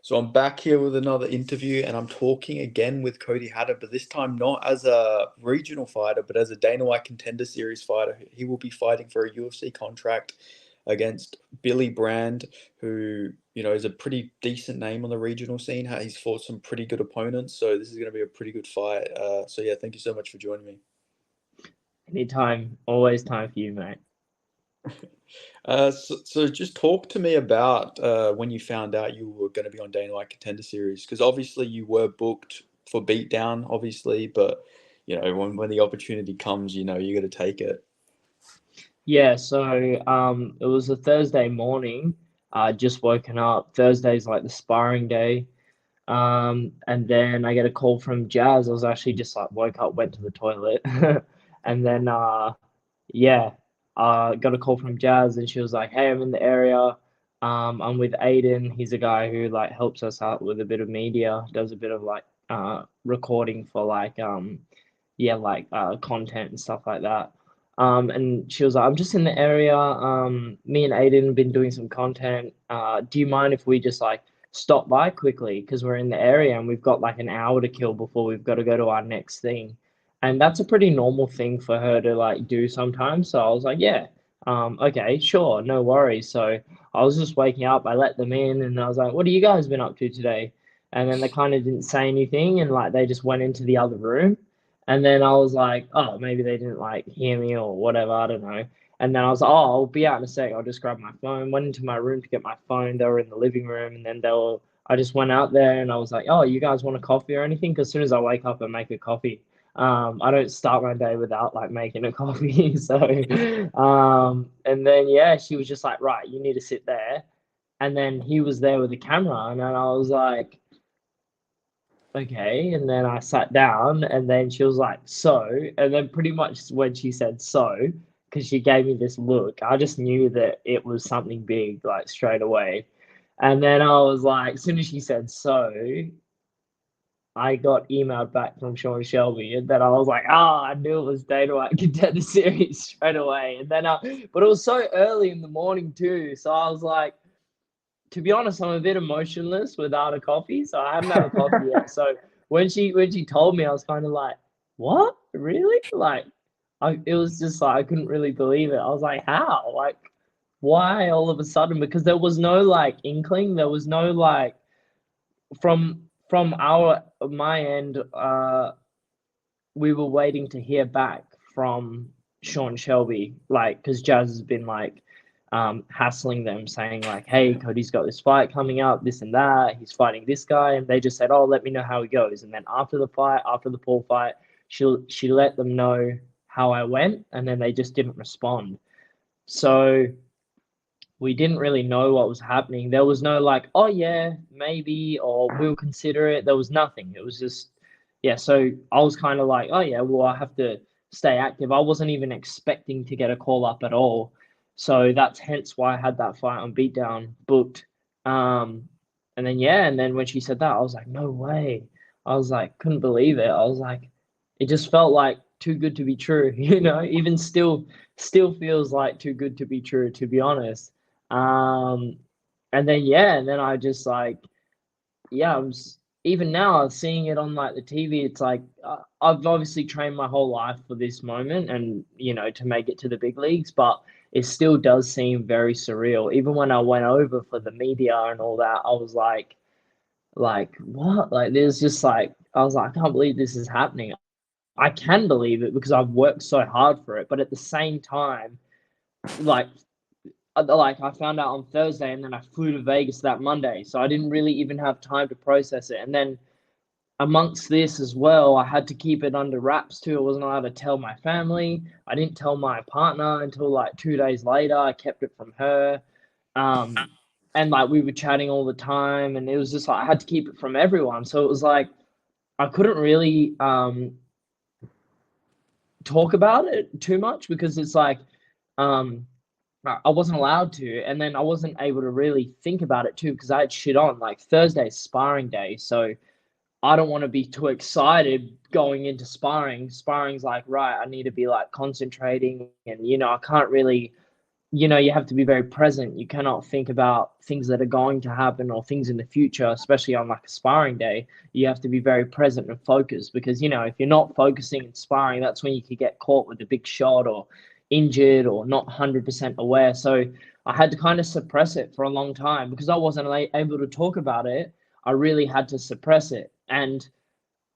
So I'm back here with another interview, and I'm talking again with Cody Haddon, but this time not as a regional fighter, but as a Dana White Contender Series fighter. He will be fighting for a UFC contract against Billy Brand, who is a pretty decent name on the regional scene. He's fought some pretty good opponents, so this is going to be a pretty good fight. So yeah, thank you so much for joining me. Anytime, always time for you, mate. So just talk to me about when you found out you were going to be on Dana White Contender Series, because obviously you were booked for Beatdown, obviously, but when the opportunity comes, you got to take it. Yeah, so it was a Thursday morning. I just woken up. Thursday's like the sparring day. And then I get a call from Jazz. I was actually just like woke up, went to the toilet, and then yeah, got a call from Jazz, and she was like, "Hey, I'm in the area. I'm with Aiden. He's a guy who like helps us out with a bit of media, does a bit of like recording for like yeah, like content and stuff like that." And she was like, "I'm just in the area. Me and Aiden have been doing some content. Do you mind if we just like stop by quickly because we're in the area and we've got like an hour to kill before we've got to go to our next thing?" And that's a pretty normal thing for her to like do sometimes. So I was like, "Yeah, okay, sure, no worries." So I was just waking up. I let them in, and I was like, "What have you guys been up to today?" And then they kind of didn't say anything, and like they just went into the other room. And then I was like, oh, maybe they didn't like hear me or whatever. I don't know. And then I was like, oh, I'll be out in a sec. I'll just grab my phone. Went into my room to get my phone. They were in the living room. And then I just went out there and I was like, oh, you guys want a coffee or anything? Because as soon as I wake up and make a coffee, I don't start my day without like making a coffee. So, and then, yeah, she was just like, right, you need to sit there. And then he was there with the camera. And then I was like, okay. And then I sat down, and then she was like, so, and then pretty much when she said so, because she gave me this look, I just knew that it was something big, like straight away. And then I was like, as soon as she said so, I got emailed back from Sean Shelby, and then I was like, I knew it was Dana White Contender Series straight away. And then, but it was so early in the morning too, so I was like, to be honest, I'm a bit emotionless without a coffee, so I haven't had a coffee yet. So when she told me, I was kind of like, "What? Really?" Like, it was just like I couldn't really believe it. I was like, "How? Like, why all of a sudden?" Because there was no like inkling, there was no like from our my end. We were waiting to hear back from Sean Shelby, like, because Jazz has been like hassling them, saying like, "Hey, Cody's got this fight coming up, this and that. He's fighting this guy," and they just said, "Oh, let me know how he goes." And then after the fight, after the Paul fight, she let them know how I went, and then they just didn't respond. So we didn't really know what was happening. There was no like, "Oh yeah, maybe," or "We'll consider it." There was nothing. It was just, yeah. So I was kind of like, "Oh yeah, well I have to stay active." I wasn't even expecting to get a call up at all. So that's hence why I had that fight on Beatdown booked. Um, and then yeah, and then when she said that, I was like, "No way!" I was like, couldn't believe it. I was like, it just felt like too good to be true. Even still feels like too good to be true, to be honest. um, and then yeah, and then I just like, yeah, even now seeing it on like the TV. It's like I've obviously trained my whole life for this moment, and to make it to the big leagues, but it still does seem very surreal. Even when I went over for the media and all that, I was like what? Like there's just like I was like, I can't believe this is happening. I can believe it because I've worked so hard for it, but at the same time, like I found out on Thursday and then I flew to Vegas that Monday. So I didn't really even have time to process it. And then amongst this as well, I had to keep it under wraps too. I wasn't allowed to tell my family. I didn't tell my partner until like 2 days later. I kept it from her. Um, and like we were chatting all the time, and it was just like I had to keep it from everyone. So it was like I couldn't really talk about it too much because it's like um I wasn't allowed to, and then I wasn't able to really think about it too because I had shit on. Like Thursday's sparring day, so I don't want to be too excited going into sparring. Sparring's like, right, I need to be like concentrating, and I can't really you have to be very present. You cannot think about things that are going to happen or things in the future, especially on like a sparring day. You have to be very present and focused because, if you're not focusing and sparring, that's when you could get caught with a big shot or injured or not 100% aware. So I had to kind of suppress it for a long time because I wasn't able to talk about it. I really had to suppress it. And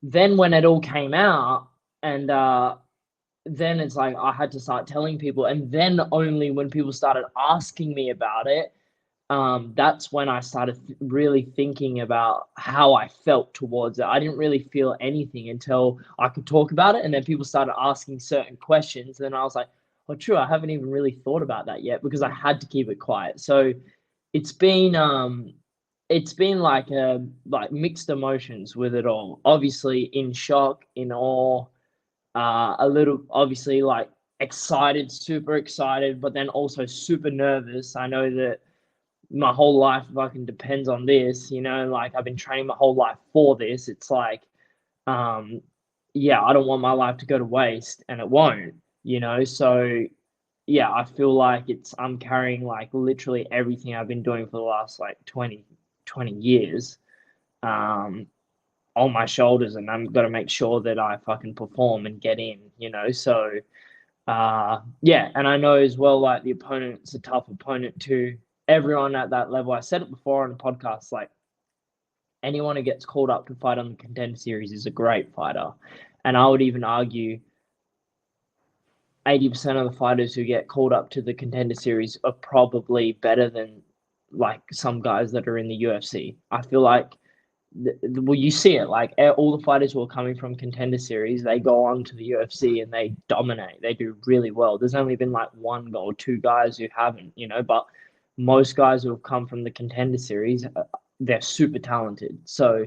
then when it all came out, and then it's like I had to start telling people, and then only when people started asking me about it, that's when I started really thinking about how I felt towards it. I didn't really feel anything until I could talk about it, and then people started asking certain questions. And then I was like, "Oh, true, I haven't even really thought about that yet," because I had to keep it quiet. So it's been like mixed emotions with it all. Obviously, in shock, in awe, a little obviously like excited, super excited, but then also super nervous. I know that my whole life fucking depends on this, like I've been training my whole life for this. It's like, um, yeah, I don't want my life to go to waste, and it won't, So yeah, I feel like I'm carrying like literally everything I've been doing for the last like 20 years. Um, on my shoulders, and I'm got to make sure that I fucking perform and get in, So, yeah, and I know as well, like the opponent's a tough opponent too. Everyone at that level, I said it before on the podcast, like anyone who gets called up to fight on the Contender Series is a great fighter, and I would even argue 80% of the fighters who get called up to the Contender Series are probably better than like some guys that are in the UFC. I feel like well, you see it like all the fighters who are coming from Contender Series, they go on to the UFC and they dominate. They do really well. There's only been like one or two guys who haven't, but most guys who have come from the Contender Series, they're super talented. So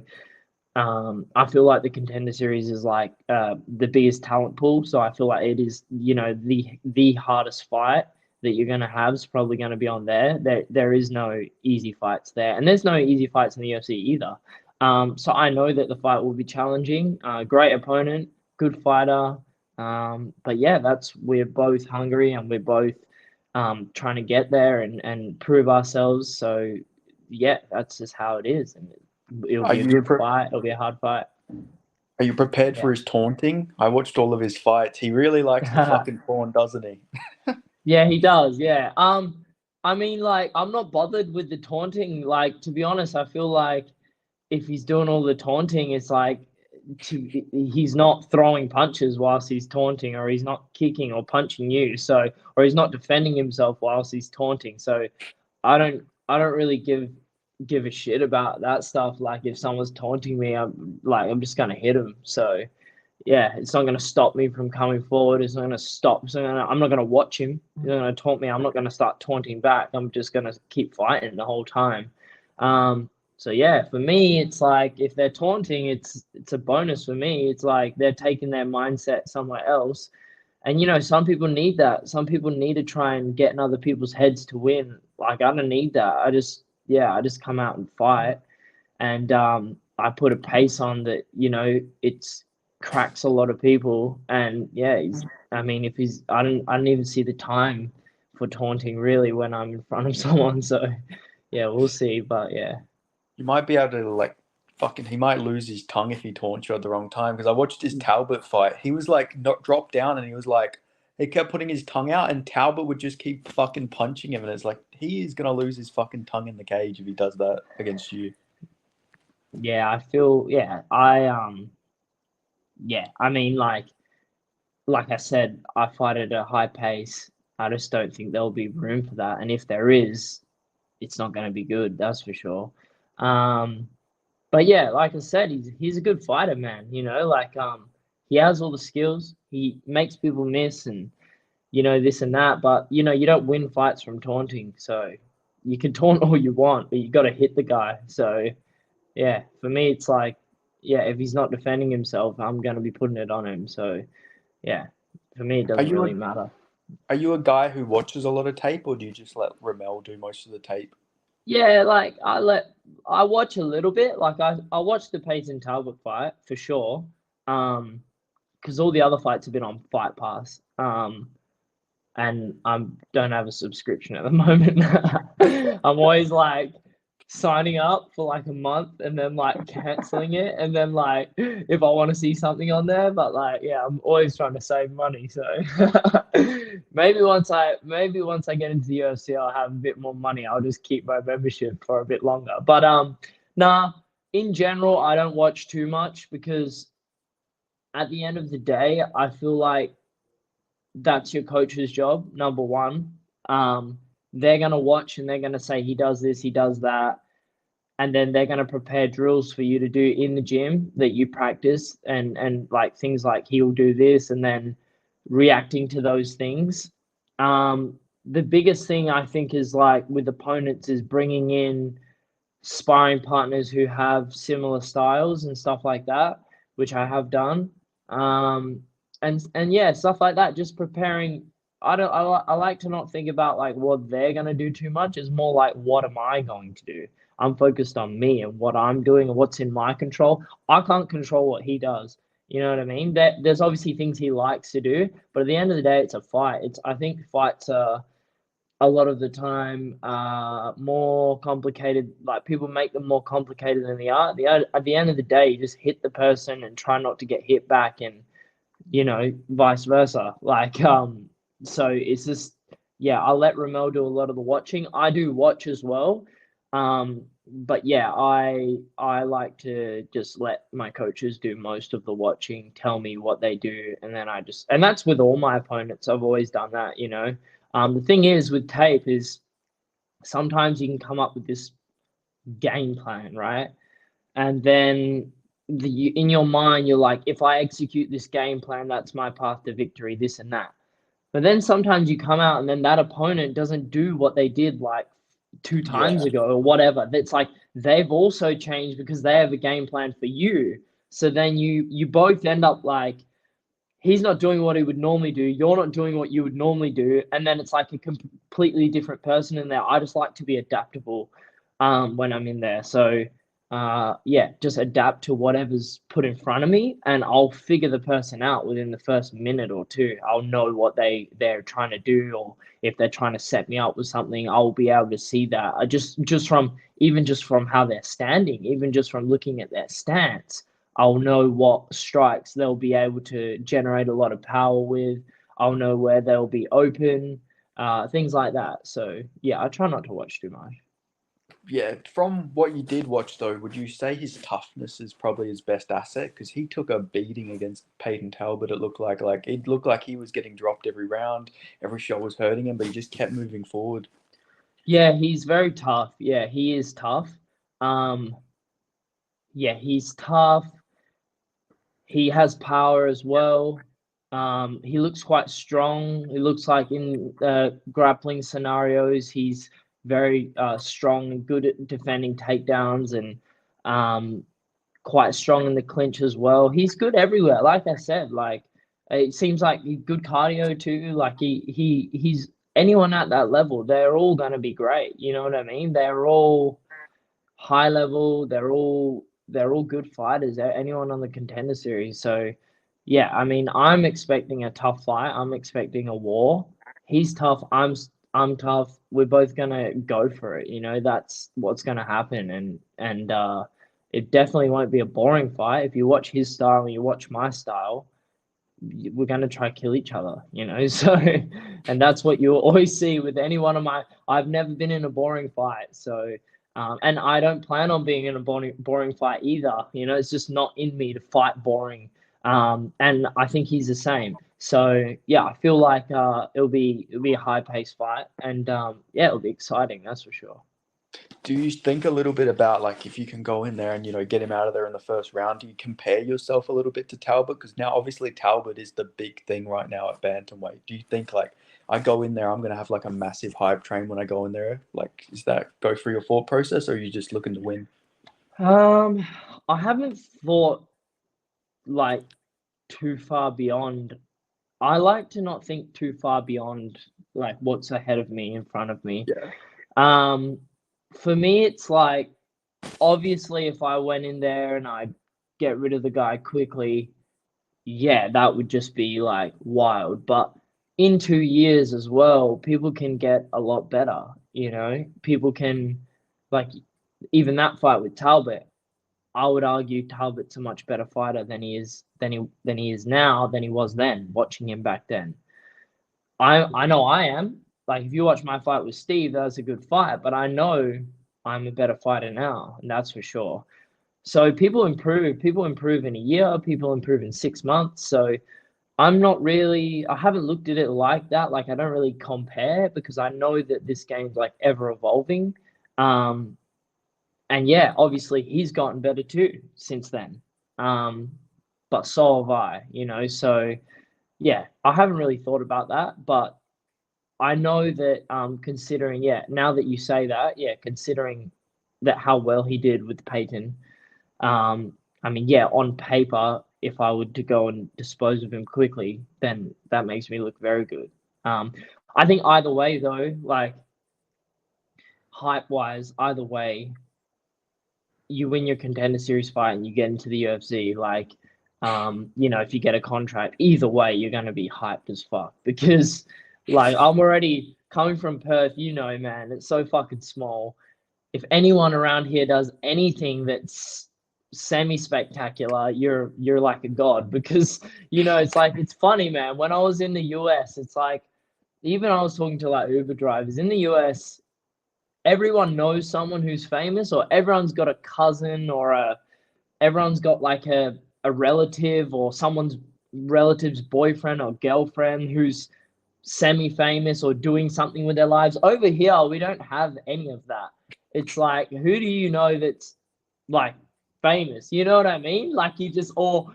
I feel like the Contender Series is like the biggest talent pool. So I feel like it is, the hardest fight that you're gonna have is probably gonna be on there. There is no easy fights there, and there's no easy fights in the UFC either. So I know that the fight will be challenging. Great opponent, good fighter. But yeah, we're both hungry and we're both trying to get there and prove ourselves. So yeah, that's just how it is, and it'll Are be a you good fight. It'll be a hard fight. are you prepared Yeah. for his taunting? I watched all of his fights. He really likes to fucking taunt, doesn't he? Yeah, he does. Yeah. I mean, like, I'm not bothered with the taunting. Like, to be honest, I feel like if he's doing all the taunting, it's like he's not throwing punches whilst he's taunting, or he's not kicking or punching you. So, or he's not defending himself whilst he's taunting. So, I don't really give a shit about that stuff. Like, if someone's taunting me, I'm just gonna hit him. So, yeah, it's not going to stop me from coming forward. It's not going to stop. I'm not going to watch him. He's not going to taunt me. I'm not going to start taunting back. I'm just going to keep fighting the whole time. So yeah, for me, it's like if they're taunting, it's a bonus for me. It's like they're taking their mindset somewhere else. And some people need that. Some people need to try and get in other people's heads to win. Like I don't need that. I just come out and fight. And I put a pace on that, it's cracks a lot of people. And yeah, I mean, if he's, I don't even see the time for taunting really when I'm in front of someone. So yeah, we'll see. But yeah, You might be able to like fucking. He might lose his tongue if he taunts you at the wrong time. Because I watched his Talbot fight. He was like not dropped down, and he was like he kept putting his tongue out, and Talbot would just keep fucking punching him, and it's like he is gonna lose his fucking tongue in the cage if he does that against you. yeah, yeah, I mean, like I said, I fight at a high pace. I just don't think there'll be room for that. And if there is, it's not going to be good. That's for sure. Um, But yeah, like I said, he's a good fighter, man. Like he has all the skills. He makes people miss and this and that. But you don't win fights from taunting. So you can taunt all you want, but you got to hit the guy. So yeah, for me, it's like yeah, if he's not defending himself, I'm gonna be putting it on him. So yeah, for me, it Are doesn't you really a matter. are you a guy who watches a lot of tape, or do you just let Ramel do most of the tape? Yeah, like I watch a little bit. Like I watch the Payton Talbot fight for sure. Because all the other fights have been on Fight Pass. and I don't have a subscription at the moment. I'm always like signing up for like a month and then like canceling it, and then like if I want to see something on there, but like yeah, I'm always trying to save money. So maybe once I get into the UFC, I'll have a bit more money. I'll just keep my membership for a bit longer. But nah, in general, I don't watch too much because at the end of the day, I feel like that's your coach's job, number one. They're gonna watch and they're gonna say he does this, he does that, and then they're gonna prepare drills for you to do in the gym that you practice, and like things like he'll do this, and then reacting to those things. The biggest thing I think is like with opponents is bringing in sparring partners who have similar styles and stuff like that, which I have done. Um, and yeah, stuff like that. Just preparing. I don't. I like to not think about like what they're gonna do too much. It's more like what am I going to do. I'm focused on me and what I'm doing and what's in my control. I can't control what he does. You know what I mean? There's obviously things he likes to do, but at the end of the day, it's a fight. I think fights are a lot of the time more complicated. Like people make them more complicated than they are. At the end of the day, you just hit the person and try not to get hit back, and vice versa. So it's just yeah. I'll let Ramel do a lot of the watching. I do watch as well, but yeah, I like to just let my coaches do most of the watching, tell me what they do, and then and that's with all my opponents. I've always done that. The thing is with tape is sometimes you can come up with this game plan, right? And then in your mind, you're like, if I execute this game plan, that's my path to victory, this and that. But then sometimes you come out and then that opponent doesn't do what they did like two Yeah. times ago or whatever. That's like they've also changed because they have a game plan for you. So then you both end up like he's not doing what he would normally do. You're not doing what you would normally do. And then it's like a completely different person in there. I just like to be adaptable when I'm in there. So, yeah, just adapt to whatever's put in front of me, and I'll figure the person out within the first minute or two. I'll know what they're trying to do, or if they're trying to set me up with something, I'll be able to see that. I just from how they're standing, even just from looking at their stance, I'll know what strikes they'll be able to generate a lot of power with. I'll know where they'll be open, things like that. So yeah, I try not to watch too much. Yeah, from what you did watch though, would you say his toughness is probably his best asset? Because he took a beating against Peyton Talbot. It looked like it looked like he was getting dropped every round, every shot was hurting him, but he just kept moving forward. Yeah, he's very tough. Yeah, he is tough. Um, yeah, he's tough. He has power as well. He looks quite strong. He looks like in grappling scenarios, he's very strong and good at defending takedowns, and um, quite strong in the clinch as well. He's good everywhere. Like I said, like it seems like good cardio too. Like he's anyone at that level, they're all gonna be great. You know what I mean? They're all high level. They're all good fighters. Anyone on the contender series. So yeah, I mean, I'm expecting a tough fight. I'm expecting a war. He's tough. I'm tough. We're both gonna go for it. That's what's gonna happen, and it definitely won't be a boring fight. If you watch his style and you watch my style, we're gonna try to kill each other. So, and that's what you'll always see with any one of my. I've never been in a boring fight, so. And I don't plan on being in a boring fight either. It's just not in me to fight boring. And I think he's the same. So yeah, I feel like it'll be a high paced fight, and yeah, it'll be exciting. That's for sure. Do you think a little bit about like if you can go in there and get him out of there in the first round? Do you compare yourself a little bit to Talbot? Because now obviously Talbot is the big thing right now at bantamweight. Do you think like I go in there, I'm gonna have like a massive hype train when I go in there? Like, is that go through your thought process, or are you just looking to win? Um, I haven't thought like too far beyond. I like to not think too far beyond like what's ahead of me, in front of me. Yeah, Um, for me, it's like obviously if I went in there and I get rid of the guy quickly, yeah, that would just be like wild. But in 2 years as well, people can get a lot better. People can, like, even that fight with Talbot. I would argue Talbot's a much better fighter than he is now than he was then. Watching him back then, I know I am. Like, if you watch my fight with Steve, that was a good fight, but I know I'm a better fighter now, and that's for sure. So people improve. People improve in a year. People improve in 6 months. So I haven't looked at it like that. Like, I don't really compare because I know that this game's like ever evolving. Um, and yeah, obviously he's gotten better too since then. Um, but so have I. So yeah, I haven't really thought about that, but I know that considering, yeah, now that you say that, yeah, considering that how well he did with Peyton, I mean, yeah, on paper, if I were to go and dispose of him quickly, then that makes me look very good. Um, I think either way, though, like hype wise, either way, you win your contender series fight and you get into the UFC, like, if you get a contract, either way, you're going to be hyped as fuck because, like, I'm already coming from Perth, man, it's so fucking small. If anyone around here does anything that's semi-spectacular, you're like a god because it's like it's funny, man. When I was in the US, it's like even I was talking to like Uber drivers in the US, everyone knows someone who's famous, or everyone's got a cousin or everyone's got like a relative or someone's relative's boyfriend or girlfriend who's semi-famous or doing something with their lives. Over here, we don't have any of that. It's like, who do you know that's like famous? You know what I mean? Like, you just, or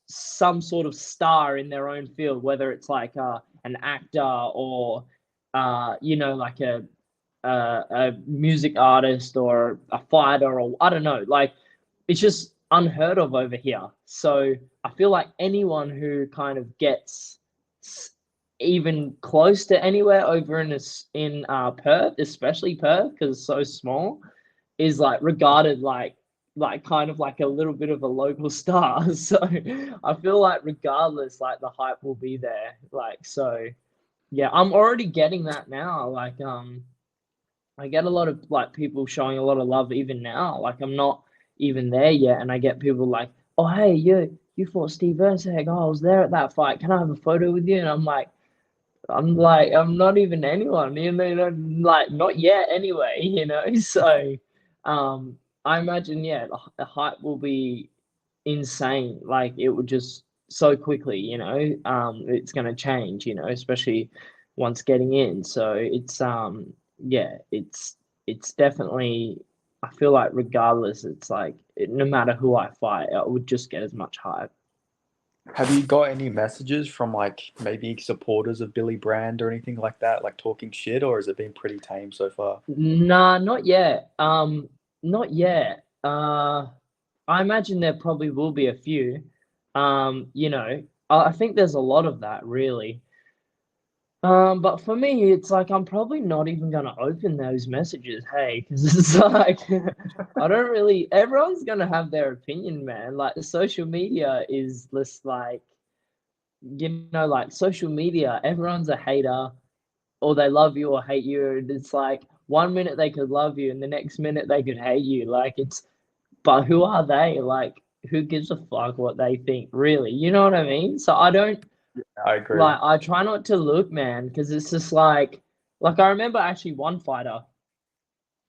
some sort of star in their own field, whether it's like an actor or like a music artist or a fighter, or I don't know. Like, it's just unheard of over here. So I feel like anyone who kind of gets even close to anywhere over in Perth, especially Perth, because it's so small, is like regarded like kind of like a little bit of a local star. So I feel like regardless, like the hype will be there. Like, so yeah, I'm already getting that now. Like, I get a lot of like people showing a lot of love even now. Like, I'm not even there yet, and I get people like, "Oh, hey, you fought Steve Erceg. Oh, I was there at that fight. Can I have a photo with you?" And I'm not even anyone, like not yet anyway. So, I imagine, yeah, the hype will be insane. Like, it would just so quickly, it's gonna change, especially once getting in. So yeah, it's definitely. I feel like regardless, it's like no matter who I fight, I would just get as much hype. Have you got any messages from like maybe supporters of Billy Brand or anything like that, like talking shit, or has it been pretty tame so far? Nah, not yet. Not yet. I imagine there probably will be a few. I think there's a lot of that really. But for me, it's like I'm probably not even gonna open those messages, hey, because it's like I don't really. Everyone's gonna have their opinion, man. Like, the social media is just like, like social media. Everyone's a hater, or they love you or hate you. And it's like 1 minute they could love you, and the next minute they could hate you. Like, but who are they? Like, who gives a fuck what they think, really? You know what I mean? So I don't I agree. like. I try not to look, man, because it's just like I remember actually one fighter.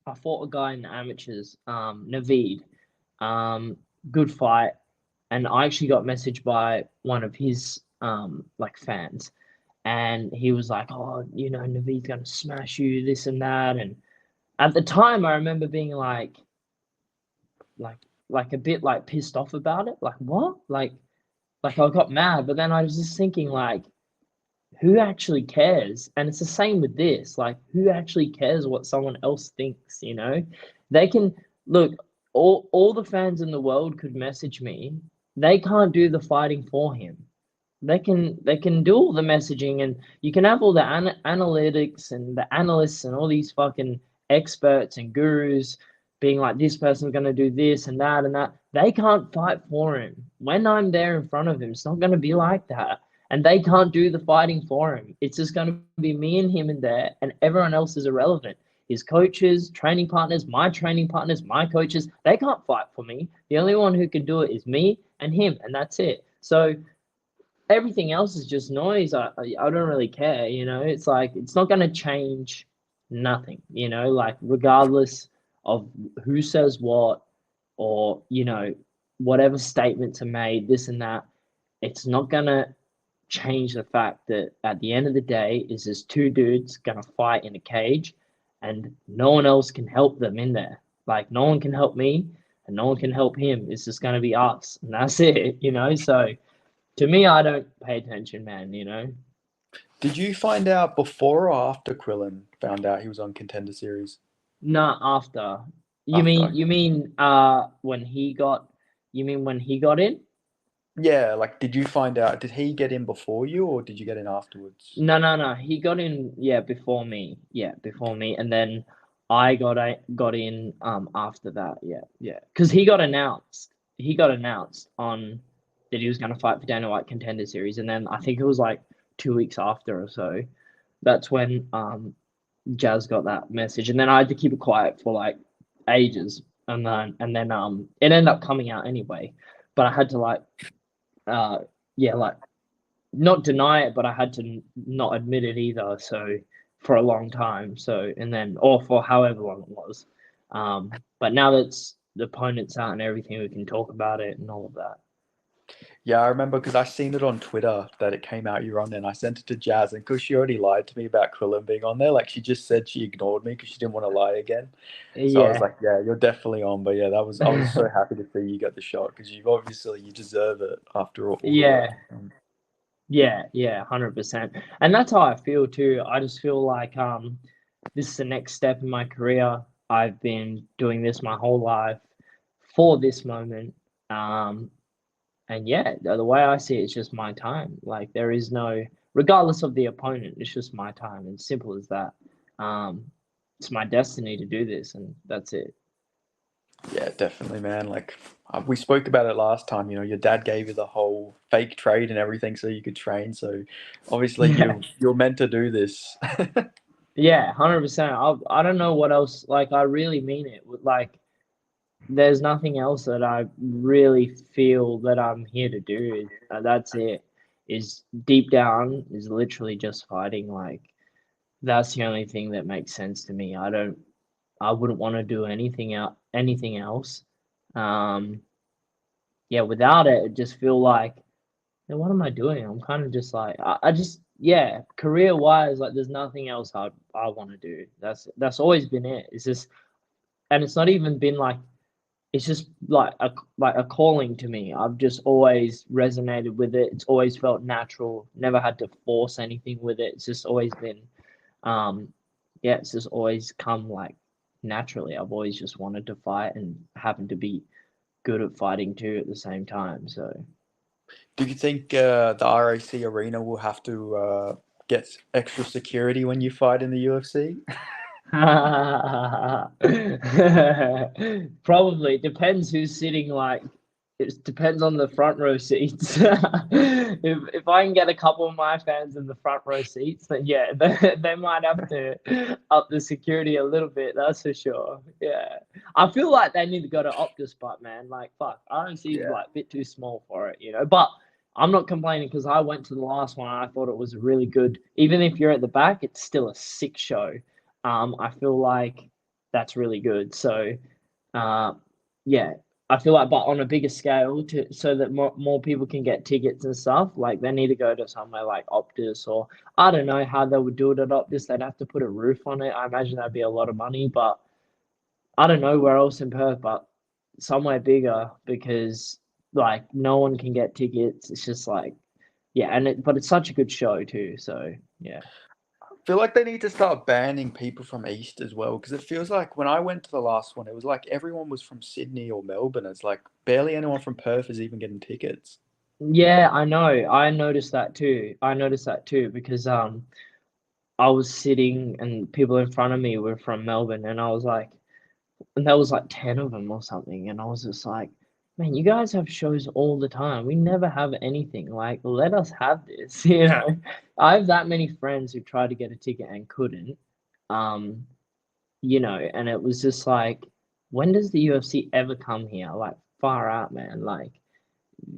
I fought a guy in the amateurs, Naveed. Um, Good fight, and I actually got messaged by one of his like fans, and he was like, "Oh, Naveed's gonna smash you, this and that." And at the time, I remember being like, like a bit like pissed off about it. Like, what? Like I got mad, but then I was just thinking, like, who actually cares? And it's the same with this. Like, who actually cares what someone else thinks? They can look. All the fans in the world could message me. They can't do the fighting for him. They can do all the messaging, and you can have all the analytics and the analysts and all these fucking experts and gurus being like, this person's going to do this and that and that. They can't fight for him. When I'm there in front of him, it's not going to be like that. and they can't do the fighting for him. It's just going to be me and him in there, and everyone else is irrelevant. His coaches, training partners, my coaches, they can't fight for me. The only one who can do it is me and him, and that's it. So everything else is just noise. I don't really care, you know. It's like it's not going to change nothing, you know, like regardless of who says what or, you know, whatever statements are made, this and that, it's not going to change the fact that at the end of the day is this two dudes going to fight in a cage and no one else can help them in there. Like no one can help me and no one can help him. It's just going to be us and that's it, you know. So to me, I don't pay attention, man, you know. Did you find out before or after Krillin found out he was on Contender Series? No, after. You After, mean okay. you mean when he got you mean when he got in? Yeah, like, did you find out? Did he get in before you, or did you get in afterwards? No. He got in, yeah, before me. Yeah, before me, and then I got in after that. Yeah, yeah. Because he got announced. He got announced on that he was going to fight for Dana White Contender Series, and then I think it was like 2 weeks after or so. That's when Jazz got that message, and then I had to keep it quiet for like ages, and then it ended up coming out anyway, but I had to like yeah, like not deny it, but I had to not admit it either. So for a long time, so and then or for however long it was, but now that's the opponent's out and everything, we can talk about it and all of that. Yeah, I remember because I seen it on Twitter that it came out you were on there, and I sent it to Jazz, and because she already lied to me about Krillin being on there, like she just said she ignored me because she didn't want to lie again. So I was Yeah. like, yeah, you're definitely on. But yeah, that was I was so happy to see you get the shot because you deserve it after all the work Yeah. you've done. Yeah, 100%. And that's how I feel too. I just feel like this is the next step in my career. I've been doing this my whole life for this moment. Um, and yeah, the way I see it, it's just my time. Like there is no, regardless of the opponent, it's just my time. It's simple as that. Um, it's my destiny to do this, and that's it. Yeah, definitely, man. Like we spoke about it last time. Your dad gave you the whole fake trade and everything so you could train. So obviously Yeah, you're meant to do this. yeah, 100%. I don't know what else. Like I really mean it. Like there's nothing else that I really feel that I'm here to do. That's it. Is deep down is literally just fighting. Like that's the only thing that makes sense to me. I wouldn't want to do anything else. Um, yeah, without it, it just feel like, what am I doing? I'm kind of just like, I just, yeah, career wise, like there's nothing else I want to do. That's always been it. It's just, and it's not even been like it's just like a calling to me. I've just always resonated with it. It's always felt natural. Never had to force anything with it. It's just always been, um, yeah. It's just always come like naturally. I've always just wanted to fight and happen to be good at fighting too at the same time. So Do you think the RAC arena will have to get extra security when you fight in the UFC? probably depends who's sitting like it depends on the front row seats. If I can get a couple of my fans in the front row seats, then yeah, they might have to up the security a little bit, that's for sure. Yeah. I feel like they need to go to Optus, but man, like fuck, RNC is Yeah. like a bit too small for it, you know. But I'm not complaining because I went to the last one and I thought it was really good. Even if you're at the back, it's still a sick show. I feel like that's really good. So, uh, yeah, I feel like, but on a bigger scale, to so that more people can get tickets and stuff, like they need to go to somewhere like Optus or I don't know how they would do it at Optus. They'd have to put a roof on it. I imagine that'd be a lot of money, but I don't know where else in Perth, but somewhere bigger because like no one can get tickets. It's just like yeah, but it's such a good show too. So yeah. I feel like they need to start banning people from East as well because it feels like when I went to the last one, it was like everyone was from Sydney or Melbourne. It's like barely anyone from Perth is even getting tickets. Yeah, I know. I noticed that too. I noticed that too because I was sitting and people in front of me were from Melbourne and I was like and there was like 10 of them or something and I was just like man, you guys have shows all the time. We never have anything. Like, let us have this, you know. I have that many friends who tried to get a ticket and couldn't. Um, you know, and it was just like, when does the UFC ever come here? Like, far out, man. Like,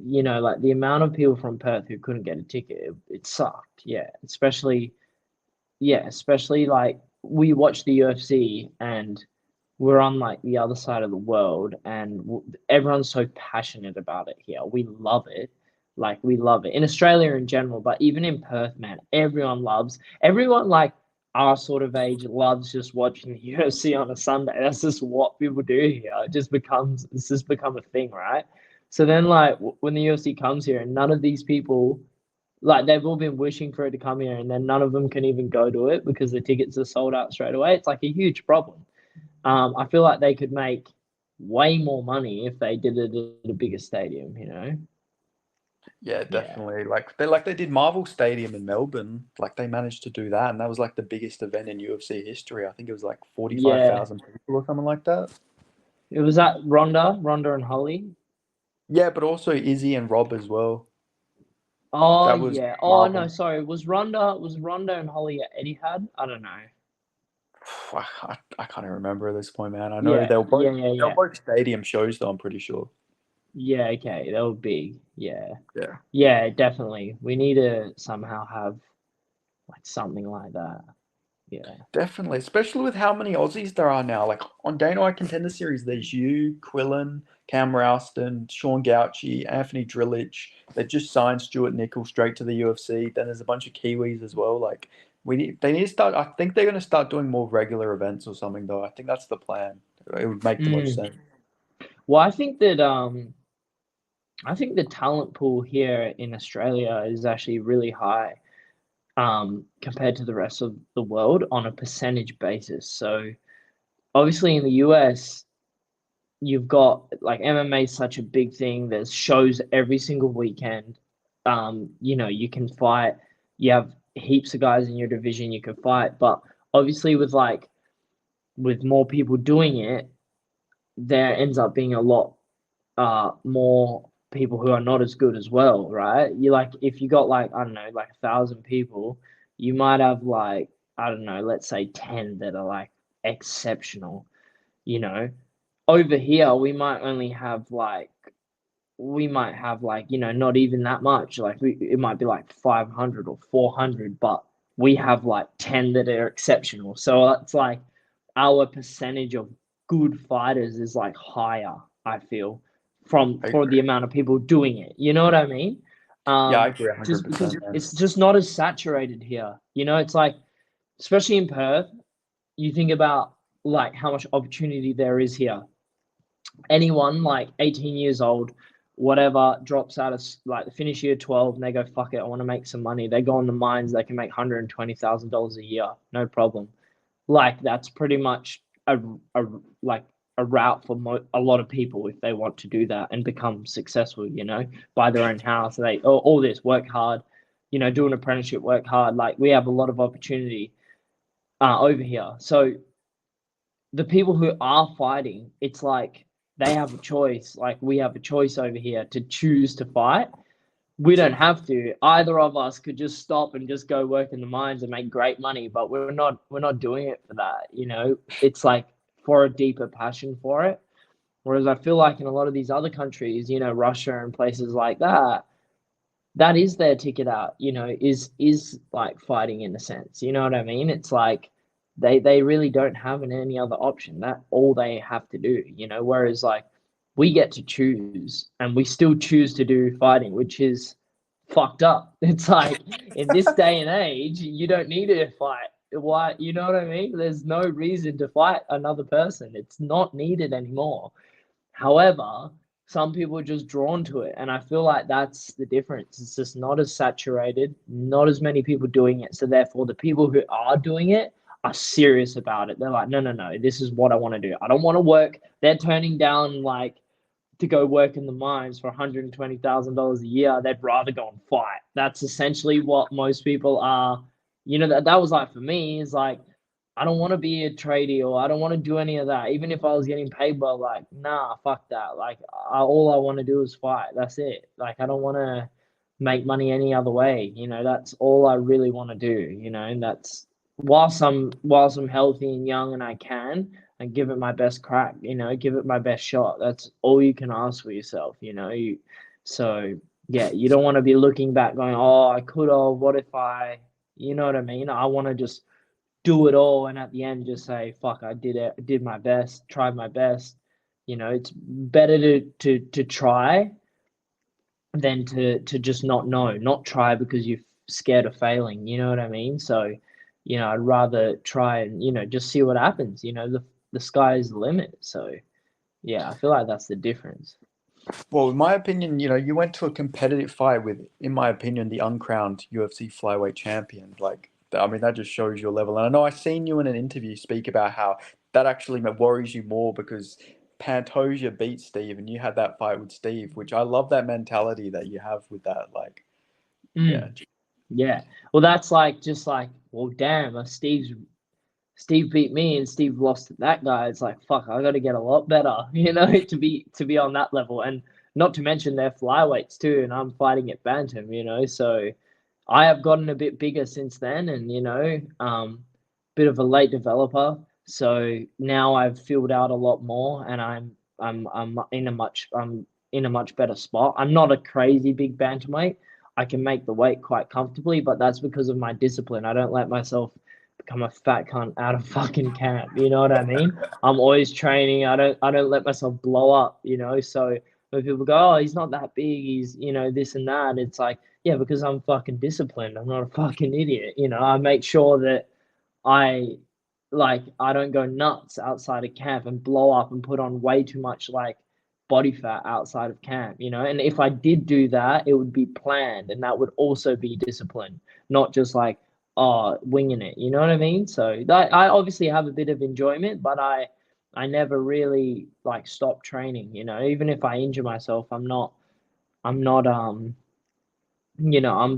you know, like the amount of people from Perth who couldn't get a ticket, it sucked. Yeah, especially like we watch the UFC and we're on like the other side of the world, and everyone's so passionate about it here. We love it. Like, we love it in Australia in general, but even in Perth, man, everyone like our sort of age loves just watching the UFC on a Sunday. That's just what people do here. It's just become a thing, right? So then, like, when the UFC comes here, and none of these people, like, they've all been wishing for it to come here, and then none of them can even go to it because the tickets are sold out straight away. It's like a huge problem. I feel like they could make way more money if they did it at a bigger stadium, you know? Yeah, Yeah. definitely. Like they did Marvel Stadium in Melbourne. Like they managed to do that, and that was like the biggest event in UFC history. I think it was like Yeah. 45,000 people or something like that. It was at Ronda and Holly. Yeah, but also Izzy and Rob as well. Oh That was yeah. Oh no, Marvel. sorry. Was Ronda and Holly at Etihad? I don't know. I can't even remember at this point, man. I know Yeah, yeah, yeah, they were yeah. both stadium shows, though. I'm pretty sure. Yeah, okay. They were big. Yeah. Yeah. Yeah, definitely. We need to somehow have like something like that. Yeah. Definitely, especially with how many Aussies there are now. Like on Dana White Contender Series, there's you, Quillen, Cam Rouston, Sean Gauchi, Anthony Drillich. They just signed Stuart Nickel straight to the UFC. Then there's a bunch of Kiwis as well. Like they need to start. I think they're going to start doing more regular events or something, though. I think that's the plan. It would make the most Mm. sense. Well, I think the talent pool here in Australia is actually really high, compared to the rest of the world on a percentage basis. So obviously in the US, you've got like MMA is such a big thing. There's shows every single weekend. You know, you can fight. You have heaps of guys in your division you can fight, but obviously with more people doing it, there ends up being a lot more people who are not as good as well, right? You like if you got like I don't know, like 1,000 people, you might have like I don't know, let's say 10 that are like exceptional, you know. Over here, we might have like, you know, not even that much. It might be like 500 or 400, but we have like 10 that are exceptional. So it's like our percentage of good fighters is like higher, I feel, from I for agree. the amount of people doing it. You know what I mean? Yeah, I agree Just because 100%, man. it's just not as saturated here. You know, it's like, especially in Perth, you think about like how much opportunity there is here. Anyone like 18 years old, whatever, drops out of like finish year 12 and they go, fuck it, I want to make some money. They go on the mines, they can make $120,000 a year, no problem. Like, that's pretty much a like a route for a lot of people if they want to do that and become successful, you know, buy their own house. All this, work hard, you know, do an apprenticeship, work hard. Like, we have a lot of opportunity over here. So the people who are fighting, it's like they have a choice. Like, we have a choice over here to choose to fight. We don't have to. Either of us could just stop and just go work in the mines and make great money, but we're not doing it for that, you know. It's like for a deeper passion for it. Whereas I feel like in a lot of these other countries, you know, Russia and places like that, that is their ticket out, you know, is like fighting in a sense. You know what I mean? It's like they really don't have any other option. That all they have to do, you know, whereas like we get to choose and we still choose to do fighting, which is fucked up. It's like in this day and age, you don't need to fight. Why, you know what I mean? There's no reason to fight another person. It's not needed anymore. However, some people are just drawn to it. And I feel like that's the difference. It's just not as saturated, not as many people doing it. So therefore, the people who are doing it are serious about it. They're like, no, no, no, this is what I want to do. I don't want to work. They're turning down like to go work in the mines for $120,000 a year. They'd rather go and fight. That's essentially what most people are. You know, that was like for me, is like I don't want to be a tradie or I don't want to do any of that. Even if I was getting paid well, like, nah, fuck that. Like, all I want to do is fight. That's it. Like, I don't want to make money any other way. That's all I really want to do. And that's whilst I'm healthy and young and I can, and give it my best crack. Give it my best shot. That's all you can ask for yourself. So yeah, you don't want to be looking back going, oh, I could have. What if I? You know what I mean? I want to just do it all and at the end just say fuck, I did it, I did my best, tried my best. It's better to try than to just not try because you're scared of failing. You know what I mean? So I'd rather try and just see what happens. The sky is the limit. So yeah, I feel like that's the difference. Well, in my opinion, you went to a competitive fight with, in my opinion, the uncrowned UFC flyweight champion. Like, I mean, that just shows your level. And I know I seen you in an interview speak about how that actually worries you more because Pantoja beat Steve and you had that fight with Steve, which I love that mentality that you have with that. Like, yeah. Yeah, well, that's like just like, well, damn, Steve beat me and Steve lost to that guy. It's like, fuck, I got to get a lot better, to be on that level. And not to mention they're flyweights too, and I'm fighting at bantam, So I have gotten a bit bigger since then, and bit of a late developer. So now I've filled out a lot more, and I'm in a much better spot. I'm not a crazy big bantamweight. I can make the weight quite comfortably, but that's because of my discipline. I don't let myself become a fat cunt out of fucking camp. You know what I mean? I'm always training. I don't let myself blow up, So when people go, oh, he's not that big, he's this and that, it's like, yeah, because I'm fucking disciplined. I'm not a fucking idiot. I make sure that I I don't go nuts outside of camp and blow up and put on way too much like body fat outside of camp, And if I did do that, it would be planned and that would also be discipline, not just like, oh, winging it. You know what I mean? So I obviously have a bit of enjoyment, but I never really like stop training, Even if I injure myself, I'm not I'm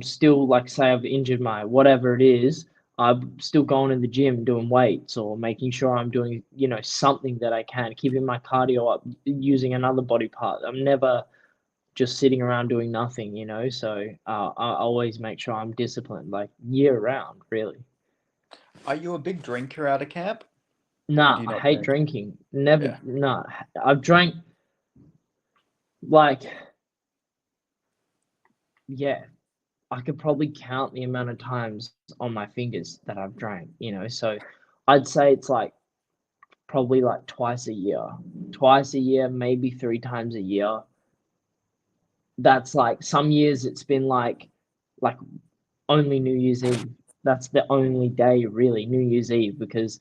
still like, say I've injured my whatever it is, I'm still going to the gym doing weights or making sure I'm doing, something that I can, keeping my cardio up, using another body part. I'm never just sitting around doing nothing, So I always make sure I'm disciplined, like year round, really. Are you a big drinker out of camp? Or do Nah, you I not hate drink? drinking. Never, Yeah. nah. I've drank like, yeah, I could probably count the amount of times on my fingers that I've drank, So I'd say it's like probably like twice a year, maybe 3 times a year. That's like some years it's been like only New Year's Eve. That's the only day really, New Year's Eve, because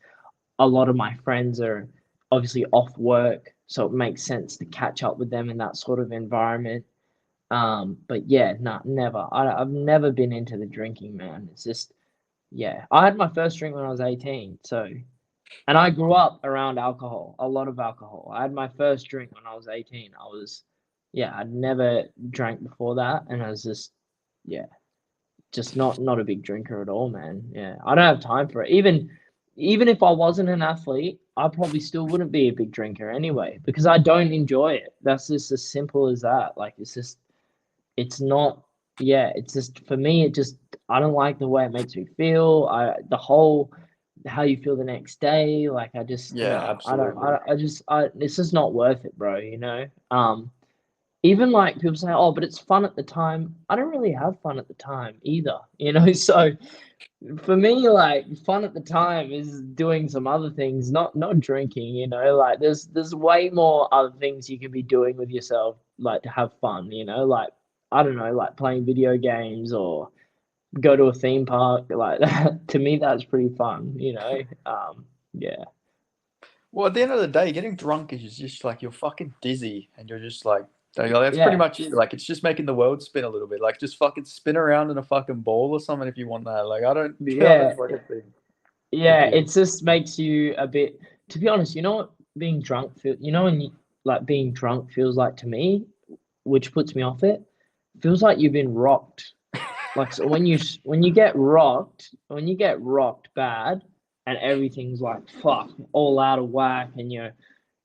a lot of my friends are obviously off work, so it makes sense to catch up with them in that sort of environment. But yeah, never. I've never been into the drinking, man. It's just, yeah. I had my first drink when I was 18, so, and I grew up around alcohol, a lot of alcohol. I had my first drink when I was 18. Yeah, I'd never drank before that, and I was just, yeah, just not a big drinker at all, man. Yeah, I don't have time for it. Even if I wasn't an athlete, I probably still wouldn't be a big drinker anyway because I don't enjoy it. That's just as simple as that. Like it's not. Yeah, it's just for me. It just I don't like the way it makes me feel. The whole how you feel the next day. Like I just Yeah, no, I don't. absolutely. It's just not worth it, bro. Even like people say, oh, but it's fun at the time. I don't really have fun at the time either, So for me, like fun at the time is doing some other things, not drinking, Like there's way more other things you can be doing with yourself, like to have fun, Like I don't know, like playing video games or go to a theme park, like that. To me, that's pretty fun. Yeah. Well, at the end of the day, getting drunk is just like you're fucking dizzy and you're just like, that's pretty Yeah. much it. Like, it's just making the world spin a little bit. Like, just fucking spin around in a fucking ball or something if you want that. Like, I don't, I Yeah. don't fucking think big Yeah, it deal. just makes you a bit, to be honest, you know what being drunk feel, when like being drunk feels like to me, which puts me off it, feels like you've been rocked. Like so when you get rocked bad, and everything's like fuck, all out of whack, and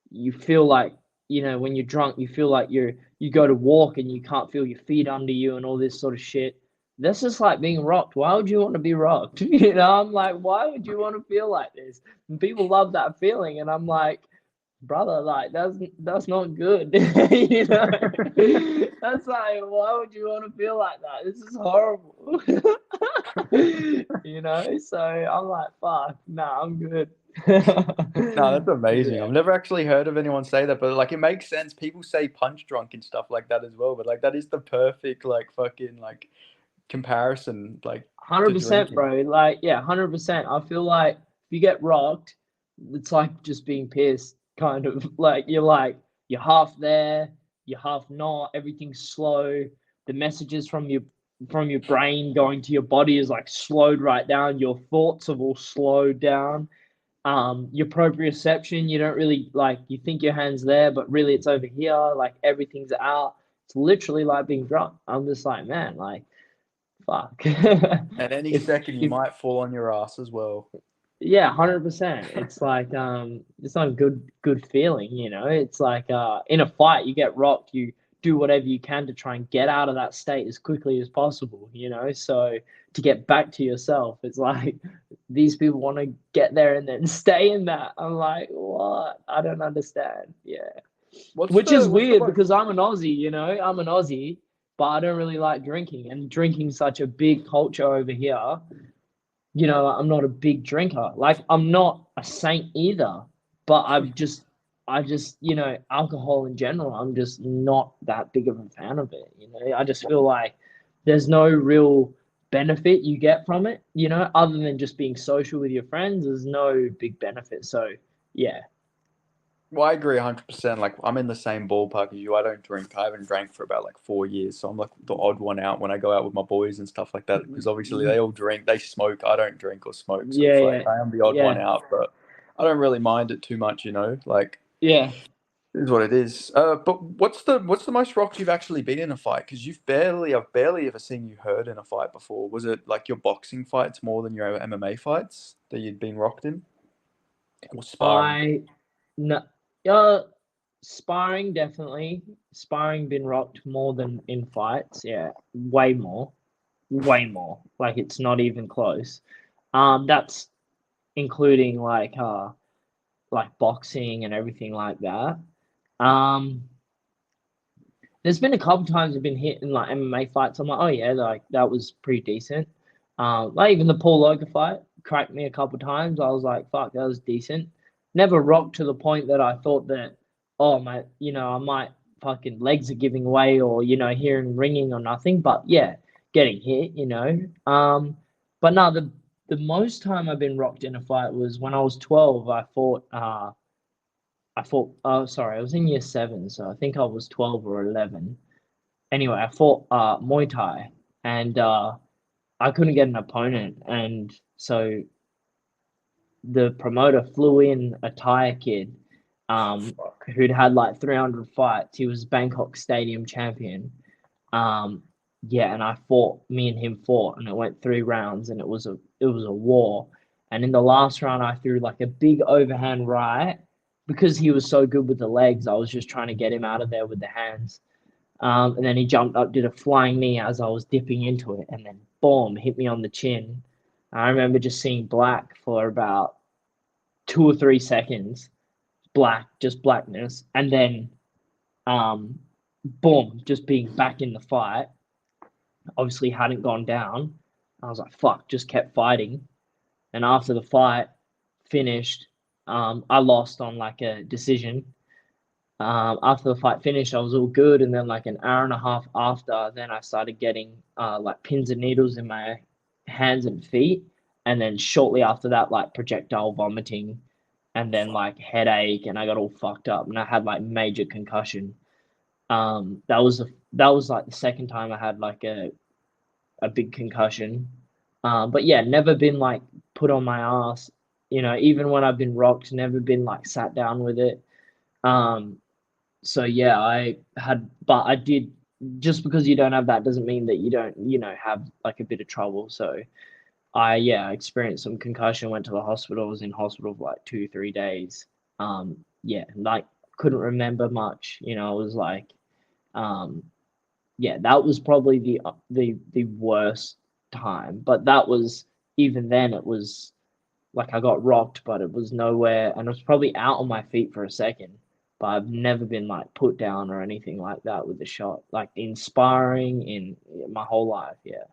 you feel like, when you're drunk, you feel like you go to walk and you can't feel your feet under you and all this sort of shit. That's just like being rocked. Why would you want to be rocked? I'm like, why would you want to feel like this? And people love that feeling, and I'm like, brother, like that's not good. That's like, why would you want to feel like that? This is horrible. So I'm like, fuck, nah, I'm good. No, that's amazing. Yeah. I've never actually heard of anyone say that, but like it makes sense. People say punch drunk and stuff like that as well, but like that is the perfect like fucking like comparison like to 100%, drinking. bro. Like, yeah, 100%. I feel like if you get rocked, it's like just being pissed, kind of. You're half there, you're half not. Everything's slow. The messages from your brain going to your body is like slowed right down. Your thoughts have all slowed down. Your proprioception, you don't really like. You think your hand's there, but really it's over here. Like everything's out. It's literally like being drunk. I'm just like, man, like fuck. At any if second, you if might fall on your ass as well. Yeah, 100%. It's like it's not a good feeling, It's like in a fight you get rocked, you do whatever you can to try and get out of that state as quickly as possible, So to get back to yourself, it's like these people want to get there and then stay in that. I'm like, what? I don't understand. Yeah. Which is What's the weird most because I'm an Aussie, I'm an Aussie, but I don't really like drinking, and drinking's such a big culture over here. I'm not a big drinker. Like I'm not a saint either, but alcohol in general, I'm just not that big of a fan of it. I just feel like there's no real benefit you get from it, other than just being social with your friends. There's no big benefit. So yeah. Well, I agree 100%. Like, I'm in the same ballpark as you. I don't drink. I haven't drank for about like 4 years. So I'm like the odd one out when I go out with my boys and stuff like that. Because obviously they all drink, they smoke. I don't drink or smoke. So Yeah, it's like yeah, I am the odd one yeah, out, but I don't really mind it too much, Like, yeah. it is what it is. But what's the most rocked you've actually been in a fight? Because I've barely ever seen you hurt in a fight before. Was it like your boxing fights more than your MMA fights that you'd been rocked in? Or sparring? I no, sparring, definitely. Sparring been rocked more than in fights. Yeah, way more, way more. Like it's not even close. That's including like boxing and everything like that. Um, there's been a couple times I've been hit in like MMA fights. I'm like, oh yeah, like that was pretty decent. Like even the Paul Logan fight cracked me a couple times. I was like, fuck, that was decent. Never rocked to the point that I thought that, oh my, I might fucking legs are giving way or hearing ringing or nothing. But yeah, getting hit. But no, the most time I've been rocked in a fight was when I was 12. Oh, sorry, I was in year seven, so I think I was 12 or 11. Anyway, I fought Muay Thai, and I couldn't get an opponent, and so the promoter flew in a Thai kid, who'd had like 300 fights. He was Bangkok Stadium champion. Um, yeah, and me and him fought, and it went 3 rounds, and it was a war. And in the last round, I threw like a big overhand right because he was so good with the legs. I was just trying to get him out of there with the hands. And then he jumped up, did a flying knee as I was dipping into it, and then boom, hit me on the chin. I remember just seeing black for about 2 or 3 seconds, black, just blackness, and then um, boom, just being back in the fight. Obviously, hadn't gone down. I was like, fuck, just kept fighting. And after the fight finished, I lost on like a decision. After the fight finished, I was all good, and then like an hour and a half after, then I started getting like pins and needles in my hands and feet, and then shortly after that, like projectile vomiting, and then like headache, and I got all fucked up, and I had like major concussion. That was like the second time I had like a big concussion. But yeah, never been like put on my ass. Even when I've been rocked, never been like sat down with it. Um, so yeah, but I did. Just because you don't have that doesn't mean that you don't, have like a bit of trouble. So I experienced some concussion, went to the hospital, was in hospital for like 2, 3 days. Like couldn't remember much. It was like, um, that was probably the worst time. But that was even then. It was like I got rocked, but it was nowhere, and I was probably out on my feet for a second. But I've never been like put down or anything like that with the shot, like in sparring in my whole life. Yeah.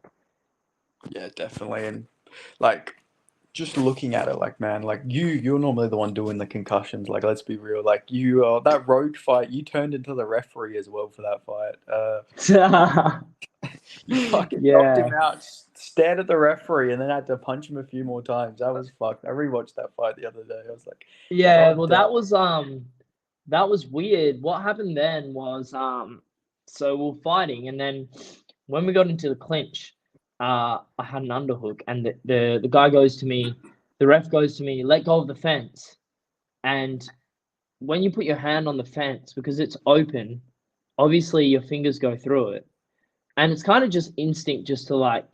Yeah, definitely. And like just looking at it, like man, like you're normally the one doing the concussions. Like let's be real, like you that road fight, you turned into the referee as well for that fight. You fucking knocked him Yeah. out, stared at the referee, and then had to punch him a few more times. That was fucked. I rewatched that fight the other day. I was like, Yeah, God well damn. that was weird. What happened then was so we are fighting, and then when we got into the clinch, I had an underhook, and the guy goes to me, the ref goes to me, let go of the fence. And when you put your hand on the fence, because it's open, obviously your fingers go through it. And it's kind of just instinct just to like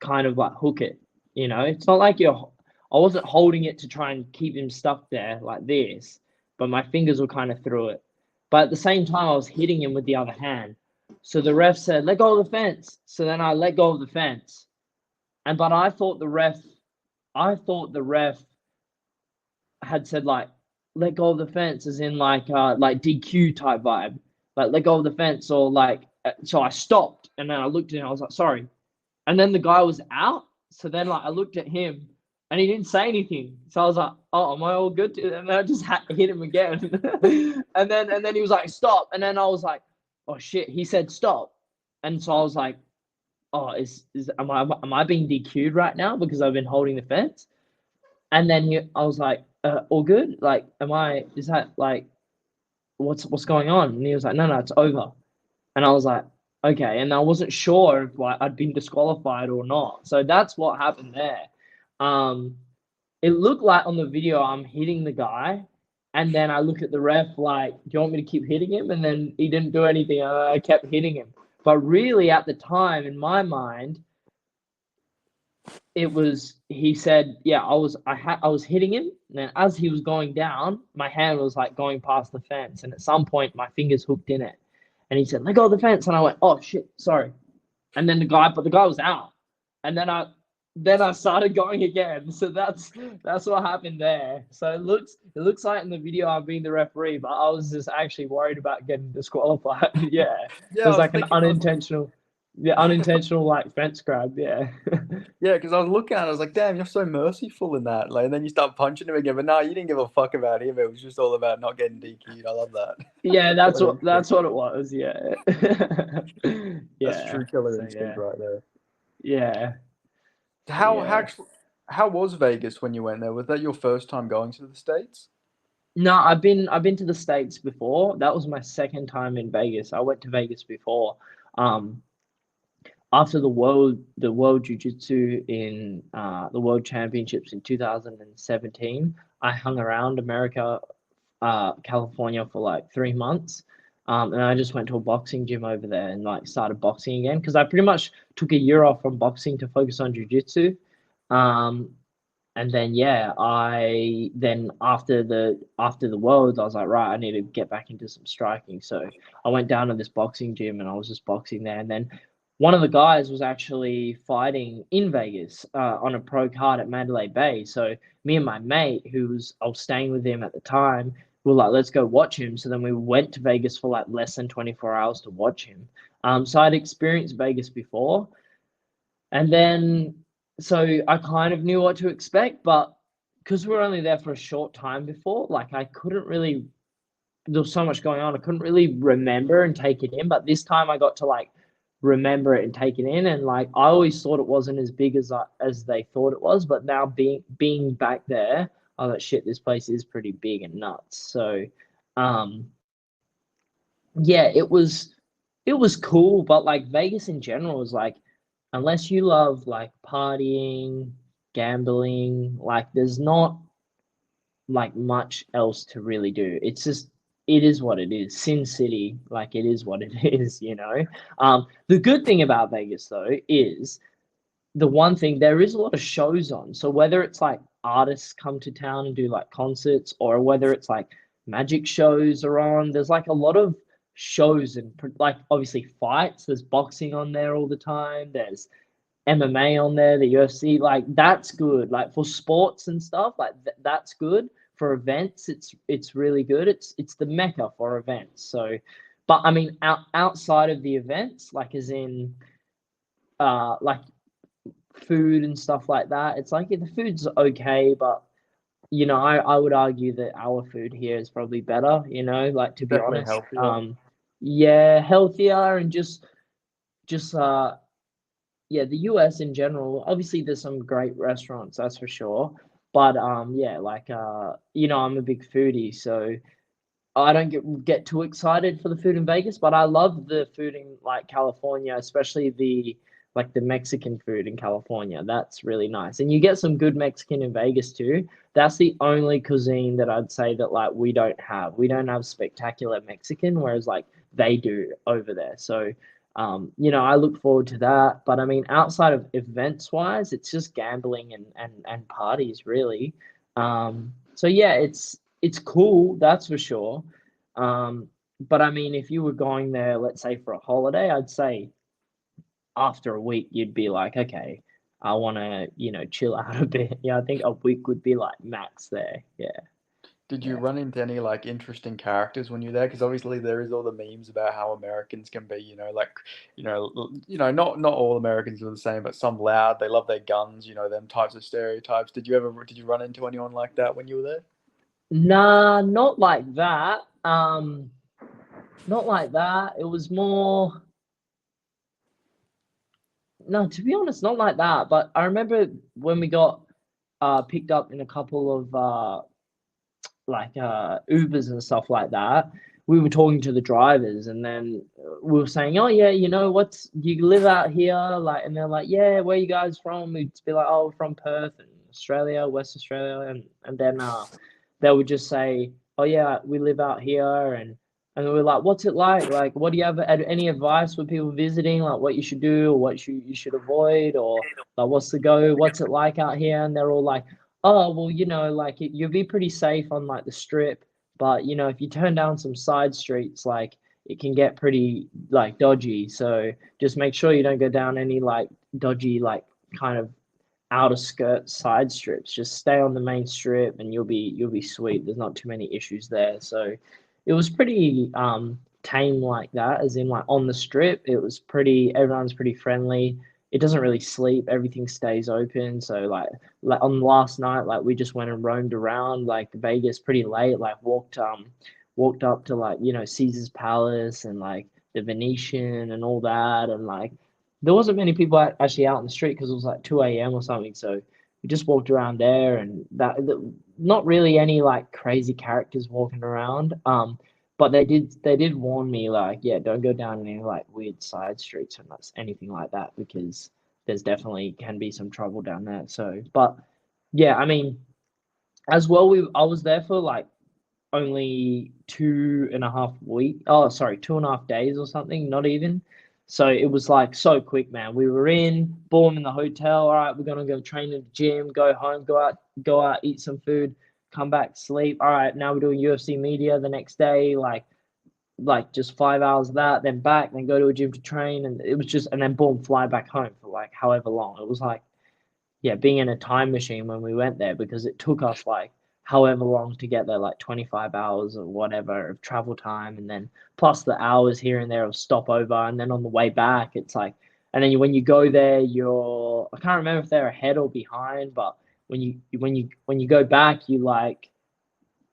kind of like hook it. It's not like I wasn't holding it to try and keep him stuck there like this, but my fingers were kind of through it. But at the same time, I was hitting him with the other hand. So the ref said, let go of the fence. So then I let go of the fence. But I thought the ref had said like, let go of the fence, as in like DQ type vibe, like let go of the fence, or like. So I stopped, and then I looked at him. I was like, sorry. And then the guy was out. So then like I looked at him, and he didn't say anything. So I was like, oh, am I all good? And then I just hit him again. and then he was like, stop. And then I was like, oh shit. He said stop. And so I was like, oh, am I being DQ'd right now because I've been holding the fence? And then I was like, all good? Like, is that like, what's going on? And he was like, no, it's over. And I was like, okay. And I wasn't sure if like I'd been disqualified or not. So that's what happened there. Um, it looked like on the video I'm hitting the guy, and then I look at the ref like, do you want me to keep hitting him? And then he didn't do anything. I kept hitting him. But really, at the time, in my mind, it was he said, yeah, I was hitting him, and then as he was going down, my hand was like going past the fence, and at some point my fingers hooked in it, and he said, let go of the fence, and I went, oh shit, sorry. And then the guy was out, and then I started going again. So that's what happened there. So it looks like in the video I'm being the referee, but I was just actually worried about getting disqualified. Yeah, it Yeah, I was was like an thinking, I was like, unintentional like fence grab. Yeah. yeah, because I was looking at it, I was like, damn, you're so merciful in that. Like, and then you start punching him again, but no, you didn't give a fuck about him. It was just all about not getting DQ'd. I love that. Yeah, Killer instinct. that's what it was. Yeah. That's Yeah. true killer So instinct yeah. right there. Yeah. How how Yeah. actu- how was Vegas when you went there? Was that your first time going to the States? No, I've been to the States before. That was my second time in Vegas. I went to Vegas before. Um, after the World Jiu-Jitsu in the World Championships in 2017, I hung around America, California for like 3 months. And I just went to a boxing gym over there and like started boxing again because I pretty much took a year off from boxing to focus on jiu-jitsu. Um, and then yeah, I then after the world, I was like, right, I need to get back into some striking. So I went down to this boxing gym and I was just boxing there. And then one of the guys was actually fighting in Vegas on a pro card at Mandalay Bay. So me and my mate, I was staying with him at the time, we were like, let's go watch him. So then we went to Vegas for like less than 24 hours to watch him. So I'd experienced Vegas before. And then, so I kind of knew what to expect, but because we were only there for a short time before, like I couldn't really, there was so much going on, I couldn't really remember and take it in. But this time I got to like remember it and take it in. And like I always thought it wasn't as big as they thought it was, but now being back there, I thought shit, this place is pretty big and nuts. So, um, yeah, it was cool, but like Vegas in general is like, unless you love like partying, gambling, like there's not like much else to really do. It's just it is what it is. Sin City, like it is what it is. The good thing about Vegas though is the one thing, there is a lot of shows on. So whether it's like artists come to town and do like concerts, or whether it's like magic shows are on, there's like a lot of shows and like obviously fights. There's boxing on there all the time. There's MMA on there, the UFC. Like that's good. Like for sports and stuff, like that's good. For events, it's really good. It's the mecca for events. So, but I mean, outside of the events, like as in like food and stuff like that. It's like the food's okay, but I would argue that our food here is probably better, like to be Definitely honest. healthier. Yeah, healthier and just yeah, the US in general, obviously there's some great restaurants, that's for sure. But yeah, like I'm a big foodie, so I don't get too excited for the food in Vegas, but I love the food in like California, especially the Mexican food in California. That's really nice. And you get some good Mexican in Vegas too. That's the only cuisine that I'd say that like we don't have. We don't have spectacular Mexican, whereas like they do over there. So I look forward to that. But I mean, outside of events wise, it's just gambling and parties really. So yeah, it's cool, that's for sure. But I mean, if you were going there, let's say for a holiday, I'd say after a week, you'd be like, okay, I want to, chill out a bit. Yeah, I think a week would be like max there. Yeah, Did you yeah. run into any like interesting characters when you're there? Because obviously there is all the memes about how Americans can be, like, not all Americans are the same, but some loud, they love their guns, them types of stereotypes. Did you run into anyone like that when you were there? Nah, not like that. Not like that. It was more, no, to be honest, not like that. But I remember when we got picked up in a couple of like Ubers and stuff like that, we were talking to the drivers, and then we were saying, "Oh yeah, what's do you live out here?" Like, and they're like, "Yeah, where you guys from?" We'd be like, "Oh, we're from Perth and Australia, West Australia," and then they would just say, "Oh yeah, we live out here," and we're like, "What's it like? Like, what do you have any advice for people visiting? Like, what you should do or what you should avoid, or like what's the go? What's it like out here?" And they're all like, oh, well, like you'll be pretty safe on like the strip, but if you turn down some side streets, like it can get pretty like dodgy. So just make sure you don't go down any like dodgy, like kind of outer skirt side strips. Just stay on the main strip and you'll be sweet. There's not too many issues there. So it was pretty tame like that, as in like on the strip, it was pretty everyone's pretty friendly. It doesn't really sleep, everything stays open. So like on last night, like we just went and roamed around like Vegas pretty late, like walked up to like, Caesar's Palace and like the Venetian and all that, and like there wasn't many people actually out in the street because it was like 2 a.m. or something. So we just walked around there, and not really any like crazy characters walking around. But they did warn me like, yeah, don't go down any like weird side streets or that's anything like that, because there's definitely can be some trouble down there. So, but yeah, I mean, as well, I was there for like only 2.5 weeks. Oh, sorry, 2.5 days or something, not even. So it was like so quick, man. We were in, boom, in the hotel. All right, we're gonna go train in the gym, go home, go out, eat some food, come back, sleep. All right, now we're doing UFC media the next day, like just 5 hours of that, then back, then go to a gym to train, and it was just, and then boom, fly back home for like however long. It was like, yeah, being in a time machine when we went there, because it took us like however long to get there, like 25 hours or whatever of travel time, and then plus the hours here and there of stopover, and then on the way back, it's like, and then when you go there, I can't remember if they're ahead or behind, but when you go back,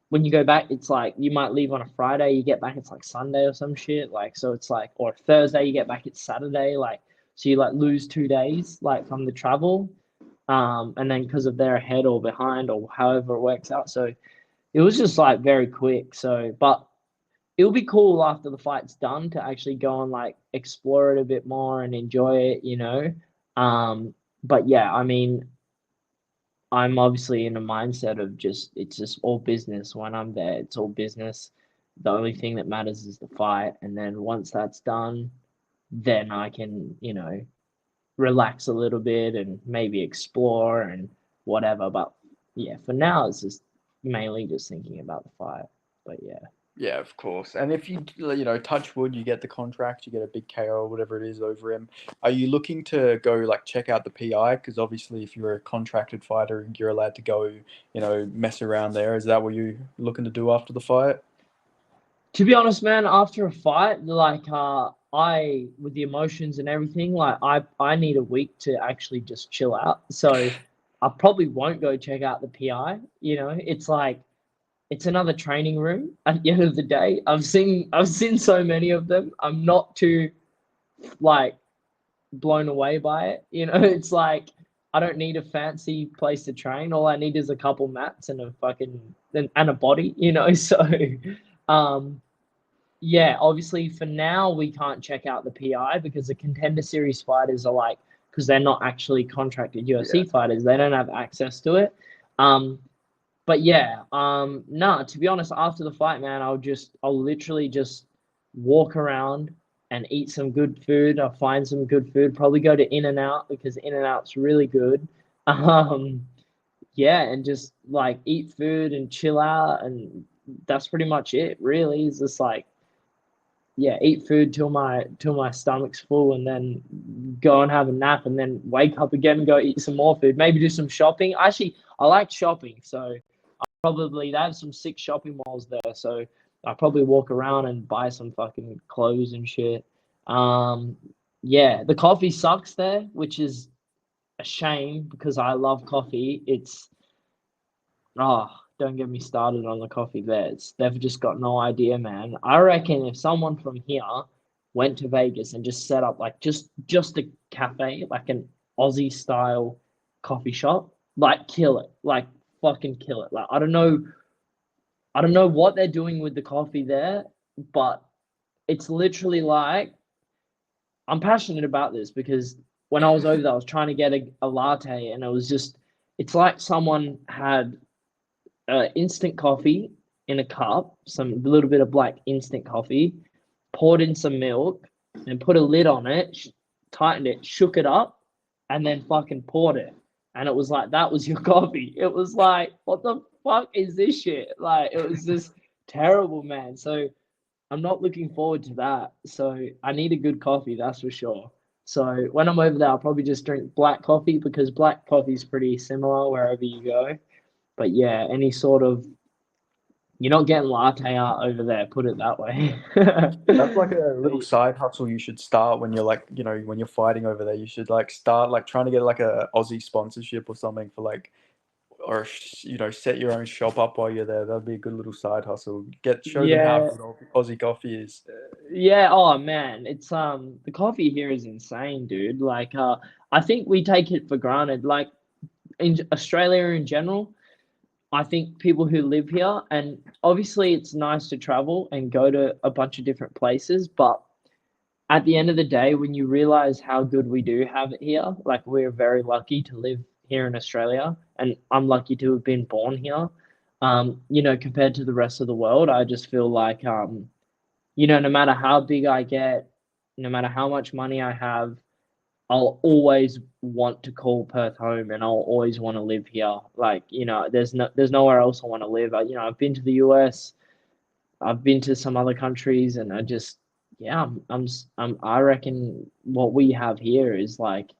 when you go back, it's like you might leave on a Friday, you get back, it's like Sunday or some shit. Like, so it's like, or Thursday, you get back, it's Saturday. Like, so you like lose 2 days, like from the travel. And then because of they're ahead or behind or however it works out. So it was just like very quick. So, but it'll be cool after the fight's done to actually go and like explore it a bit more and enjoy it. But yeah, I mean, I'm obviously in a mindset of it's just all business when I'm there. It's all business. The only thing that matters is the fight. And then once that's done, then I can, relax a little bit and maybe explore and whatever. But yeah, for now it's just mainly just thinking about the fight. But yeah. Yeah, of course. And if touch wood, you get the contract, you get a big KO or whatever it is over him. Are you looking to go like check out the PI? Because obviously, if you're a contracted fighter, you're allowed to go, mess around there. Is that what you're looking to do after the fight? To be honest, man, after a fight, like I with the emotions and everything, like I need a week to actually just chill out. So I probably won't go check out the PI. It's like it's another training room at the end of the day. I've seen so many of them. I'm not too like blown away by it. It's like I don't need a fancy place to train. All I need is a couple mats and a body. So um yeah, obviously for now we can't check out the PI because the contender series fighters are like, because they're not actually contracted UFC fighters, they don't have access to it. But yeah, no, to be honest, after the fight, man, I'll literally just walk around and eat some good food. I'll find some good food, probably go to In-N-Out because In-N-Out's really good. Um, yeah, and just like eat food and chill out, and that's pretty much it, really. It's just like, yeah, eat food till my stomach's full, and then go and have a nap, and then wake up again and go eat some more food. Maybe do some shopping. Actually, I like shopping, so probably they have some sick shopping malls there. So I probably walk around and buy some fucking clothes and shit. Um, yeah, the coffee sucks there, which is a shame because I love coffee. Oh, don't get me started on the coffee there. They've just got no idea, man. I reckon if someone from here went to Vegas and just set up like just a cafe, like an Aussie style coffee shop, like kill it, like fucking kill it. Like I don't know what they're doing with the coffee there, but it's literally like I'm passionate about this because when I was over there, I was trying to get a latte, and it's like someone had instant coffee in a cup, some little bit of black instant coffee, poured in some milk, and put a lid on it, tightened it, shook it up, and then fucking poured it. And it was like, that was your coffee. It was like, what the fuck is this shit? Like, it was just terrible, man. So I'm not looking forward to that. So I need a good coffee, that's for sure. So when I'm over there, I'll probably just drink black coffee because black coffee is pretty similar wherever you go. But yeah, any sort of you're not getting latte art over there, put it that way. That's like a little side hustle you should start when you're like, when you're fighting over there. You should like start like trying to get like a Aussie sponsorship or something for like, or set your own shop up while you're there. That'd be a good little side hustle. Show them how Yeah, good Aussie coffee is. yeah. Oh man, it's the coffee here is insane, dude. Like I think we take it for granted. Like in Australia in general, I think people who live here, and obviously it's nice to travel and go to a bunch of different places, but at the end of the day, when you realize how good we do have it here, like we're very lucky to live here in Australia, and I'm lucky to have been born here. Compared to the rest of the world, I just feel like, no matter how big I get, no matter how much money I have, I'll always want to call Perth home, and I'll always want to live here. Like, there's nowhere else I want to live. I've been to the US, I've been to some other countries, and yeah, I reckon what we have here is like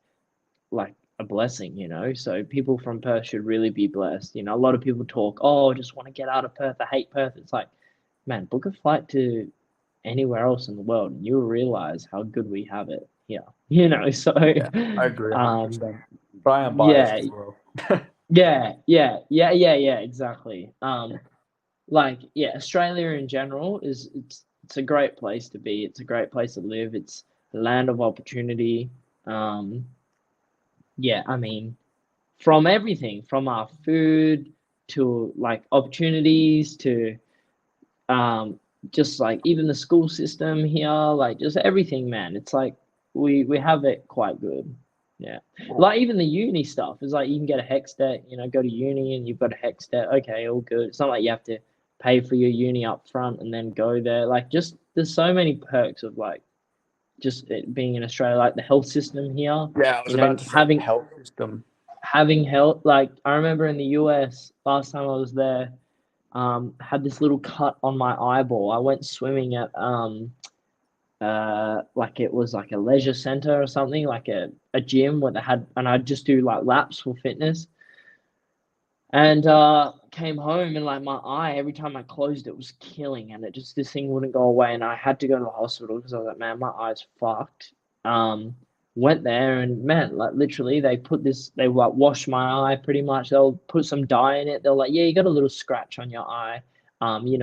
a blessing, So people from Perth should really be blessed. A lot of people talk, oh, I just want to get out of Perth. I hate Perth. It's like, man, book a flight to anywhere else in the world, and you'll realize how good we have it here. So Yeah, I agree 100%. But I am biased yeah, as well. yeah, exactly. Yeah, Australia in general it's a great place to be. It's a great place to live. It's a land of opportunity. Um, yeah, I mean, from everything, from our food to like opportunities to um, just like even the school system here, like just everything, man. It's like we have it quite good. Yeah, like even the uni stuff is like you can get a hex debt, go to uni and you've got a hex debt. Okay, all good. It's not like you have to pay for your uni up front and then go there. Like just there's so many perks of like just it being in Australia, like the health system here. Yeah, I was about to say health system. Having health, like I remember in the US last time I was there, had this little cut on my eyeball. I went swimming at like it was like a leisure center or something, like a gym where they had, and I'd just do like laps for fitness. And came home and like my eye, every time I closed it was killing, and it just this thing wouldn't go away, and I had to go to the hospital because I was like, man, my eye's fucked. Went there and man, like literally they like wash my eye pretty much. They'll put some dye in it. They're like, yeah, you got a little scratch on your eye.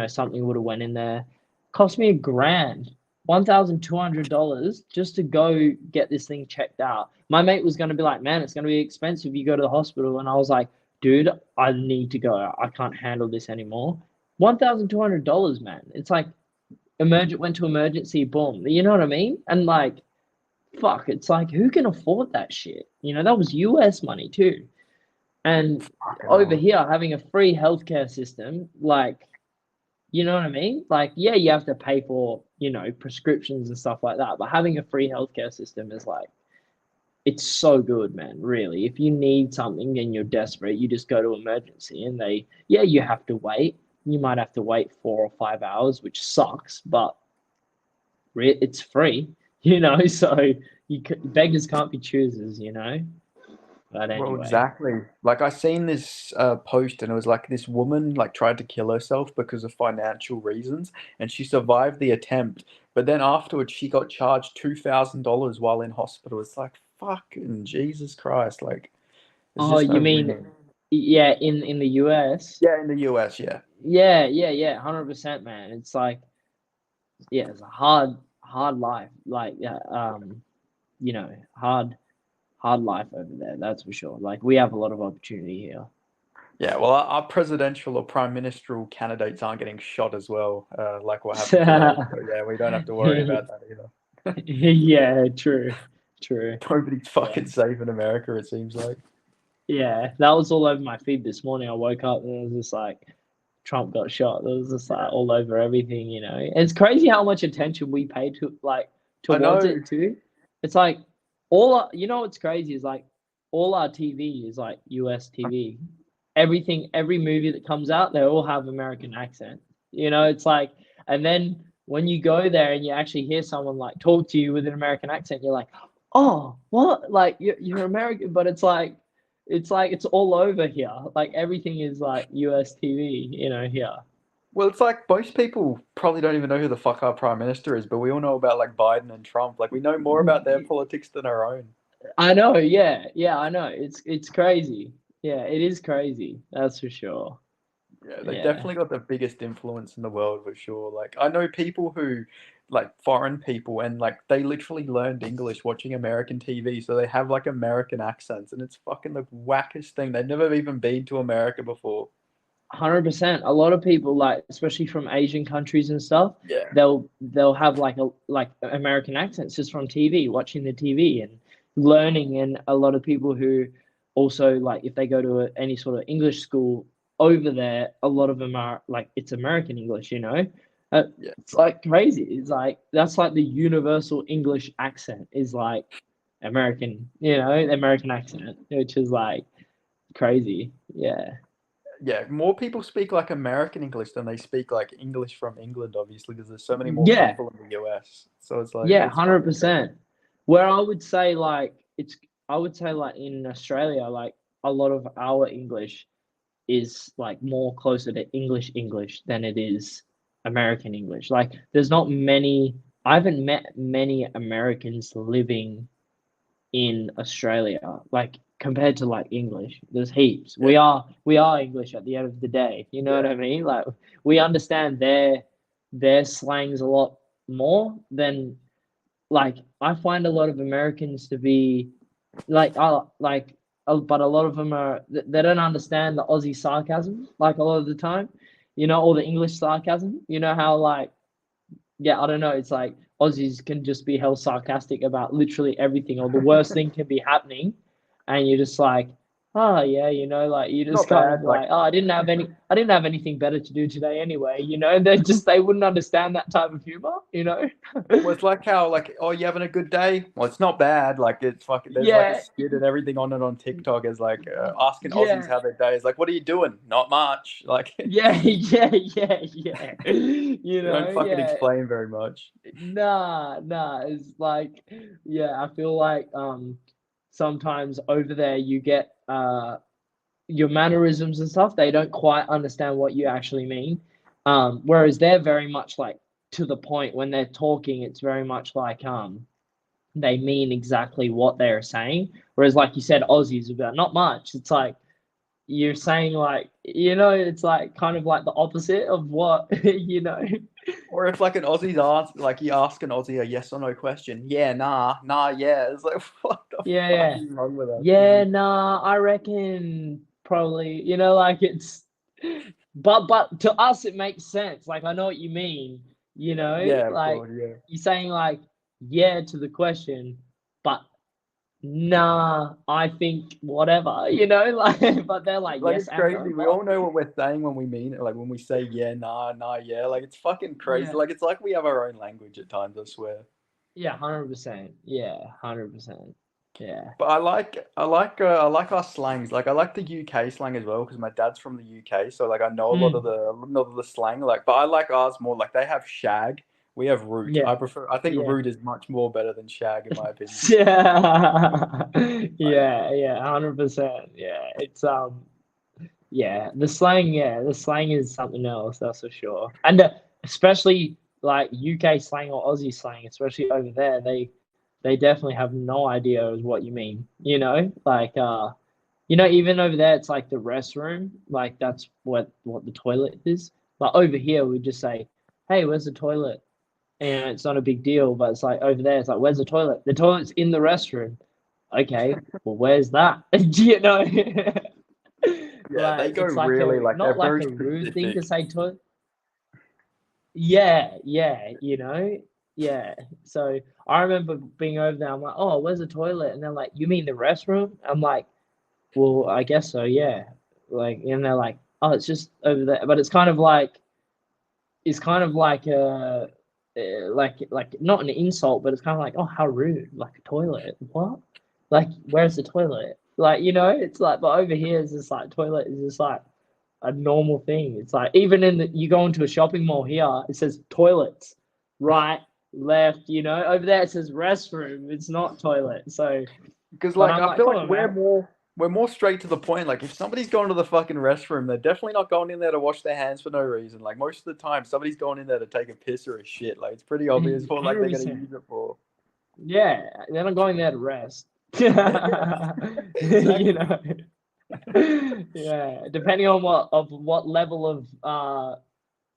Something would have went in there. Cost me $1,000, $1,200 just to go get this thing checked out. My mate was gonna be like, man, it's gonna be expensive. You go to the hospital, and I was like, dude, I need to go. I can't handle this anymore. $1,200, man. It's like went to emergency, boom. You know what I mean? And like, fuck, it's like who can afford that shit? That was US money too. And over here, having a free healthcare system, like, you know what I mean? Like, yeah, you have to pay for, prescriptions and stuff like that. But having a free healthcare system is like, it's so good, man. Really, if you need something and you're desperate, you just go to emergency, and you have to wait. You might have to wait 4 or 5 hours, which sucks, but it's free, So beggars can't be choosers. But anyway. Well, exactly. Like I seen this post, and it was like this woman like tried to kill herself because of financial reasons, and she survived the attempt. But then afterwards, she got charged $2,000 while in hospital. It's like fucking Jesus Christ! Like, there's Oh, just no you mean, winning. yeah, in the US? Yeah, in the US, yeah. Yeah, 100%, man. It's like, yeah, it's a hard life. Like, hard life over there. That's for sure. Like, we have a lot of opportunity here. Yeah, well, our presidential or prime ministerial candidates aren't getting shot as well, like what happened today. So yeah, we don't have to worry about that either. Yeah, true. Nobody's fucking safe in America, it seems like. Yeah, that was all over my feed this morning. I woke up and it was just like Trump got shot. It was just like all over everything. And it's crazy how much attention we pay to towards it too. It's like what's crazy is like all our TV is like US TV. Every movie that comes out, they all have American accent. It's like, and then when you go there and you actually hear someone like talk to you with an American accent, you're like, oh, what? Like you're American, but it's like it's all over here. Like everything is like US TV, here. Well, it's like most people probably don't even know who the fuck our prime minister is, but we all know about like Biden and Trump. Like we know more about their politics than our own. I know, yeah, I know. It's crazy. Yeah, it is crazy. That's for sure. Yeah, they definitely got the biggest influence in the world for sure. Like I know people who like foreign people, and like they literally learned English watching American TV, so they have like American accents, and it's fucking the wackest thing. They've never even been to America before. 100%. A lot of people, like especially from Asian countries and stuff, Yeah. they'll have like American accents just from TV, watching the TV and learning. And a lot of people who also like if they go to any sort of English school over there, a lot of them are like it's American English, It's like crazy. It's like that's like the universal English accent is like American, the American accent, which is like crazy. Yeah. Yeah, more people speak like American English than they speak like English from England, obviously, because there's so many more Yeah. people in the US. So it's like, Yeah, it's 100%. Where I would say like in Australia, like a lot of our English is like more closer to English than it is American English. Like I haven't met many Americans living in Australia, like compared to like English. There's heaps. Yeah. We are English at the end of the day. You know what I mean? Like we understand their slangs a lot more than like I find a lot of Americans to be like but a lot of them are they don't understand the Aussie sarcasm like a lot of the time, or the English sarcasm. You know how like I don't know, it's like Aussies can just be hell sarcastic about literally everything, or the worst thing can be happening, and you're just like, oh yeah, you know, like you just Not kind of bad. Like, like, oh, I didn't have anything better to do today anyway, you know. They wouldn't understand that type of humor, you know. well, it's like how, like, oh, you having a good day? Well, it's not bad. Like, it's fucking, there's like a Yeah, skit and everything on it on TikTok as like asking Aussies yeah, how their day is. Like, what are you doing? Not much. Like, yeah, yeah. You they don't know, fucking yeah. explain very much. Nah. It's like, yeah, I feel like sometimes over there you get your mannerisms and stuff, they don't quite understand what you actually mean. Whereas they're very much like to the point when they're talking, it's very much like they mean exactly what they're saying. Whereas like you said, Aussies about not much. It's like you're saying like, you know, it's like kind of like the opposite of what you know. Or if like an Aussie's ask, like you ask an Aussie a yes or no question, yeah, nah, yeah. It's like, what the Yeah, fuck yeah. is wrong with us, Yeah, man? nah, I reckon probably, you know, like it's but to us it makes sense. Like I know what you mean, you know, Yeah, of like course, yeah. you're saying like yeah to the question, but nah, I think whatever, you know, like but they're like Like yes it's and no, crazy. We what? all know what we're saying when we mean it. Like when we say yeah, nah, yeah. Like it's fucking crazy. Yeah. Like it's like we have our own language at times. I swear. Yeah, 100%. Yeah, 100%. Yeah. But I like our slangs. Like I like the UK slang as well because my dad's from the UK, so like I know Mm, a lot of the slang. Like, but I like ours more. Like they have shag, we have root. yeah. I prefer. I think Yeah. root is much more better than shag in my opinion. Yeah. Like, Yeah, 100%. Yeah. It's yeah, the slang is something else, that's for sure. And especially like UK slang or Aussie slang, especially over there, they definitely have no idea of what you mean, you know? Like you know, even over there it's like the restroom, like that's what the toilet is. But over here we just say, "Hey, where's the toilet?" And it's not a big deal, but it's like over there, it's like, where's the toilet? The toilet's in the restroom. Okay, well, where's that? You know, yeah, they like go it's like really a like they're not like very a rude thing to specific. say toilet. Yeah, you know, yeah. So I remember being over there. I'm like, oh, where's the toilet? And they're like, you mean the restroom? I'm like, well, I guess so, yeah. Like, and they're like, oh, it's just over there. But it's kind of like a like not an insult, but it's kind of like, oh, how rude, like a toilet. What? Like, where's the toilet? Like, you know, it's like, but over here it's just like toilet is just like a normal thing. It's like even in the you go into a shopping mall here, it says toilets, right, left. You know, over there it says restroom. It's not toilet. So, Because but like I'm I like, feel come like on, man. we're more straight to the point. Like if somebody's going to the fucking restroom, they're definitely not going in there to wash their hands for no reason. Like most of the time, somebody's going in there to take a piss or a shit. Like it's pretty obvious what like they're gonna 100%. use it for. Yeah, then I'm going there to rest. Yeah, You exactly. know. Yeah, depending on what level of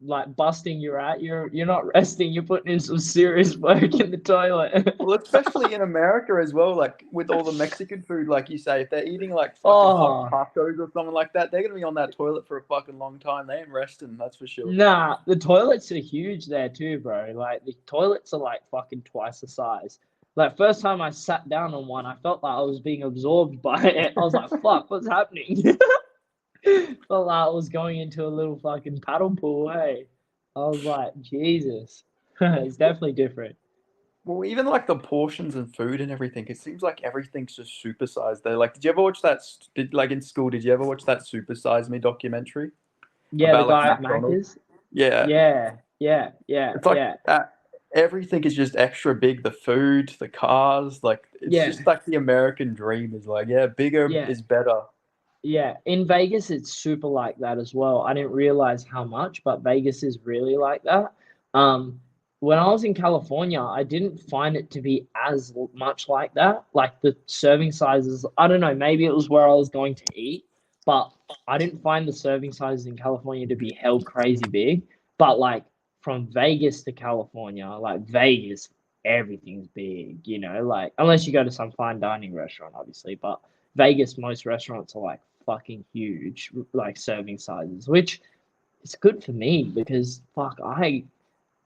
like busting you're at, you're not resting, you're putting in some serious work in the toilet. Well, especially in America as well, like with all the Mexican food, like you say, if they're eating like fucking hot Oh, tacos or something like that, they're gonna be on that toilet for a fucking long time. They ain't resting, that's for sure. nah, the toilets are huge there too, bro. Like the toilets are like fucking twice the size. Like first time I sat down on one, I felt like I was being absorbed by it. I was like, fuck, what's happening? Felt like I was going into a little fucking paddle pool, hey. I was like, Jesus. It's definitely different. Well, even like the portions and food and everything, it seems like everything's just supersized. They like, did you ever watch that? Did like in school? Did you ever watch that Super Size Me documentary Yeah, the about like guy at McDonald's? Macca's. Yeah, it's like Yeah. everything is just extra big. The food, the cars, like it's Yeah. just like the American dream is like, yeah, bigger Yeah. is better. Yeah. In Vegas, it's super like that as well. I didn't realize how much, but Vegas is really like that. Um, when I was in California, I didn't find it to be as much like that. Like the serving sizes, I don't know, maybe it was where I was going to eat, but I didn't find the serving sizes in California to be hell crazy big. But like from Vegas to California, like Vegas, everything's big, you know, like unless you go to some fine dining restaurant, obviously, but Vegas, most restaurants are like fucking huge, like serving sizes, which is good for me because fuck,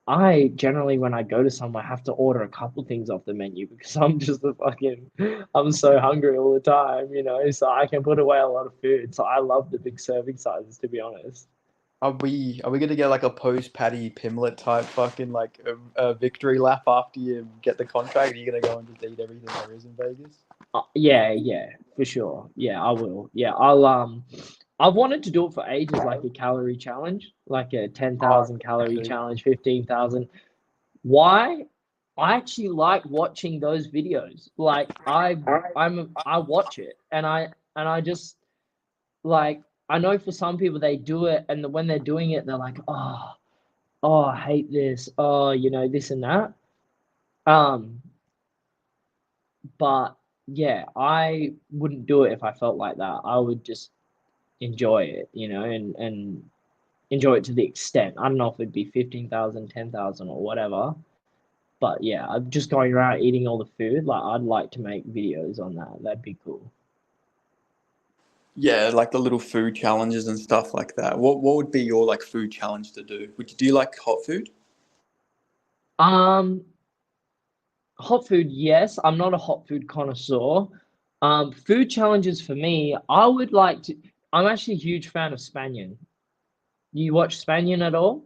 I generally, when I go to somewhere, have to order a couple things off the menu because I'm so hungry all the time, so I can put away a lot of food. So I love the big serving sizes, to be honest. Are we gonna get like a post Paddy Pimlet type fucking like a victory lap after you get the contract? Are you gonna go and just eat everything there is in Vegas? Yeah, for sure. Yeah, I will. Yeah, I've wanted to do it for ages, like a calorie challenge, like a ten Oh, thousand calorie okay. challenge, 15,000. Why? I actually like watching those videos. Like I watch it and I just like I know for some people they do it and when they're doing it they're like, oh, I hate this. Oh, this and that. Um, but yeah, I wouldn't do it if I felt like that. I would just enjoy it, and enjoy it to the extent. I don't know if it'd be 15,000, 10,000, or whatever. But yeah, I'm just going around eating all the food. Like I'd like to make videos on that. That'd be cool. Yeah, like the little food challenges and stuff like that. What would be your like food challenge to do? Would you do you like hot food? Um, Hot food, yes. I'm not a hot food connoisseur. Food challenges for me, I would like to. I'm actually a huge fan of Spanion. You watch Spanion at all?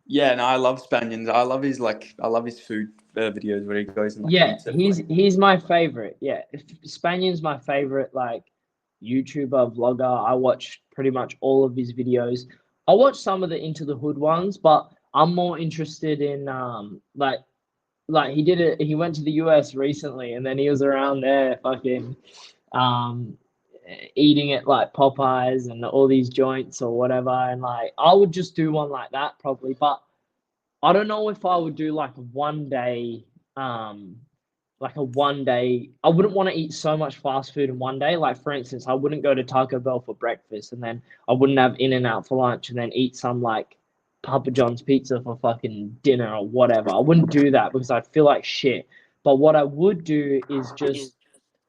Yeah, no, I love Spanions. I love his food videos where he goes and like Yeah, eats it. he's my favorite. Yeah, Spanion's my favorite like YouTuber vlogger. I watch pretty much all of his videos. I watch some of the Into the Hood ones, but I'm more interested in like he did it. He went to the US recently, and then he was around there fucking um eating at like Popeyes and all these joints or whatever. And like I would just do one like that probably, but I don't know if I would do um like a one day. I wouldn't want to eat so much fast food in one day. Like for instance, I wouldn't go to Taco Bell for breakfast and then I wouldn't have In and Out for lunch and then eat some like Papa John's pizza for fucking dinner or whatever. I wouldn't do that because I'd feel like shit. But what I would do is just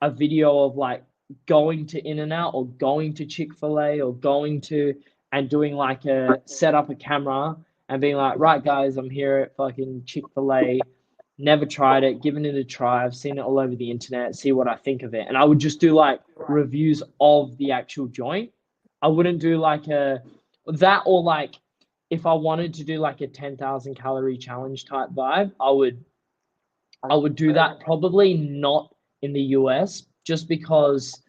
a video of like going to In and Out or going to Chick-fil-A or going to and doing like a set up a camera and being like, right guys, I'm here at fucking Chick-fil-A. Never tried it, given it a try. I've seen it all over the internet, see what I think of it. And I would just do like reviews of the actual joint. I wouldn't do like a that or like if I wanted to do like a 10,000 calorie challenge type vibe, I would do that probably not in the US just because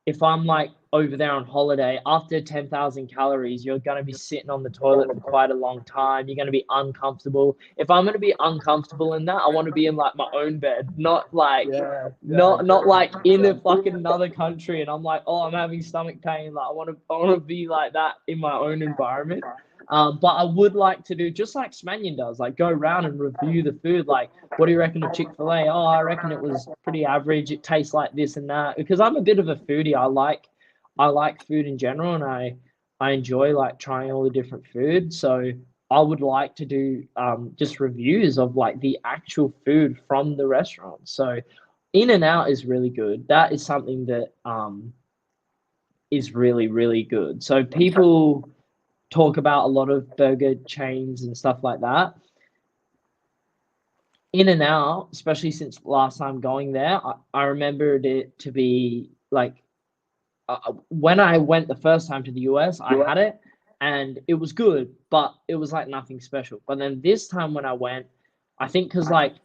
if I'm like over there on holiday, after 10,000 calories, you're going to be sitting on the toilet for quite a long time. You're going to be uncomfortable. If I'm going to be uncomfortable in that, I want to be in like my own bed, not like Yeah, yeah, I not get like in a 100%. fucking another country and I'm like, oh, I'm having stomach pain. Like I want to be like that in my own environment. But I would like to do just like Smanian does, like go around and review the food. Like, what do you reckon of Chick-fil-A? Oh, I reckon it was pretty average. It tastes like this and that. Because I'm a bit of a foodie. I like food in general, and I enjoy like trying all the different food. So I would like to do just reviews of like the actual food from the restaurant. So In and Out is really good. That is something that is really really good. So people talk about a lot of burger chains and stuff like that. In and Out, especially since last time going there, I remembered it to be like when I went the first time to the US, I had it and it was good, but it was like nothing special. But then this time when I went, I think because like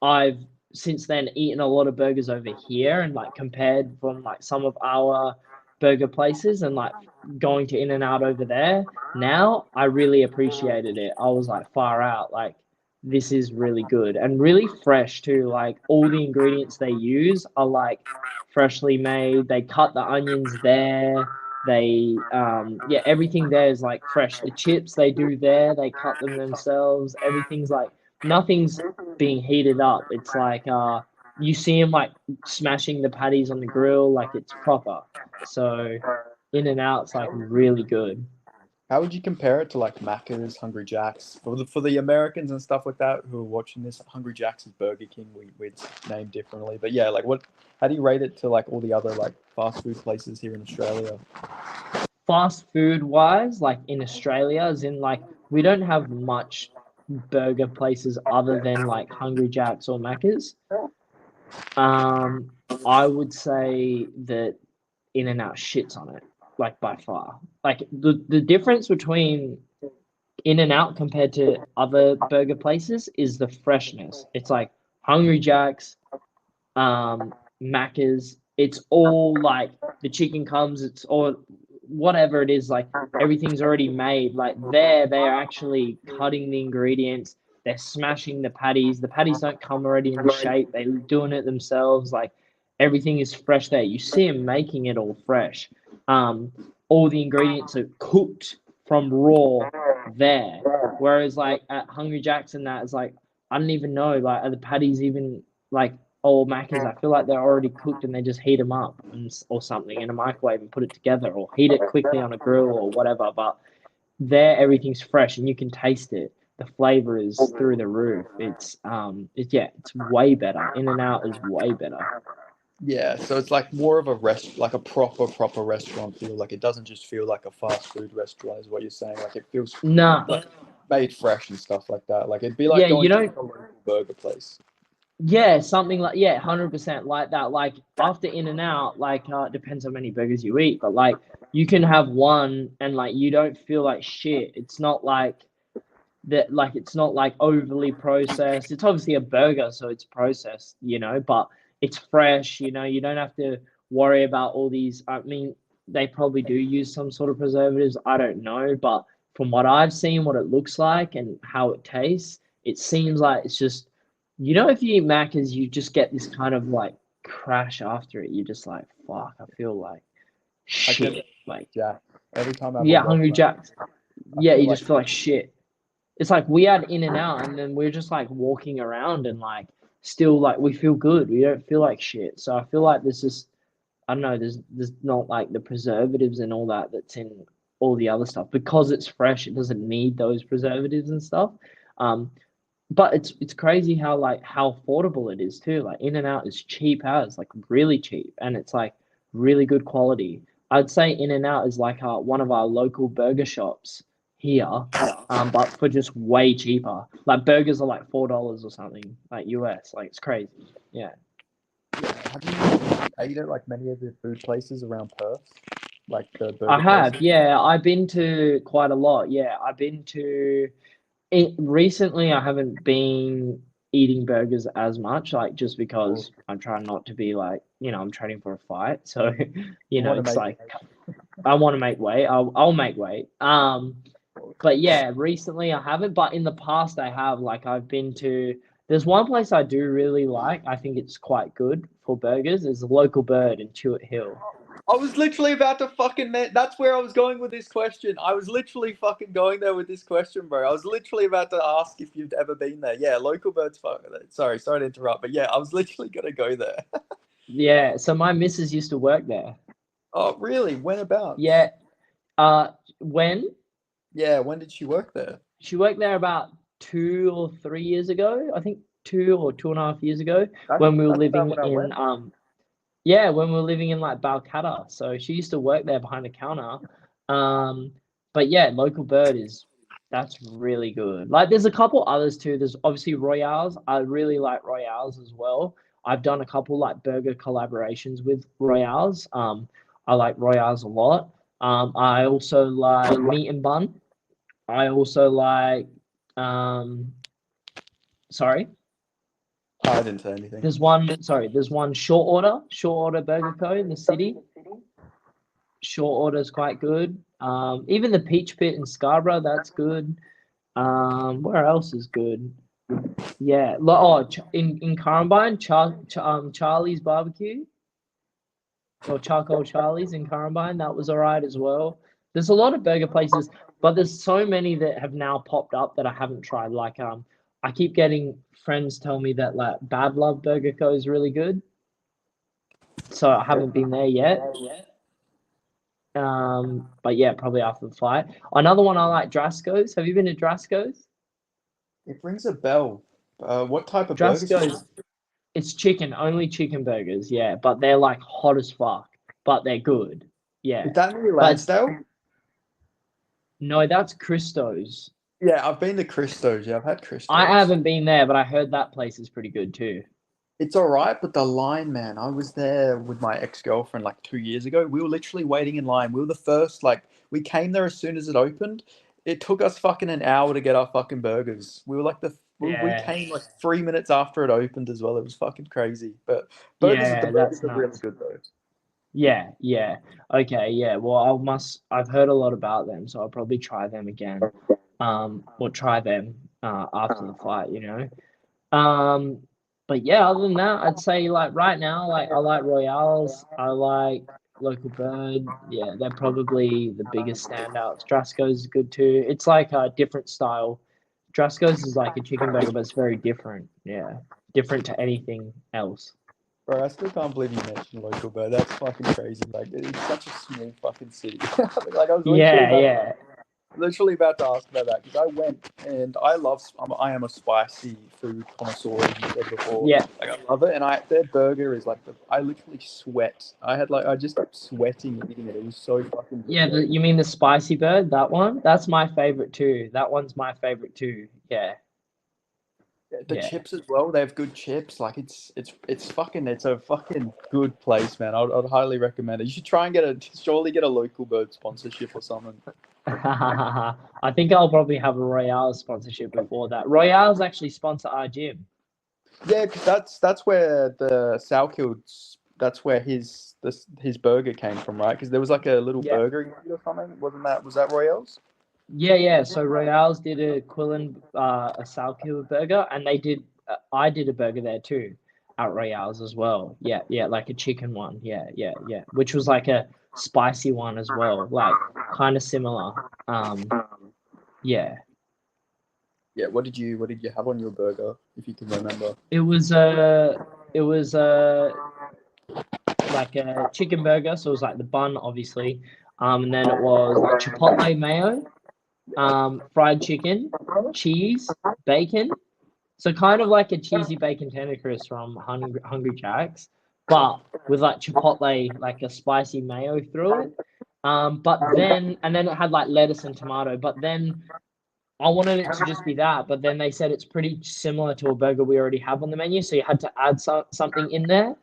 I've since then eaten a lot of burgers over here and like compared from like some of our burger places and like going to In and Out over there, now I really appreciated it. I was like far out, like this is really good and really fresh too. Like all the ingredients they use are like freshly made. They cut the onions there. Yeah, everything there is like fresh. The chips they do there, they cut them themselves. Everything's like nothing's being heated up. It's like you see them like smashing the patties on the grill, like it's proper. So In and Out's like really good. How would you compare it to like Macca's, Hungry Jack's for the Americans and stuff like that who are watching this? Hungry Jack's is Burger King. We'd name differently, but yeah, like what? How do you rate it to like all the other like fast food places here in Australia? Fast food wise, like in Australia, as in like we don't have much. burger places other than like Hungry Jack's or Macca's. I would say that In-N-Out shits on it, like by far. Like the difference between In-N-Out compared to other burger places is the freshness. It's like Hungry Jack's, Macca's. It's all like the chicken comes. It's all whatever it is. Like everything's already made. Like there, they are actually cutting the ingredients. They're smashing the patties. The patties don't come already in shape. They're doing it themselves. Like everything is fresh there. You see them making it all fresh. All the ingredients are cooked from raw there. Whereas like at Hungry Jack's and that is like I don't even know like are the patties even like or Macca's, I feel like they're already cooked and they just heat them up or something in a microwave and put it together or heat it quickly on a grill or whatever. But there, everything's fresh and you can taste it. The flavor is through the roof. It's way better. In-N-Out is way better. Yeah, so it's like more of a like a proper restaurant feel. Like it doesn't just feel like a fast food restaurant, is what you're saying. Like it feels Nah, like made fresh and stuff like that. Like it'd be yeah, like you going to don't. like a local burger place. Yeah, something like 100% like that. Like after In-N-Out, like it depends how many burgers you eat, but like you can have one and like you don't feel like shit. It's not like that. Like it's not like overly processed. It's obviously a burger, so it's processed, but it's fresh. You don't have to worry about all these. I mean, they probably do use some sort of preservatives. I don't know, but from what I've seen, what it looks like and how it tastes, it seems like it's just if you eat Macca's, you just get this kind of like crash after it. You're just like, fuck, I feel like I get shit. Like, Jack. Every time I have a yeah, Waffle Hungry Man, Jacks. I Yeah, feel you like just feel like shit. It's like we had In-N-Out and then we're just like walking around and like still like we feel good. We don't feel like shit. So I feel like there's just I don't know, there's not like the preservatives and all that that's in all the other stuff. Because it's fresh, it doesn't need those preservatives and stuff. Um, but it's crazy how affordable it is too. Like In-N-Out is cheap as like really cheap, and it's like really good quality. I'd say In-N-Out is like one of our local burger shops here, but for just way cheaper. Like burgers are like $4 or something, like US. Like it's crazy. Yeah. yeah. Have you ate at like many of the food places around Perth? Like the I burger have, places? yeah. I've been to quite a lot. Yeah, I've been to recently. I haven't been eating burgers as much, like just Or because I'm trying not to be like, I'm training for a fight. So, I want to it's make like I want to make weight. I'll make weight. But yeah, recently I haven't, but in the past I have. Like I've been to. There's one place I do really like. I think it's quite good for burgers. Is Local Bird in Chewett Hill. I was literally about to fucking. That's where I was going with this question. I was literally fucking going there with this question, bro. I was literally about to ask if you've ever been there. Yeah, local birds. Sorry to interrupt, but yeah, I was literally gonna go there. Yeah, so my missus used to work there. Oh, really? When about? Yeah, when Yeah, when did she work there? she worked there about 2 or 3 years ago, I think 2 or 2.5 years ago, That's when we were that's about living when I in went. yeah, when we were living in like Balcatta. So she used to work there behind the counter. Um, but yeah, Local Bird is that's really good. Like there's a couple others too. There's obviously Royales. I really like Royales as well. I've done a couple like burger collaborations with Royales. I like Royales a lot. I also like Meat and Bun. I also like um sorry. I didn't say anything. There's one Short Order Burger Co. in the city. Short Order is quite good. Even the Peach Pit in Scarborough, that's good. Where else is good? Yeah, in Currumbine, Charlie's Barbecue or Charcoal Charlie's in Currumbine, that was all right as well. There's a lot of burger places, but there's so many that have now popped up that I haven't tried. Like I keep getting friends tell me that like Bad Love Burger Co is really good, so I haven't been there yet. But yeah, probably after the fight. Another one I like, Drasco's. Have you been to Drasco's? It rings a bell. What type of burgers? Drasco's, it's chicken, only chicken burgers, yeah, but they're like hot as fuck, but they're good. Is Yeah. that near But it's Lansdale? no, that's Christo's. Yeah, I've been to Christo's. Yeah, I've had I Christo's. haven't been there, but I heard that place is pretty good too. It's all right, but the line, man. I was there with my ex-girlfriend like 2 years ago. We were literally waiting in line. We were the first. Like, we came there as soon as it opened. It took us fucking an hour to get our fucking burgers. We were like we Yeah, came like 3 minutes after it opened as well. It was fucking crazy. But the yeah, burgers that's are really nuts. good though. Yeah, yeah. Okay, yeah. Well, I've heard a lot about them, so I'll probably try them again. Or try them after the fight, you know. Um, but yeah, other than that, I'd say like right now, like I like Royales, I like Local Bird. Yeah, they're probably the biggest standouts. Drasco's is good too. It's like a different style. Drasco's is like a chicken burger, but it's very different. Yeah, different to anything else. Bro, I still can't believe you mentioned local, bro. That's fucking crazy. Like, it's such a small fucking city. Like, I was Yeah, yeah, literally about to ask about that because I went and I am a spicy food connoisseur, as you said before. yeah, Like, I love it, and their burger is like I literally sweat. I just kept sweating eating it. It was so fucking good, yeah. bro. You mean the spicy bird? That one? That's my favorite too. That one's my favorite too. Yeah, The yeah. chips as well. They have good chips. Like it's a fucking good place, man. I'd highly recommend it. You should try and surely get a local bird sponsorship or something. I think I'll probably have a Royale sponsorship before that. Royale's actually sponsor our gym. Yeah, because that's where the Salkild's. That's where his burger came from, right? Because there was like a little Yeah. burger unit or something. Was that Royale's? Yeah, yeah. So Royale's did a Quillen a Sal burger, and they did I did a burger there too at Royale's as well. Yeah, yeah, like a chicken one. Yeah, yeah, yeah. Which was like a spicy one as well, like kind of similar. Um, yeah. Yeah. What did you have on your burger, if you can remember? It was a like a chicken burger, so it was like the bun, obviously. And then it was like chipotle mayo, fried chicken, cheese, bacon. So kind of like a cheesy bacon tender crisp from Hungry Jack's, but with like chipotle, like a spicy mayo through it. But then and then it had like lettuce and tomato. But then I wanted it to just be that. But then they said it's pretty similar to a burger we already have on the menu, so you had to add something in there.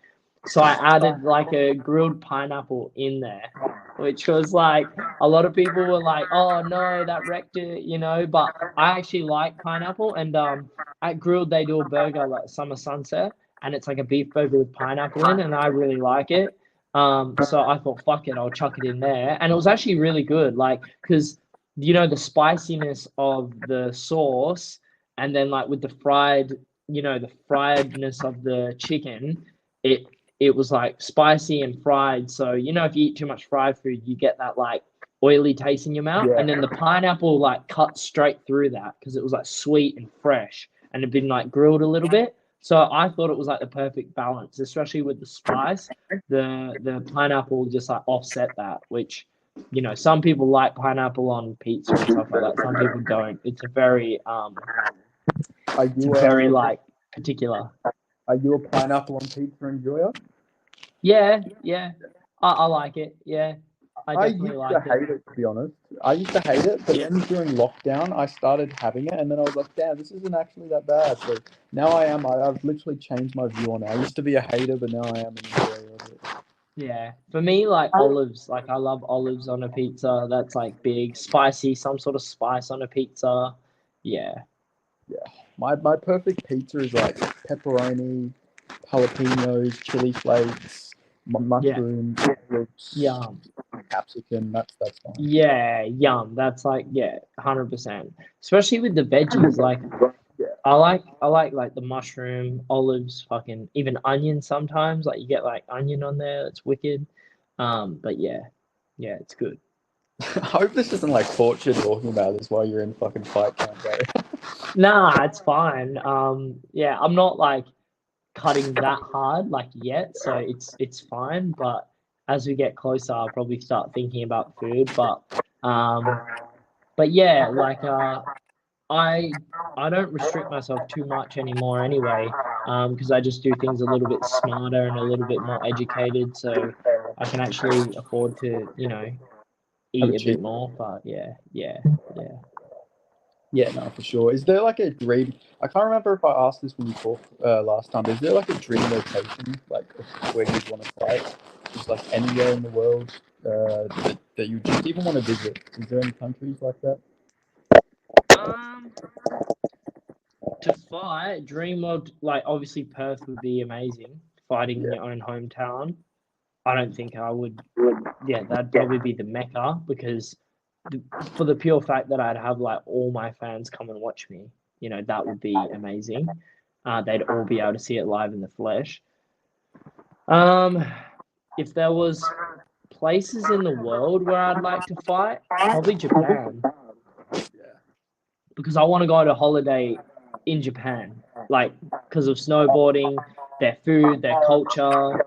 So I added like a grilled pineapple in there, which was like a lot of people were like, "Oh no, that wrecked it," you know. But I actually like pineapple, and at Grilled they do a burger like Summer Sunset, and it's like a beef burger with pineapple in, and I really like it. So I thought, fuck it, I'll chuck it in there, and it was actually really good, like because the spiciness of the sauce, and then like with the fried, the friedness of the chicken, it it was like spicy and fried. So, if you eat too much fried food, you get that like oily taste in your mouth. And then Yeah. the pineapple like cut straight through that because it was like sweet and fresh and had been like grilled a little bit. So I thought it was like the perfect balance, especially with the spice. The pineapple just like offset that, which some people like pineapple on pizza and stuff like that. Some people don't. Are It's you very um like particular. are you a pineapple on pizza enjoyer? Yeah, yeah. I like it. Yeah, I I definitely used to like it. hate it, to be honest. I used to hate it, but then during lockdown, I started having it, and then I was like, damn, this isn't actually that bad. So now I've literally changed my view on it. I used to be a hater, but now I am an enjoyer of it. Yeah. For me, like olives, like I love olives on a pizza. That's like big, spicy, some sort of spice on a pizza. Yeah. Yeah. My perfect pizza is like pepperoni, jalapenos, chili flakes, Yeah. mushroom, olives, Yum. capsicum. That's fine. Yeah, yum. That's like, yeah, 100%. Especially with the veggies. Like Yeah. I like the mushroom, olives, fucking even onion sometimes. Like you get like onion on there, that's wicked. But yeah. Yeah, it's good. I hope this isn't like torture talking about this while you're in fucking fight camp, bro. Nah, it's fine. Yeah, I'm not like cutting that hard like yet, so it's fine. But as we get closer, I'll probably start thinking about food. Um, but yeah, like I I don't restrict myself too much anymore anyway, because I just do things a little bit smarter and a little bit more educated, so I can actually afford to, Have a eat a bit cheat. more. But yeah, yeah, yeah. Yeah, no, for sure. Is there like a dream? I can't remember if I asked this when we talked last time. But is there like a dream location, like where you'd want to fight? Just like anywhere in the world that you just even want to visit? Is there any countries like that? Um, to fight, dream of like obviously Perth would be amazing. Fighting in Yeah, your own hometown. I don't think I would. Yeah, that'd probably be the mecca because for the pure fact that I'd have like all my fans come and watch me. You know, that would be amazing. They'd all be able to see it live in the flesh. Um, if there was places in the world where I'd like to fight, probably Japan yeah. because I want to go on a holiday in Japan, like because of snowboarding, their food, their culture.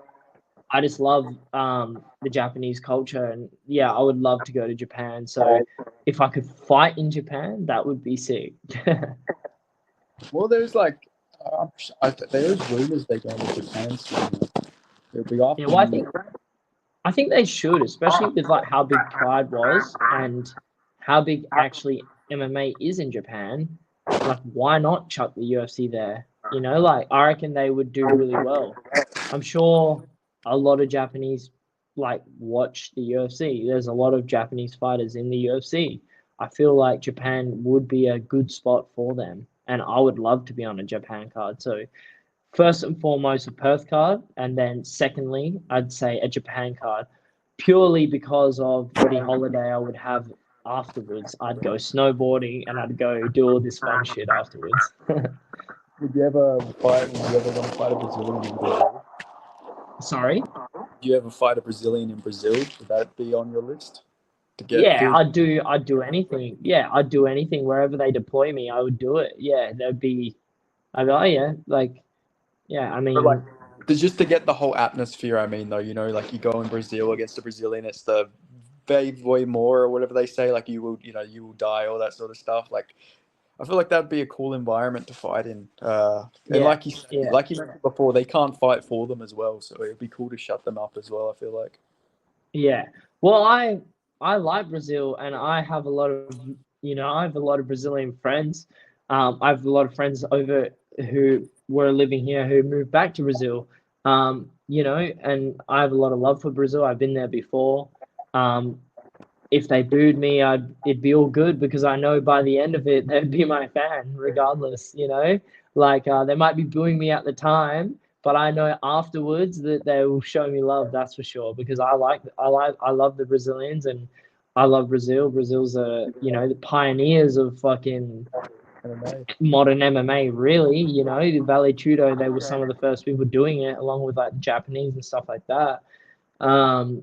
I just love the Japanese culture, and yeah, I would love to go to Japan. So if I could fight in Japan, that would be sick. Well, there's like, there's rumors they're going to Japan soon. It'll be Yeah, after well, New Year. I think they should, especially with like how big Pride was and how big actually MMA is in Japan. Like, why not chuck the UFC there? You know, like I reckon they would do really well. I'm sure a lot of Japanese like watch the UFC. There's a lot of Japanese fighters in the UFC. I feel like Japan would be a good spot for them, and I would love to be on a Japan card. So first and foremost a Perth card, and then secondly, I'd say a Japan card, purely because of the holiday I would have afterwards. I'd go snowboarding and I'd go do all this fun shit afterwards. Would you ever fight? Would you ever want to fight a Brazilian in Brazil? Sorry. Do you ever fight a Brazilian in Brazil? Would that be on your list to get Yeah, full? I'd do anything. Yeah, I'd do anything wherever they deploy me. I would do it. Yeah, there'd be. I'd be, oh yeah, like yeah. I But like, mean, just to get the whole atmosphere. I mean, though, like you go in Brazil against a Brazilian, it's the way more or whatever they say. Like you will die, all that sort of stuff. Like I feel like that'd be a cool environment to fight in. And yeah, yeah. like you mentioned before, they can't fight for them as well, so it'd be cool to shut them up as well. I feel like. Yeah. Well, I like Brazil, and I have a lot of I have a lot of Brazilian friends. I have a lot of friends over who were living here who moved back to Brazil. And I have a lot of love for Brazil. I've been there before. Um, if they booed me, it'd be all good because I know by the end of it they'd be my fan regardless. Like they might be booing me at the time, but I know afterwards that they will show me love. That's for sure because I love the Brazilians and I love Brazil. Brazil's the pioneers of fucking MMA. modern MMA. Really, the Vale Tudo. They were some of the first people doing it, along with like Japanese and stuff like that. Um,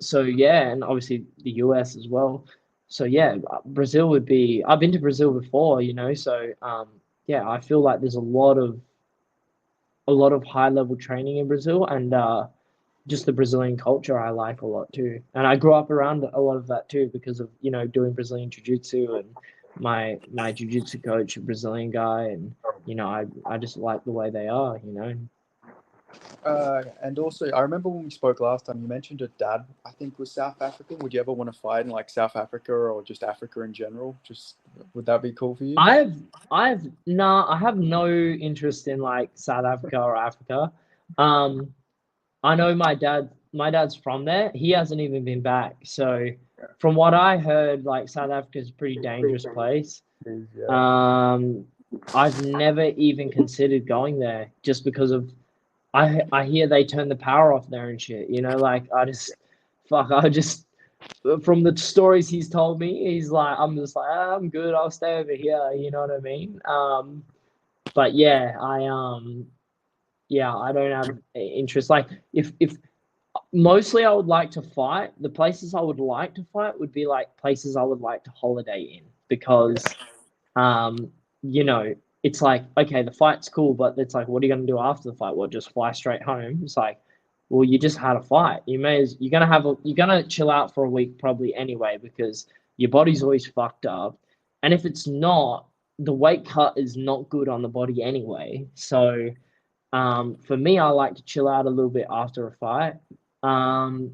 so yeah, and obviously the US as well. So yeah, Brazil would be. I've been to Brazil before, So yeah, I feel like there's a lot of high level training in Brazil, and just the Brazilian culture I like a lot too. And I grew up around a lot of that too because of doing Brazilian jiu jitsu and my jiu jitsu coach, a Brazilian guy, and I just like the way they are. And also, I remember when we spoke last time, you mentioned your dad, I think, was South African. Would you ever want to fight in like South Africa or just Africa in general? Just would that be cool for you? I've I have no interest in like South Africa or Africa. Um, I know my dad's from there. He hasn't even been back. So from what I heard, like South Africa is a pretty dangerous place. Yeah. Um, I've never even considered going there just because of I hear they turn the power off there and shit. Like I just from the stories he's told me, he's like, I'm just like, I'm good. I'll stay over here. You know what I mean? But yeah, I don't have interest. Like, if mostly I would like to fight. The places I would like to fight would be like places I would like to holiday in because, um, it's like okay, the fight's cool, but it's like, what are you gonna do after the fight? What, just fly straight home? It's like, well, you just had a fight. You're gonna chill out for a week probably anyway because your body's always fucked up, and if it's not, the weight cut is not good on the body anyway. So, for me, I like to chill out a little bit after a fight, um,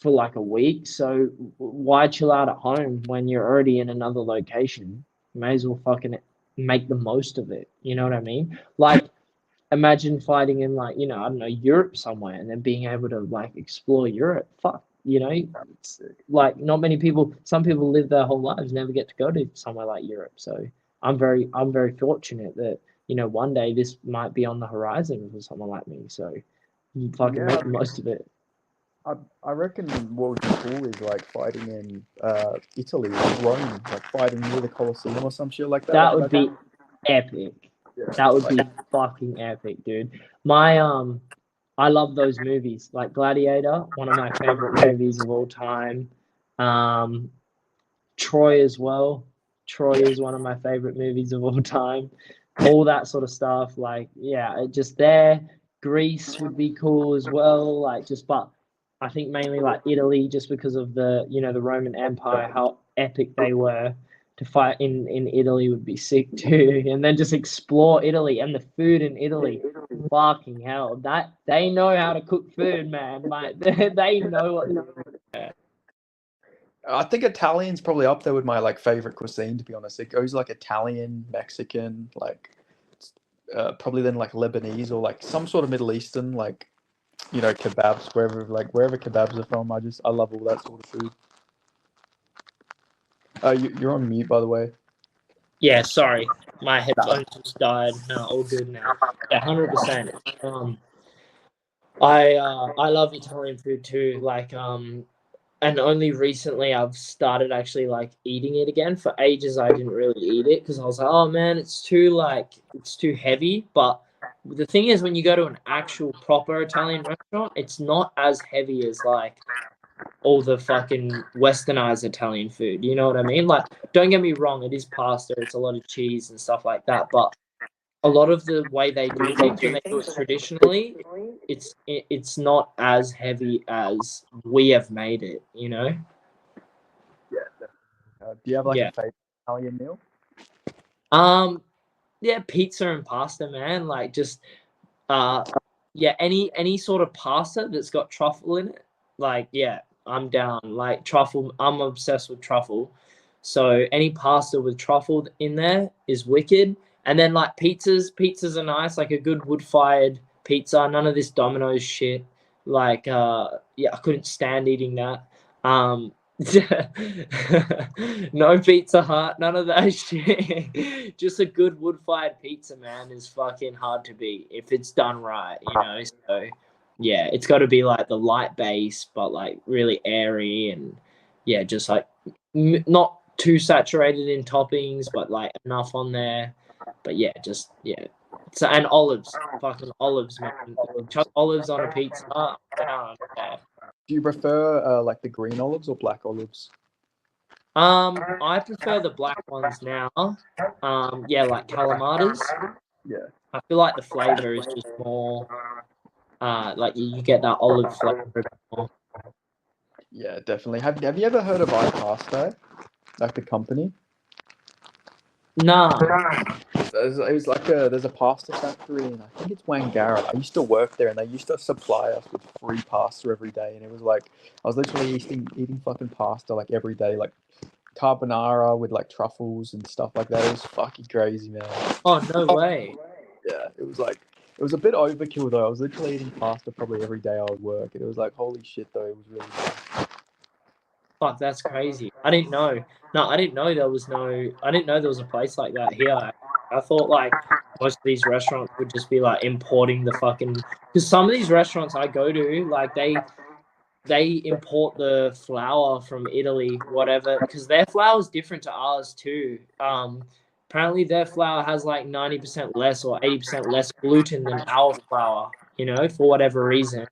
for like a week. So why chill out at home when you're already in another location? You may as well fucking make the most of it. You know what I mean? Like, imagine fighting in like, I don't know, Europe somewhere, and then being able to like explore Europe. Fuck, it's like not many people. Some people live their whole lives never get to go to somewhere like Europe. So I'm very fortunate that one day this might be on the horizon for someone like me. So you fucking make the most of it. I reckon what would be cool is like fighting in Italy, like Rome, like fighting near the Colosseum or some shit like that. That Like would be epic. That would like, be fucking epic, dude. I love those movies. Like Gladiator, one of my favorite movies of all time. Um, Troy as well. Troy is one of my favorite movies of all time. All that sort of stuff. Like, yeah, just there. Greece would be cool as well. Like, but I think mainly like Italy, just because of the Roman Empire, how epic they were. To fight in Italy would be sick too. And then just explore Italy and the food in Italy. Fucking hell. That they know how to cook food, man. Like they know what. I think Italian's probably up there with my like favorite cuisine. To be honest, it goes like Italian, Mexican, like probably then like Lebanese or like some sort of Middle Eastern, like kebabs wherever kebabs are from. I love all that sort of food. You're on mute, by the way. Yeah, sorry, my headphones just died. No, all good now. Yeah, 100%. I love Italian food too. Like and only recently I've started actually like eating it again. For ages I didn't really eat it because I was like, oh man, it's too heavy. But the thing is, when you go to an actual proper Italian restaurant, it's not as heavy as like all the fucking westernized Italian food. You know what I mean? Like, don't get me wrong, it is pasta, it's a lot of cheese and stuff like that, but a lot of the way they do things when they do it traditionally, it's not as heavy as we have made it, Yeah, do you have like Yeah. a favorite Italian meal? Yeah, pizza and pasta, man. Like just yeah, any sort of pasta that's got truffle in it. Like, yeah, I'm down. Like truffle, I'm obsessed with truffle. So any pasta with truffle in there is wicked. And then like pizzas are nice, like a good wood-fired pizza, none of this Domino's shit. Like yeah, I couldn't stand eating that. Um no Pizza Hut, none of that shit. Just a good wood-fired pizza, man, is fucking hard to beat if it's done right, So yeah, it's got to be like the light base, but like really airy and yeah, just like not too saturated in toppings, but like enough on there. But yeah, just yeah. So and olives, fucking olives, man. Chuck olives on a pizza. I'm down. Yeah. Do you prefer like the green olives or black olives? I prefer the black ones now. Yeah, like calamatas. Yeah. I feel like the flavor is just more, like you get that olive flavor more. Yeah, definitely. Have you ever heard of iPasta, like the company? Nah. It was like there's a pasta factory in I think it's Wangara. I used to work there, and they used to supply us with free pasta every day. And it was like I was literally eating fucking pasta like every day, like carbonara with like truffles and stuff like that. It was fucking crazy, man. Oh, no way. Yeah, it was a bit overkill though. I was literally eating pasta probably every day I would work, and it was like holy shit though. It was really good. Fuck, that's crazy. I didn't know. No, I didn't know there was no. I didn't know there was a place like that here. I thought like most of these restaurants would just be like importing the fucking. Because some of these restaurants I go to, like they import the flour from Italy, whatever, because their flour is different to ours too. Apparently their flour has like 90% less or 80% less gluten than our flour. For whatever reason,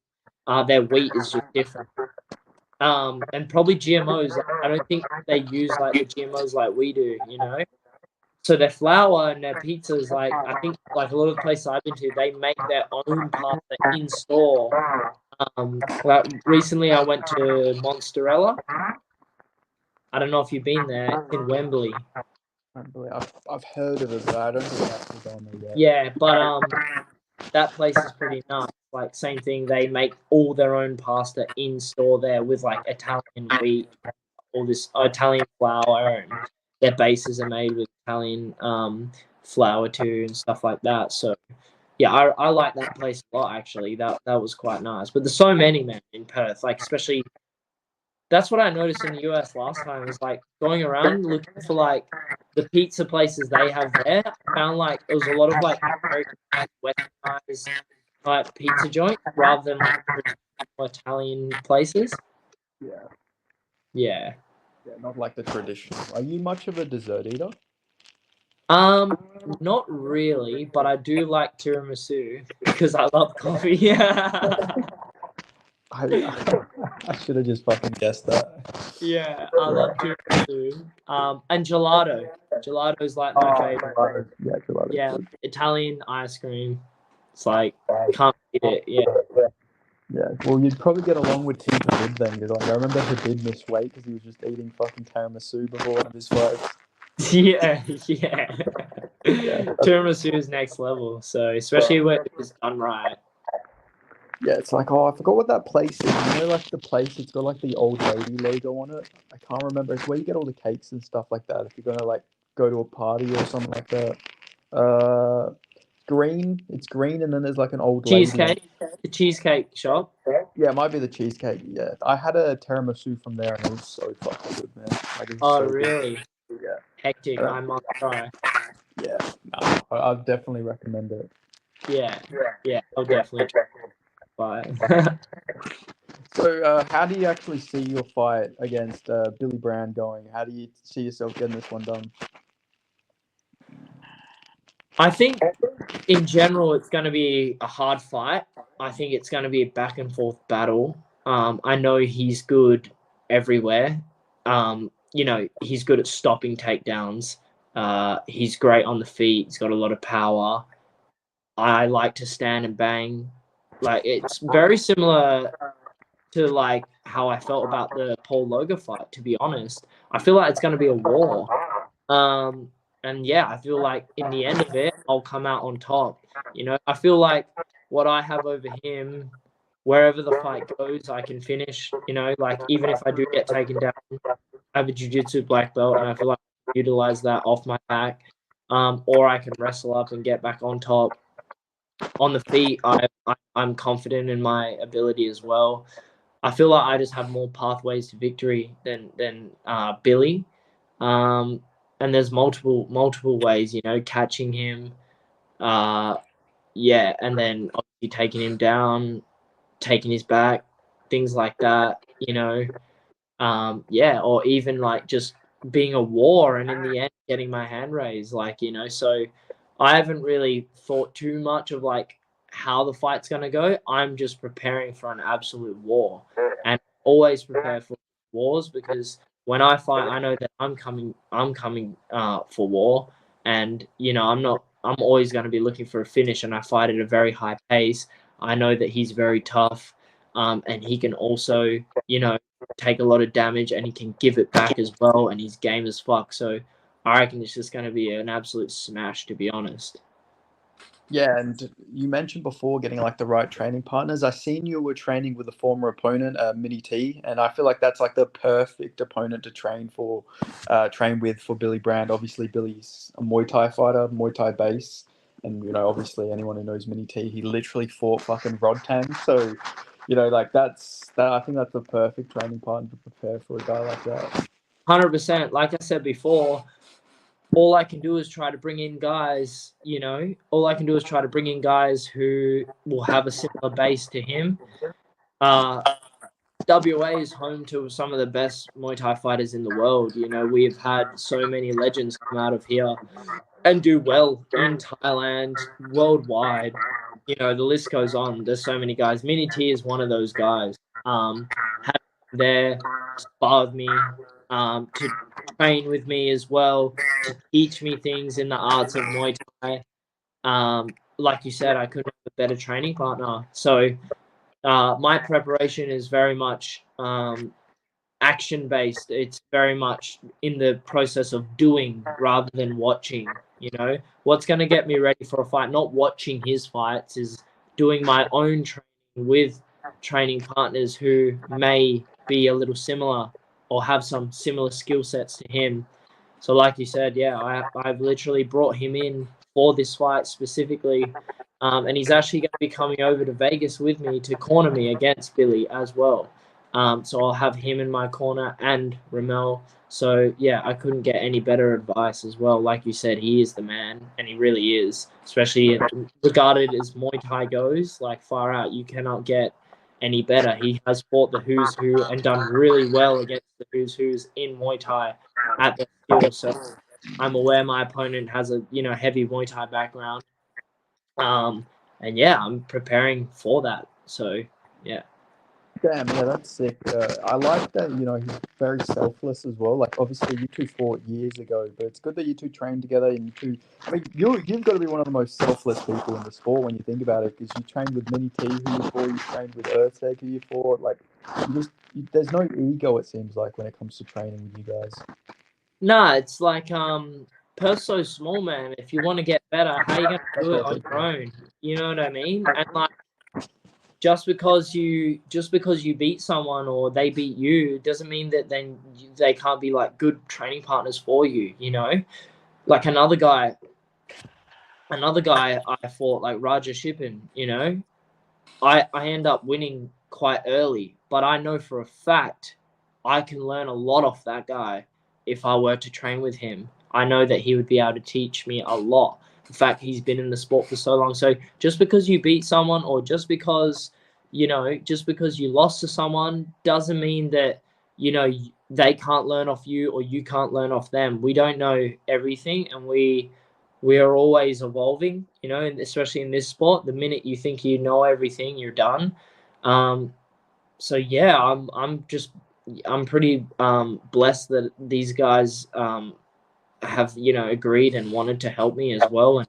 their wheat is just different. And probably GMOs. Like, I don't think they use like the GMOs like we do. So their flour and their pizzas, like I think, like a lot of the places I've been to, they make their own pasta in store. Like recently I went to Monsterella. I don't know if you've been there. It's in Wembley. I've heard of it, but I don't think I've gone there yet. Yeah, but that place is pretty nice. Like same thing, they make all their own pasta in store there with like Italian wheat, all this Italian flour, and their bases are made with Italian flour too and stuff like that. So yeah, I like that place a lot actually. That was quite nice. But there's so many, man, in Perth. Like especially that's what I noticed in the US last time was like going around looking for like the pizza places they have there. I found like it was a lot of like American westernized type pizza joints rather than like Italian places. Yeah. Yeah. Yeah, not like the traditional. Are you much of a dessert eater? Not really, but I do like tiramisu because I love coffee. Yeah. I should have just fucking guessed that. Yeah, I love tiramisu. And gelato. Gelato is like my favorite. Yeah, gelato. Yeah, Italian ice cream. It's like can't beat it. Yeah. Yeah, well, you'd probably get along with Team Habib then. Because like, I remember Habib missed weight because he was just eating fucking tiramisu before one of his fights. Yeah, yeah. Tiramisu is next level. So especially when it's done right. Yeah, it's like, oh, I forgot what that place is. You know, like the place, it's got like the old lady logo on it. I can't remember. It's where you get all the cakes and stuff like that. If you're gonna like go to a party or something like that. Green. It's green, and then there's like an old Cheesecake. lady. The cheesecake shop. Yeah, it might be the cheesecake. Yeah, I had a tiramisu from there, and it was so fucking good, man. Like, it was Oh, so really? good. Yeah. Hectic. I must try. Yeah, no, I'd definitely recommend it. Yeah, yeah. I'll definitely try it. So, how do you actually see your fight against Billy Brand going? How do you see yourself getting this one done? I think in general it's going to be a hard fight. I think it's going to be a back and forth battle. I know he's good everywhere. He's good at stopping takedowns. He's great on the feet. He's got a lot of power. I like to stand and bang. Like it's very similar to like how I felt about the Paul Logan fight. To be honest, I feel like it's going to be a war. And yeah, I feel like in the end of it, I'll come out on top. I feel like what I have over him, wherever the fight goes, I can finish. Like even if I do get taken down, I have a jiu-jitsu black belt, and I feel like I can utilize that off my back. Or I can wrestle up and get back on top. On the feet, I'm confident in my ability as well. I feel like I just have more pathways to victory than Billy. And there's multiple ways, catching him, and then obviously taking him down, taking his back, things like that, or even like just being a war and in the end getting my hand raised, so I haven't really thought too much of like how the fight's gonna go. I'm just preparing for an absolute war and always prepare for wars because when I fight, I know that I'm coming for war, and I'm always going to be looking for a finish, and I fight at a very high pace. I know that he's very tough, and he can also, take a lot of damage, and he can give it back as well, and he's game as fuck. So I reckon it's just going to be an absolute smash, to be honest. Yeah, and you mentioned before getting like the right training partners. I seen you were training with a former opponent, Mini T, and I feel like that's like the perfect opponent to train with for Billy Brand. Obviously, Billy's a Muay Thai fighter, Muay Thai base, and obviously anyone who knows Mini T, he literally fought fucking Rod Tang. So, like that's that. I think that's the perfect training partner to prepare for a guy like that. 100%. Like I said before, all I can do is try to bring in guys, all I can do is try to bring in guys who will have a similar base to him. WA is home to some of the best Muay Thai fighters in the world. We have had so many legends come out of here and do well in Thailand, worldwide. The list goes on. There's so many guys. Mini T is one of those guys. Had there, spar with me, to train with me as well, to teach me things in the arts of Muay Thai. Like you said, I couldn't have a better training partner. So my preparation is very much action-based. It's very much in the process of doing rather than watching. What's going to get me ready for a fight, not watching his fights, is doing my own training with training partners who may be a little similar or have some similar skill sets to him. So like you said, yeah, I've literally brought him in for this fight specifically. And he's actually going to be coming over to Vegas with me to corner me against Billy as well. So I'll have him in my corner and Ramel. So yeah, I couldn't get any better advice as well. Like you said, he is the man, and he really is. Especially regarded as Muay Thai goes, like far out, you cannot get any better. He has fought the who's who and done really well against the who's who's in Muay Thai at the skill. So I'm aware my opponent has a heavy Muay Thai background. And yeah, I'm preparing for that. So yeah. Damn, yeah, that's sick. I like that, he's very selfless as well. Like, obviously, you two fought years ago, but it's good that you two trained together and you two. I mean, you've got to be one of the most selfless people in the sport when you think about it, because you trained with Mini T, who you fought, you trained with Erteg, who you fought. Like, there's no ego, it seems like, when it comes to training with you guys. Nah, it's like Perth's so small, man. If you want to get better, how are you gonna do it on your own? You know what I mean? And like just because you beat someone or they beat you doesn't mean that then they can't be like good training partners for you. Like another guy I fought, like Raja Shippen. I end up winning quite early, but I know for a fact I can learn a lot off that guy if I were to train with him. I know that he would be able to teach me a lot. In fact, he's been in the sport for so long. So just because you beat someone or just because you lost to someone doesn't mean that, they can't learn off you or you can't learn off them. We don't know everything, and we are always evolving, and especially in this sport, the minute you think you know everything, you're done. So yeah, I'm pretty blessed that these guys have agreed and wanted to help me as well,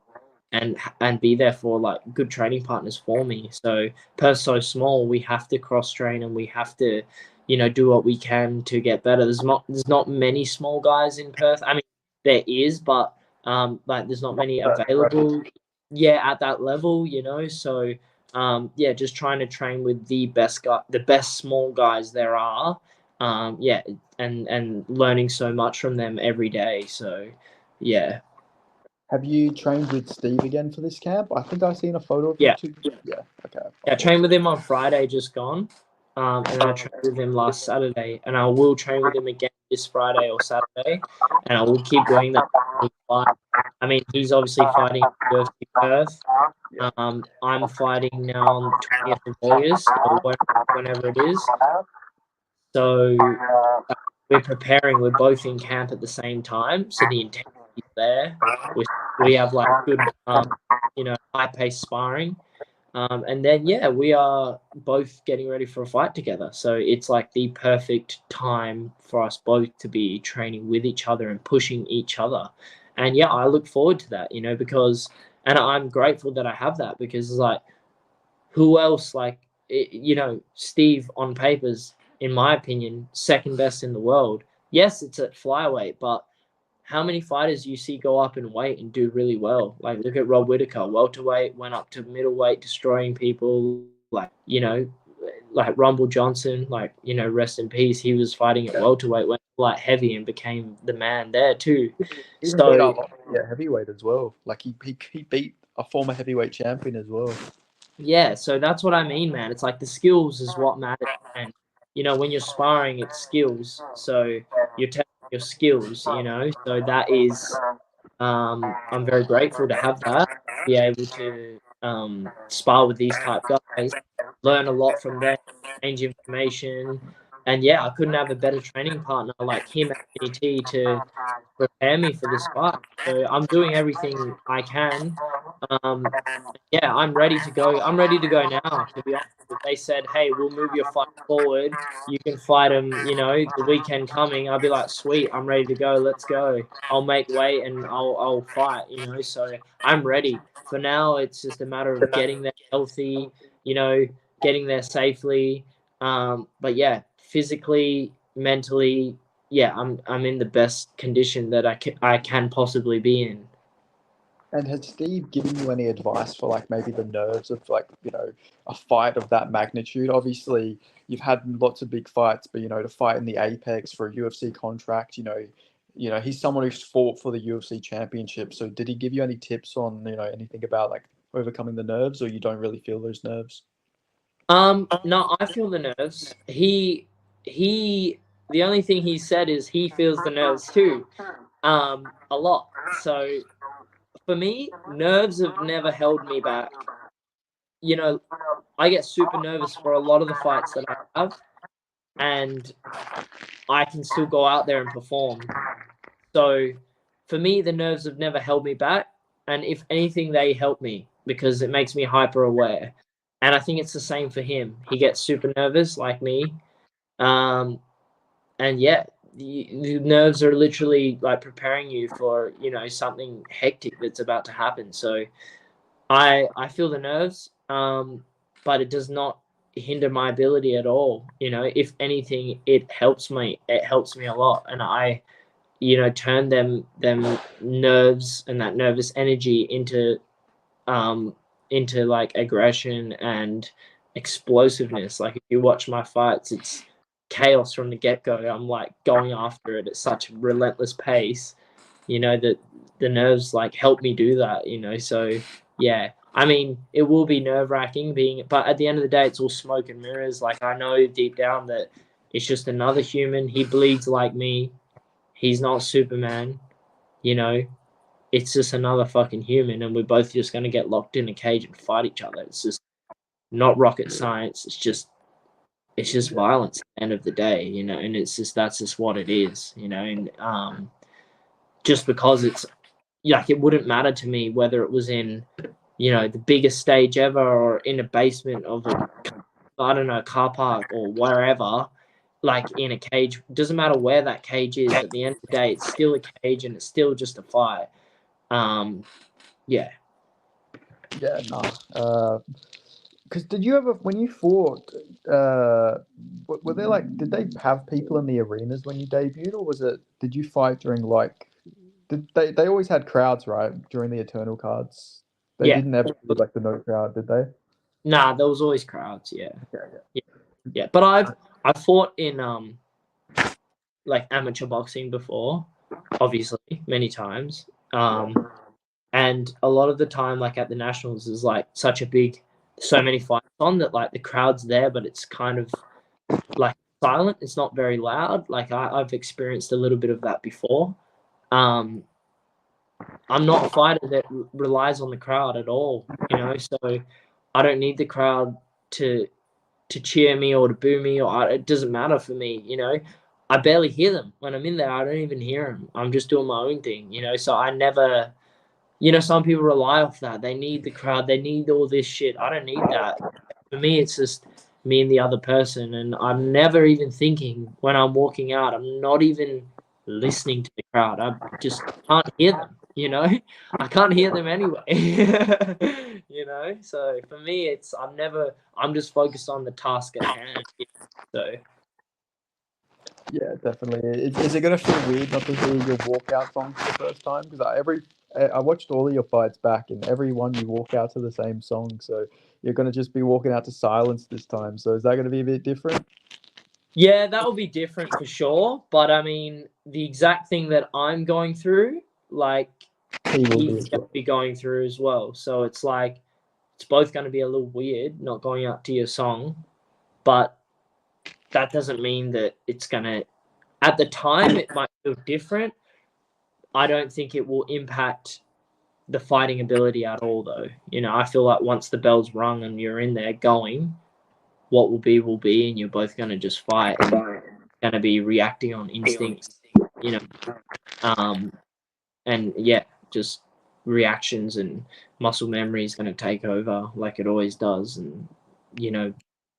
and be there for like good training partners for me. So Perth's so small, we have to cross train and we have to do what we can to get better. There's not many small guys in Perth. I mean, there is, but like there's not many available at that level. So yeah, just trying to train with the best small guys there are. Yeah, and learning so much from them every day. So yeah. Have you trained with Steve again for this camp? I think I've seen a photo of you Yeah. two. Yeah, okay. Yeah, I trained with him on Friday, just gone. And I trained with him last Saturday, and I will train with him again this Friday or Saturday, and I will keep doing that. I mean, he's obviously fighting UFC Perth. I'm fighting now on the 20th of August, or whenever it is. So we're preparing. We're both in camp at the same time, so the intensity is there. We have like good, high-paced sparring. And then, yeah, we are both getting ready for a fight together. So it's like the perfect time for us both to be training with each other and pushing each other. And yeah, I look forward to that, and I'm grateful that I have that, because it's like, who else, like, Steve on papers, in my opinion, second best in the world. Yes, it's at flyweight, but how many fighters you see go up in weight and do really well? Like, look at Rob Whittaker, welterweight, went up to middleweight, destroying people. Like Rumble Johnson, rest in peace. He was fighting at welterweight, went light heavy, and became the man there too. So Heavyweight as well. Like he beat a former heavyweight champion as well. yeah, so that's what I mean, man. It's like the skills is what matters, and when you're sparring, it's skills. So you're testing your skills, So that is, I'm very grateful to have that, be able to spar with these type guys, learn a lot from them, exchange information, and yeah, I couldn't have a better training partner like him at NET to prepare me for this fight. So I'm doing everything I can. Yeah, I'm ready to go. I'm ready to go now, to be honest. If they said, hey, we'll move your fight forward, you can fight them, the weekend coming, I'll be like, sweet, I'm ready to go. Let's go. I'll make weight and I'll fight, So I'm ready. For now, it's just a matter of getting there healthy, getting there safely. But yeah, physically, mentally, yeah, I'm in the best condition that I can possibly be in. And has Steve given you any advice for like maybe the nerves of like, a fight of that magnitude? Obviously, you've had lots of big fights, but to fight in the apex for a UFC contract, he's someone who's fought for the UFC championship. So did he give you any tips on, anything about like overcoming the nerves, or you don't really feel those nerves? No, I feel the nerves. The only thing he said is he feels the nerves too, a lot. So for me, nerves have never held me back. I get super nervous for a lot of the fights that I have, and I can still go out there and perform. So for me, the nerves have never held me back. And if anything, they help me because it makes me hyper aware. And I think it's the same for him. He gets super nervous like me. And yeah, the nerves are literally like preparing you for, something hectic that's about to happen. So I feel the nerves, but it does not hinder my ability at all. If anything, it helps me. It helps me a lot. And I turn them nerves and that nervous energy into like aggression and explosiveness. Like if you watch my fights, it's chaos from the get-go. I'm like going after it at such a relentless pace, that the nerves like help me do that, so yeah. I mean, it will be nerve-wracking but at the end of the day, it's all smoke and mirrors. Like I know deep down that it's just another human. He bleeds like me. He's not Superman, It's just another fucking human, and we're both just going to get locked in a cage and fight each other. It's just not rocket science. It's just violence at the end of the day, and that's just what it is, and just because it's like it wouldn't matter to me whether it was in, the biggest stage ever or in a basement of I don't know, car park or wherever, like in a cage. Doesn't matter where that cage is. At the end of the day, it's still a cage and it's still just a fight. Yeah. Yeah, no. Because did you ever, when you fought, were there like, did they have people in the arenas when you debuted, or did you fight during like, they always had crowds, right? During the Eternal cards. They Yeah. didn't ever do like the no crowd, did they? Nah, there was always crowds. Yeah. Yeah. Yeah. But I've fought in like amateur boxing before, obviously, many times. And a lot of the time, like at the nationals, is like so many fights on that, like the crowd's there, but it's kind of like silent. It's not very loud. Like I've experienced a little bit of that before. I'm not a fighter that relies on the crowd at all, so I don't need the crowd to cheer me or to boo me, it doesn't matter for me, I barely hear them when I'm in there. I don't even hear them. I'm just doing my own thing, so I never, some people rely off that. They need the crowd. They need all this shit. I don't need that. For me, it's just me and the other person. And I'm never even thinking when I'm walking out. I'm not even listening to the crowd. I just can't hear them, I can't hear them anyway. So for me, I'm just focused on the task at hand. So Yeah, definitely. Is it gonna feel weird not to hear your walkout songs for the first time? Because I watched all of your fights back, and every one you walk out to the same song. So you're gonna just be walking out to Silence this time. So is that gonna be a bit different? yeah, that will be different for sure. But I mean, the exact thing that I'm going through, like He will be he's as going to well. be going through as well. So it's like it's both going to be a little weird not going out to your song, but that doesn't mean that it's going to. At the time, it might feel different. I don't think it will impact the fighting ability at all, though. I feel like once the bell's rung and you're in there going, what will be, and you're both going to just fight and going to be reacting on instincts, and yeah, just reactions and muscle memory is going to take over like it always does. And,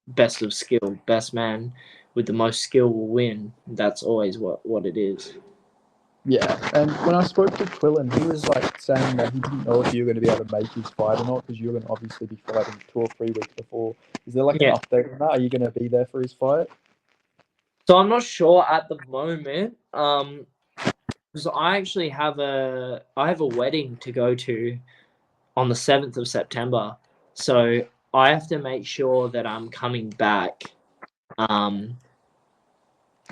best of skill, best man with the most skill will win. That's always what it is. Yeah, and when I spoke to Quillen, he was like saying that he didn't know if you were going to be able to make his fight or not because you're going to obviously be fighting 2 or 3 weeks before. Is there like an Yeah. update on that? Are you going to be there for his fight? So I'm not sure at the moment. Because I actually have a wedding to go to on the 7th of September. So I have to make sure that I'm coming back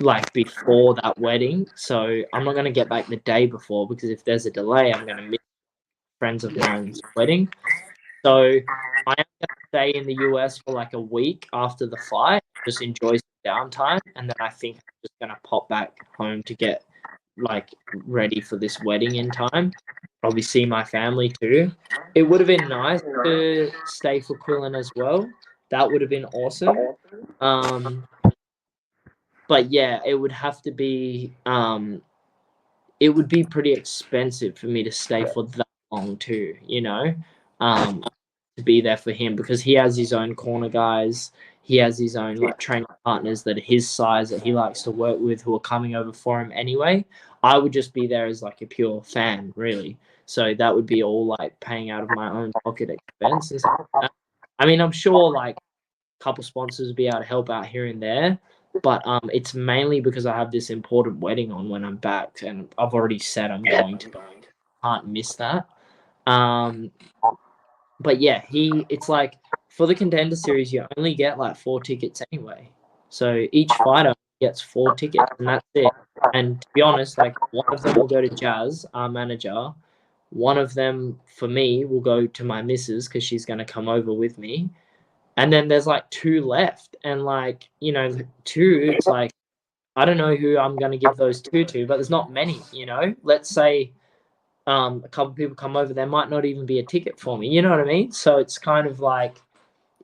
like before that wedding. So I'm not going to get back the day before, because if there's a delay, I'm going to miss friends of mine's wedding. So I am going to stay in the US for like a week after the fight, just enjoy some downtime, and then I think I'm just going to pop back home to get like ready for this wedding in time. Probably see my family too. It would have been nice to stay for Quillen as well. That would have been awesome. But yeah, it would have to be it would be pretty expensive for me to stay for that long too, to be there for him, because he has his own corner guys. He has his own like training partners that are his size that he likes to work with, who are coming over for him anyway. I would just be there as like a pure fan, really. So that would be all like paying out of my own pocket expense and stuff like that. I mean, I'm sure like a couple sponsors would be able to help out here and there, but it's mainly because I have this important wedding on when I'm back, and I've already said I'm going to. Can't miss that. But yeah, it's like for the Contender Series, you only get like 4 tickets anyway. So each fighter gets 4 tickets, and that's it. And to be honest, like one of them will go to Jazz, our manager. One of them, for me, will go to my missus because she's going to come over with me. And then there's like 2 left. And like, 2, it's like, I don't know who I'm going to give those 2 to, but there's not many, Let's say a couple people come over, there might not even be a ticket for me. You know what I mean? So it's kind of like,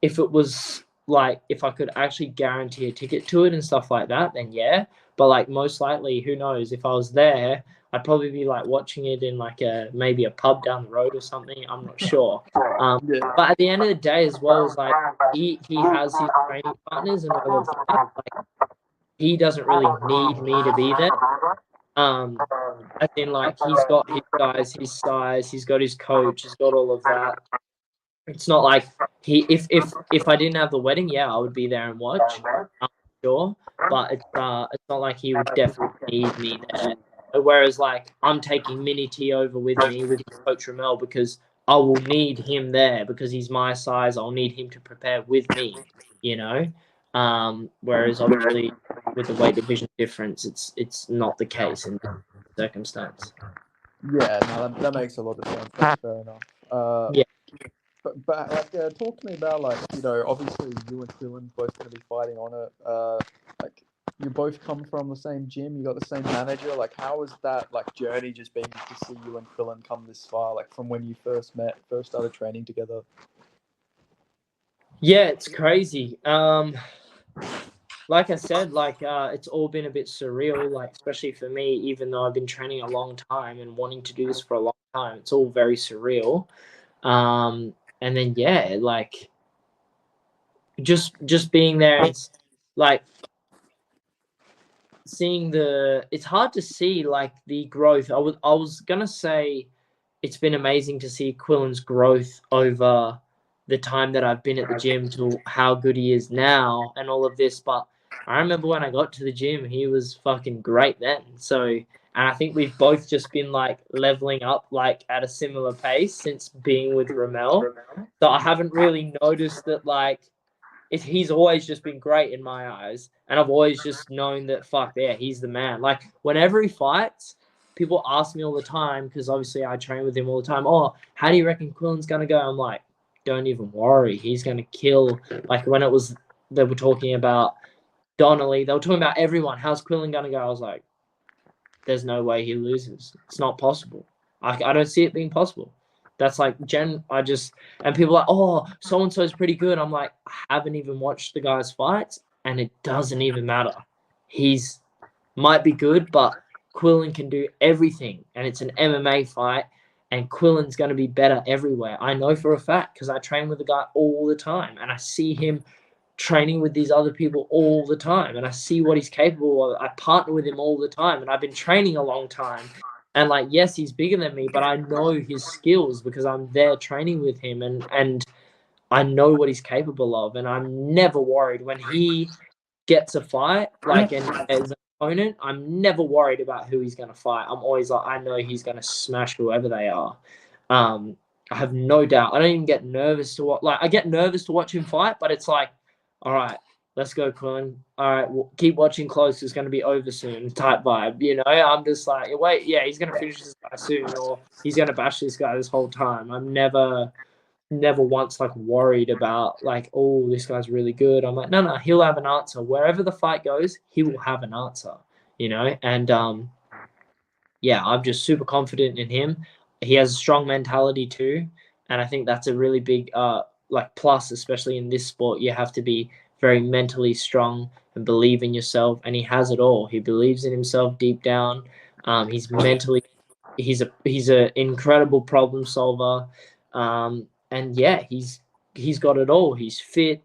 if it was like, if I could actually guarantee a ticket to it and stuff like that, then yeah. But like most likely, who knows? If I was there, I'd probably be like watching it in like maybe a pub down the road or something. I'm not sure. But at the end of the day, as well, as like he has his training partners and all of that. Like he doesn't really need me to be there. As in, like, he's got his guys, his size, he's got his coach, he's got all of that. It's not like if I didn't have the wedding, yeah, I would be there and watch, I'm sure. But it's not like he would definitely need me there. Whereas, like, I'm taking Mini T over with me with Coach Ramel, because I will need him there because he's my size. I'll need him to prepare with me, Whereas obviously with the weight division difference, it's not the case in that circumstance. Yeah, no, that makes a lot of sense. That's fair enough. Yeah. But like, talk to me about, like, obviously you and Quillen both going to be fighting on it. Like, you both come from the same gym, you got the same manager. Like, how was that like journey just being to see you and Quillen come this far? Like, from when you first started training together. Yeah, it's crazy. Like I said, like it's all been a bit surreal, like especially for me, even though I've been training a long time and wanting to do this for a long time. It's all very surreal. And then yeah, like just being there, and it's like seeing it's hard to see like the growth. I was gonna say it's been amazing to see Quillen's growth over the time that I've been at the gym to how good he is now and all of this. But I remember when I got to the gym, he was fucking great then. So, and I think we've both just been like leveling up like at a similar pace since being with Ramel. So I haven't really noticed that like he's always just been great in my eyes. And I've always just known that, fuck, yeah, he's the man. Like, whenever he fights, people ask me all the time, because obviously I train with him all the time, oh, how do you reckon Quillen's going to go? I'm like, don't even worry. He's going to kill. Like, when they were talking about Donnelly, they were talking about everyone. How's Quillen going to go? I was like, there's no way he loses. It's not possible. I don't see it being possible. That's like and people are like, oh, so and so is pretty good. I'm like, I haven't even watched the guy's fights, and it doesn't even matter. He's might be good, but Quillen can do everything, and it's an MMA fight, and Quillen's going to be better everywhere. I know for a fact because I train with the guy all the time, and I see him training with these other people all the time, and I see what he's capable of. I partner with him all the time, and I've been training a long time. And like, yes, he's bigger than me, but I know his skills because I'm there training with him, and I know what he's capable of. And I'm never worried when he gets a fight, like, and as an opponent, I'm never worried about who he's going to fight. I'm always like, I know he's going to smash whoever they are. I have no doubt. I don't even get nervous to watch. Like, I get nervous to watch him fight, but it's like, all right, let's go, Quinn. All right, well, keep watching close. It's going to be over soon. Type vibe, you know. I'm just like, wait, yeah, he's going to finish this guy soon, or he's going to bash this guy this whole time. I'm never once like worried about like, oh, this guy's really good. I'm like, no, he'll have an answer. Wherever the fight goes, he will have an answer, you know. And yeah, I'm just super confident in him. He has a strong mentality too, and I think that's a really big like plus, especially in this sport. You have to be very mentally strong and believe in yourself, and he has it all. He believes in himself deep down. He's mentally, he's a incredible problem solver, and yeah, he's got it all. He's fit.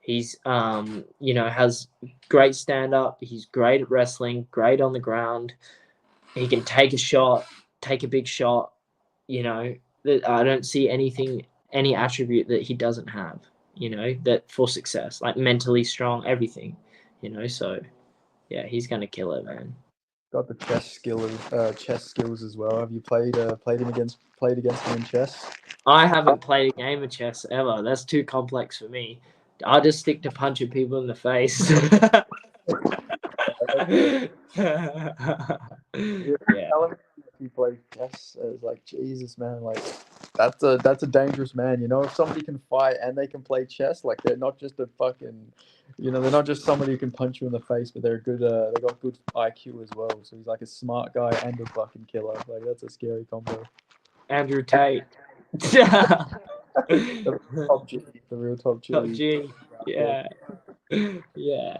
He's you know, has great stand up. He's great at wrestling. Great on the ground. He can take a shot, take a big shot. You know, that I don't see any attribute that he doesn't have. You know, that for success, like mentally strong, everything. You know, so yeah, he's gonna kill it, man. Got the chess skills as well. Have you played against him in chess? I haven't played a game of chess ever. That's too complex for me. I'll just stick to punching people in the face. Yeah. Telling me if you play chess, it's like Jesus, man. Like that's a dangerous man. You know, if somebody can fight and they can play chess, like they're not just a fucking, you know, they're not just somebody who can punch you in the face, but they're good. They got good IQ as well. So he's like a smart guy and a fucking killer. Like that's a scary combo. Andrew Tate. The top G, the real top G. Top G. Yeah. Yeah. Yeah.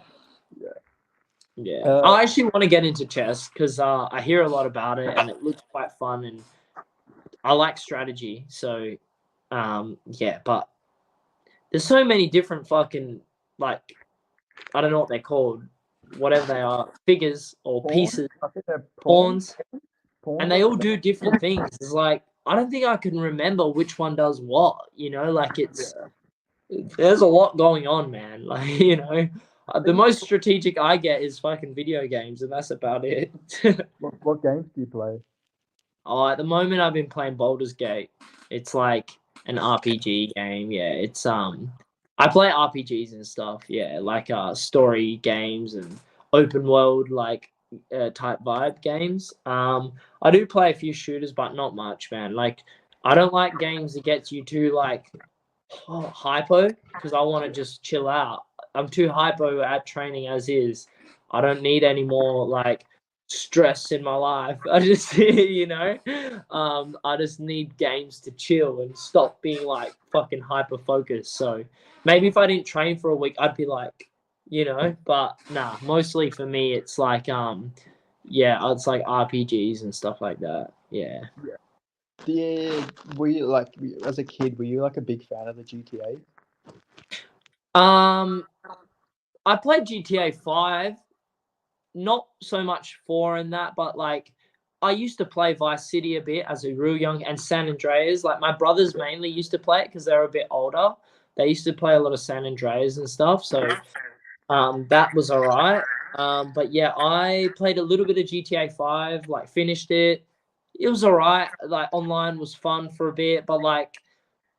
Yeah. I actually want to get into chess because I hear a lot about it and it looks quite fun and I like strategy. So, yeah, but there's so many different fucking, like, I don't know what they're called, whatever they are, figures or pieces, I think they're pawns, and they all do different things. It's like, I don't think I can remember which one does what, you know, like there's a lot going on, man. Like, you know, the most strategic I get is fucking video games, and that's about it. What games do you play? Oh, at the moment, I've been playing Baldur's Gate. It's like an RPG game. Yeah, it's I play RPGs and stuff. Yeah, like story games and open world like type vibe games. I do play a few shooters, but not much, man. Like, I don't like games that gets you too like hypo because I want to just chill out. I'm too hypo at training as is. I don't need any more like stress in my life. I just, you know, I just need games to chill and stop being like fucking hyper focused. So maybe if I didn't train for a week, I'd be like, you know, but nah, mostly for me, it's like, yeah, it's like RPGs and stuff like that. Yeah. Were you like as a kid? Were you like a big fan of the GTA? I played GTA 5, not so much 4 in that, but like I used to play Vice City a bit as a real young and San Andreas. Like my brothers mainly used to play it because they were a bit older. They used to play a lot of San Andreas and stuff. So that was all right. But yeah, I played a little bit of GTA 5, like finished it. It was all right. Like online was fun for a bit, but like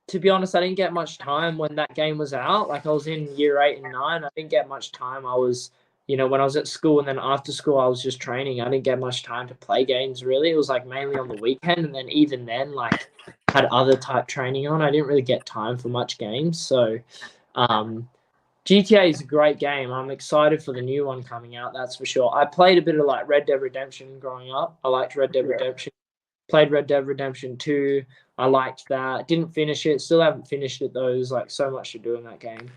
to be honest, I didn't get much time when that game was out. Like I was in year 8 and 9. I didn't get much time. I was, you know, when I was at school and then after school, I was just training. I didn't get much time to play games really. It was like mainly on the weekend. And then even then, like had other type training on. I didn't really get time for much games. So GTA is a great game. I'm excited for the new one coming out. That's for sure. I played a bit of like Red Dead Redemption growing up. I liked Red Dead Redemption. Played Red Dead Redemption 2. I liked that. Didn't finish it. Still haven't finished it though. There's like so much to do in that game.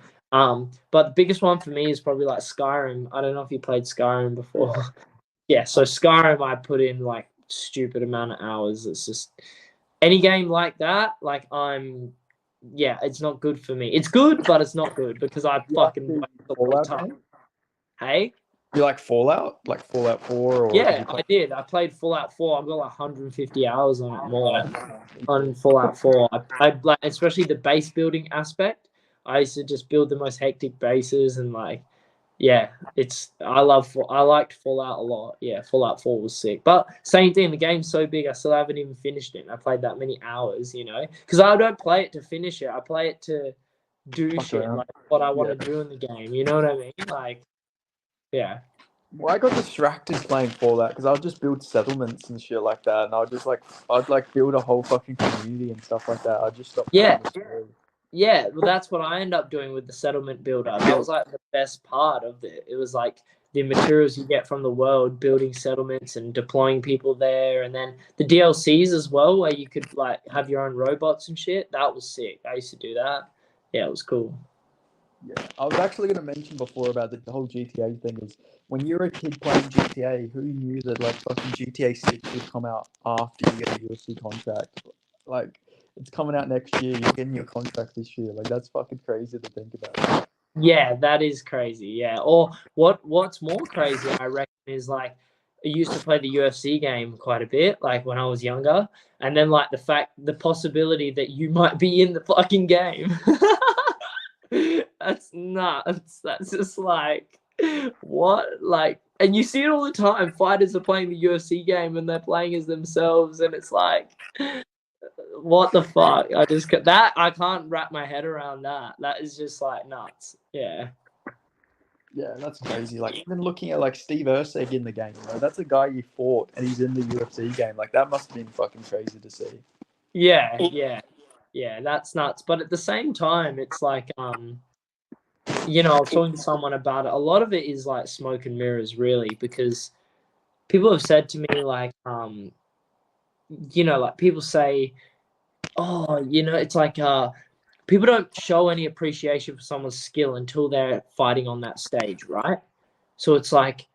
But the biggest one for me is probably like Skyrim. I don't know if you played Skyrim before. Yeah, so Skyrim I put in like stupid amount of hours. It's just any game like that, like yeah, it's not good for me. It's good, but it's not good because I fucking waste a lot of time. Hey? You like Fallout? Like Fallout 4? Or yeah, I did. I played Fallout 4. I've got like 150 hours on it more on Fallout 4. I like, especially the base building aspect. I used to just build the most hectic bases and like, yeah, I liked Fallout a lot. Yeah, Fallout 4 was sick. But same thing, the game's so big, I still haven't even finished it. I played that many hours, you know, because I don't play it to finish it. I play it to do Fuck shit around. like what I want Yeah. to do in the game. You know what I mean? Like, yeah. Well, I got distracted playing Fallout because I'll just build settlements and shit like that, and I'd like build a whole fucking community and stuff like that. I just stopped playing Yeah. the story. Yeah, well, that's what I end up doing with the settlement builder. That was like the best part of it. It was like the materials you get from the world, building settlements and deploying people there, and then the DLCs as well, where you could like have your own robots and shit. That was sick. I used to do that. Yeah, it was cool. Yeah, I was actually going to mention before about the whole GTA thing is when you're a kid playing GTA, who knew that like fucking GTA 6 would come out after you get a UFC contract? Like, it's coming out next year, you're getting your contract this year. Like, that's fucking crazy to think about. Yeah, that is crazy. Yeah. Or what's more crazy, I reckon, is like I used to play the UFC game quite a bit, like when I was younger, and then like the possibility that you might be in the fucking game. That's nuts. That's just like what? Like, and you see it all the time. Fighters are playing the UFC game and they're playing as themselves, and it's like what the fuck? I can't wrap my head around that. That is just like nuts. Yeah. Yeah, that's crazy. Like, even looking at like Steve Ursig in the game, that's a guy you fought and he's in the UFC game. Like, that must have been fucking crazy to see. Yeah, yeah. Yeah, that's nuts. But at the same time, it's like I was talking to someone about it. A lot of it is like smoke and mirrors, really, because people have said to me like like people say, oh, it's like people don't show any appreciation for someone's skill until they're fighting on that stage, right? So it's like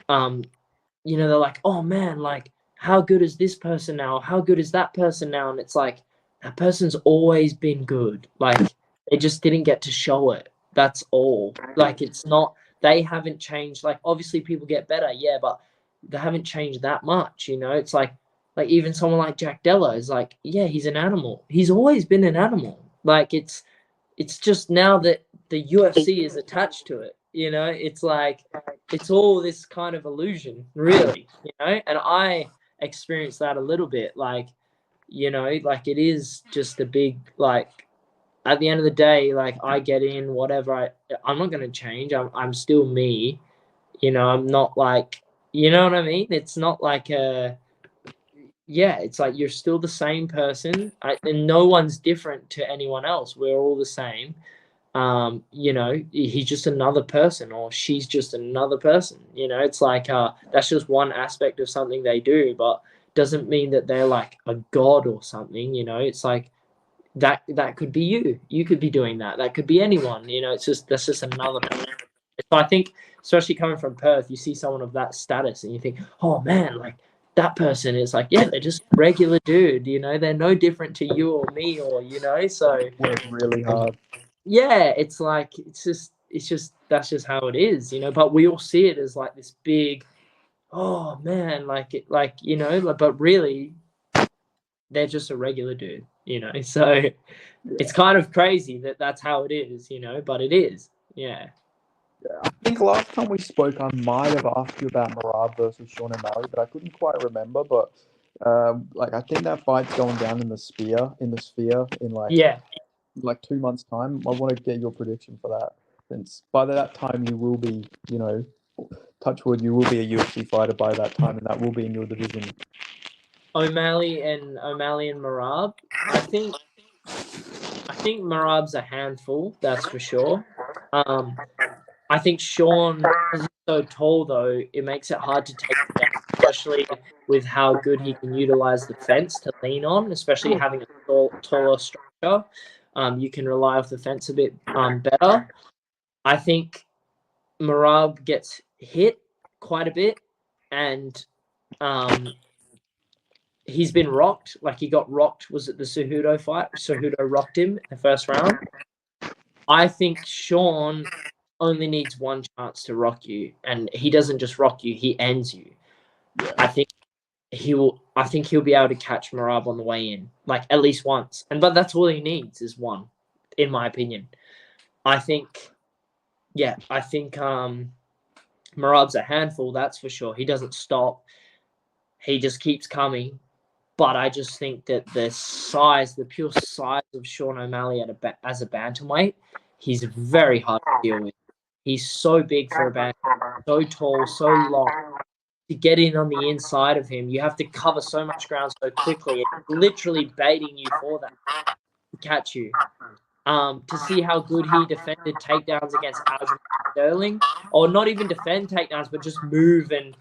they're like, oh man, like how good is this person now? How good is that person now? And it's like that person's always been good. Like they just didn't get to show it. That's all. Like it's not they haven't changed. Like obviously people get better, yeah, but they haven't changed that much, It's like even someone like Jack Della is like, yeah, he's an animal. He's always been an animal. Like it's just now that the UFC is attached to it, it's like it's all this kind of illusion, really, and I experienced that a little bit, like, like it is just a big, like, at the end of the day, like I get in, whatever, I'm not going to change. I'm still me, I'm not like, you know what I mean? It's not like yeah, it's like you're still the same person, and no one's different to anyone else. We're all the same. He's just another person or she's just another person. It's like that's just one aspect of something they do, but doesn't mean that they're like a god or something. It's like that could be you. You could be doing that. That could be anyone. That's just another person. So I think, especially coming from Perth, you see someone of that status and you think, oh man, like that person is like, yeah, they're just a regular dude, they're no different to you or me or, so Work really hard. yeah, it's like, that's just how it is, but we all see it as like this big, oh man, like it, like, but really they're just a regular dude, so it's kind of crazy that that's how it is, but it is. Yeah. I think last time we spoke, I might have asked you about Marab versus Sean O'Malley, but I couldn't quite remember. But like, I think that fight's going down in the sphere, in Yeah. like 2 months' time. I want to get your prediction for that. Since by that time you will be, touch wood, you will be a UFC fighter by that time, and that will be in your division. O'Malley and Marab. I think Marab's a handful, that's for sure. I think Sean, because he's so tall, though, it makes it hard to take him down, especially with how good he can utilize the fence to lean on, especially having a taller structure. You can rely off the fence a bit better. I think Marab gets hit quite a bit, and he's been rocked. Like he got rocked. Was it the Cejudo fight? Cejudo rocked him in the first round. I think Sean only needs one chance to rock you, and he doesn't just rock you; he ends you. I think he will. I think he'll be able to catch Marab on the way in, like at least once. But that's all he needs is one, in my opinion. I think, yeah, I think Marab's a handful. That's for sure. He doesn't stop. He just keeps coming. But I just think that the pure size of Sean O'Malley as a bantamweight, he's very hard to deal with. He's so big for a bantamweight, so tall, so long. To get in on the inside of him, you have to cover so much ground so quickly. It's literally baiting you for that to catch you. To see how good he defended takedowns against Aljamain Sterling, or not even defend takedowns, but just move and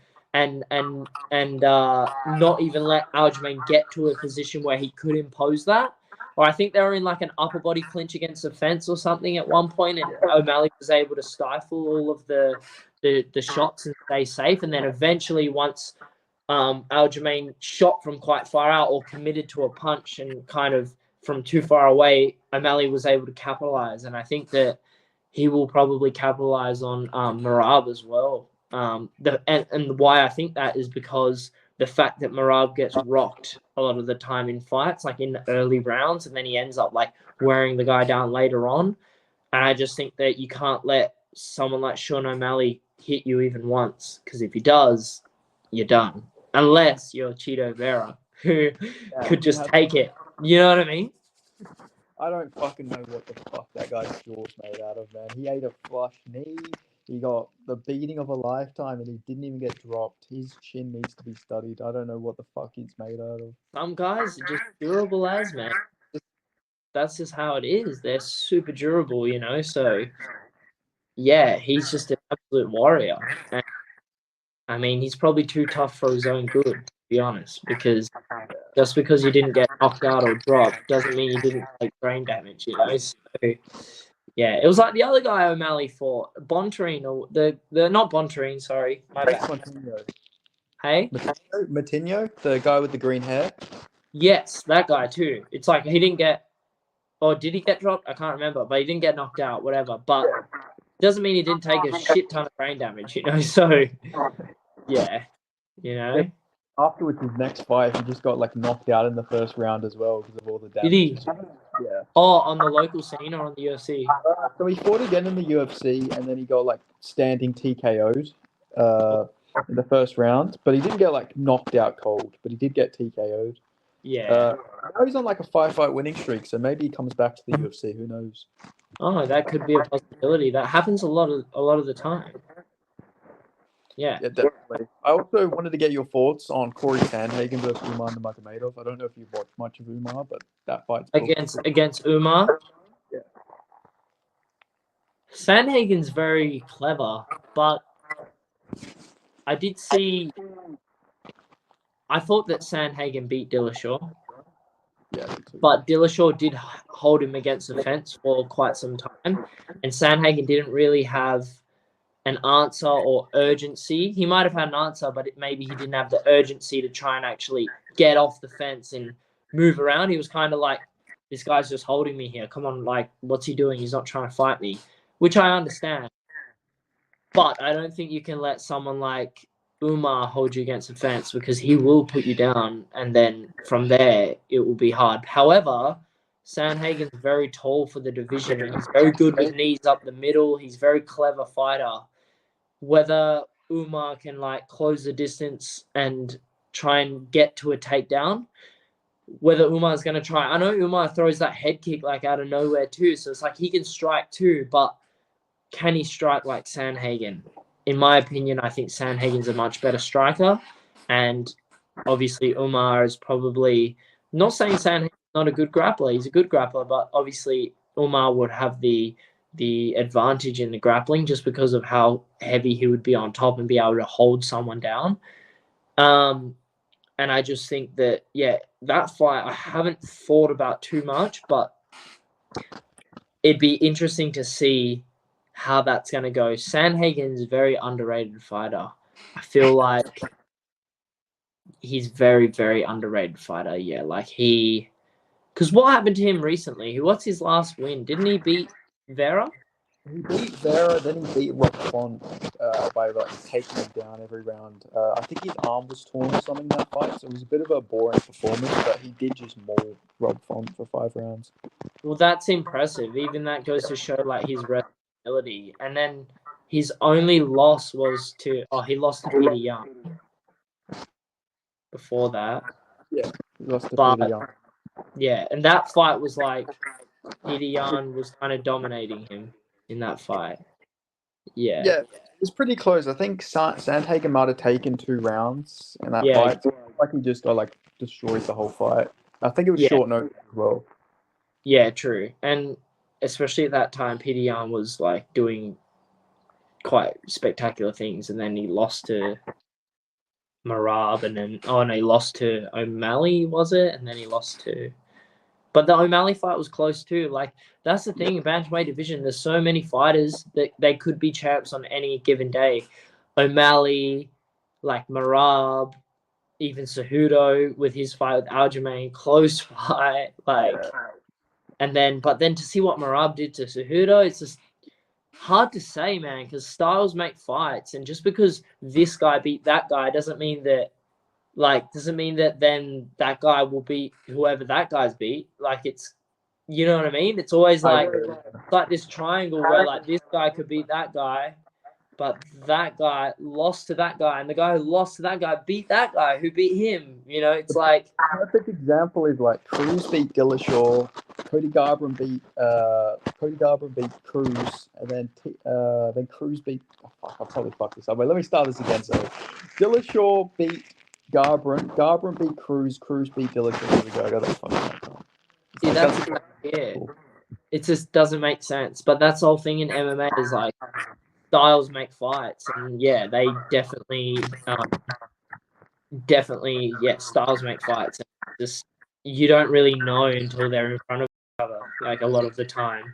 not even let Aljamain get to a position where he could impose that. Or I think they were in like an upper body clinch against a fence or something at one point, and O'Malley was able to stifle all of the shots and stay safe. And then eventually, once Aljamain shot from quite far out or committed to a punch and kind of from too far away, O'Malley was able to capitalize. And I think that he will probably capitalize on Merab as well. And why I think that is because the fact that Merab gets rocked a lot of the time in fights, like in the early rounds, and then he ends up like wearing the guy down later on. And I just think that you can't let someone like Sean O'Malley hit you even once, because if he does, you're done. Unless you're Cheeto Vera, who could just take it. You know what I mean? I don't fucking know what the fuck that guy's jaw's made out of, man. He ate a flush knee. He got the beating of a lifetime, and he didn't even get dropped. His chin needs to be studied. I don't know what the fuck he's made out of. Some guys are just durable as, man. That's just how it is. They're super durable, you know? So, yeah, he's just an absolute warrior. And, I mean, he's probably too tough for his own good, to be honest, because just because you didn't get knocked out or dropped doesn't mean you didn't take brain damage, you know? So, yeah, it was like the other guy O'Malley fought, Bontarine, or the not Bontarine, sorry, my bad. Matinho. Hey? Matinho, the guy with the green hair? Yes, that guy too. It's like he didn't get, or did he get dropped? I can't remember, but he didn't get knocked out, whatever. But doesn't mean he didn't take a shit ton of brain damage, you know? So, yeah, you know? Afterwards, his next fight, he just got like knocked out in the first round as well because of all the damage. Did he? Yeah. Oh, on the local scene or on the UFC? So he fought again in the UFC, and then he got like standing TKO'd in the first round, but he didn't get like knocked out cold, but he did get TKO'd. Yeah. Now he's on like a 5-fight winning streak, so maybe he comes back to the UFC. Who knows? Oh, that could be a possibility. That happens a lot of the time. Yeah. Yeah, definitely. I also wanted to get your thoughts on Corey Sandhagen versus Umar Nurmagomedov. I don't know if you've watched much of Umar, but that fight's against Umar. Yeah. Sandhagen's very clever, but I did see. I thought that Sandhagen beat Dillashaw. Yeah, but Dillashaw did hold him against the fence for quite some time, and Sandhagen didn't really have an answer or urgency. He might have had an answer, but maybe he didn't have the urgency to try and actually get off the fence and move around. He was kind of like, this guy's just holding me here. Come on, like, what's he doing? He's not trying to fight me, which I understand. But I don't think you can let someone like Umar hold you against the fence, because he will put you down, and then from there it will be hard. However, Sandhagen's very tall for the division, and he's very good with knees up the middle. He's a very clever fighter. Whether Umar can like close the distance and try and get to a takedown, whether Umar's going to try. I know Umar throws that head kick like out of nowhere too, so it's like he can strike too, but can he strike like Sandhagen? In my opinion, I think Sandhagen's a much better striker, and obviously Umar is probably, not saying Sandhagen's not a good grappler. He's a good grappler, but obviously Umar would have the advantage in the grappling just because of how heavy he would be on top and be able to hold someone down. And I just think that, yeah, that fight I haven't thought about too much, but it'd be interesting to see how that's going to go. Sandhagen's a very underrated fighter. I feel like he's very, very underrated fighter. Yeah, like because what happened to him recently? What's his last win? Didn't he beat Vera? He beat Vera, then he beat Rob Font by like taking him down every round. I think his arm was torn or something in that fight, so it was a bit of a boring performance, but he did just maul Rob Font for 5 rounds. Well, that's impressive. Even that goes to show like his ability. And then his only loss was he lost to Peter Young before that. Yeah. He lost to But Peter Yan. yeah, and that fight was like Peter Yan was kind of dominating him in that fight. Yeah. Yeah, it was pretty close. I think Sandhagen might have taken 2 rounds in that Yeah. fight. So like he just got like destroyed the whole fight. I think it was Yeah. short notice as well. Yeah, true. And especially at that time, Peter Yan was like doing quite spectacular things, and then he lost to Marab, and then he lost to O'Malley, was it? And then he lost to. But the O'Malley fight was close too. Like that's the thing, bantamweight division. There's so many fighters that they could be champs on any given day. O'Malley, like Marab, even Cejudo with his fight with Aljamain, close fight. Like, and then to see what Marab did to Cejudo, it's just hard to say, man, because styles make fights, and just because this guy beat that guy doesn't mean that then that guy will beat whoever that guy's beat. Like it's, you know what I mean? It's always like this triangle where like this guy could beat that guy, but that guy lost to that guy, and the guy who lost to that guy beat that guy who beat him. You know, it's like Perfect example is like Cruz beat Dillashaw, Cody Garbrandt beat Cruz, and then Cruz beat. Oh, fuck, I'll probably fuck this up. Wait, let me start this again. So, Dillashaw beat Garbrandt beat Cruz beat Dillashaw. There we go. I got that fucking right. See, that's cool. It just doesn't make sense. But that's the whole thing in MMA is like styles make fights, and yeah, they definitely, styles make fights. And just you don't really know until they're in front of each other, like a lot of the time.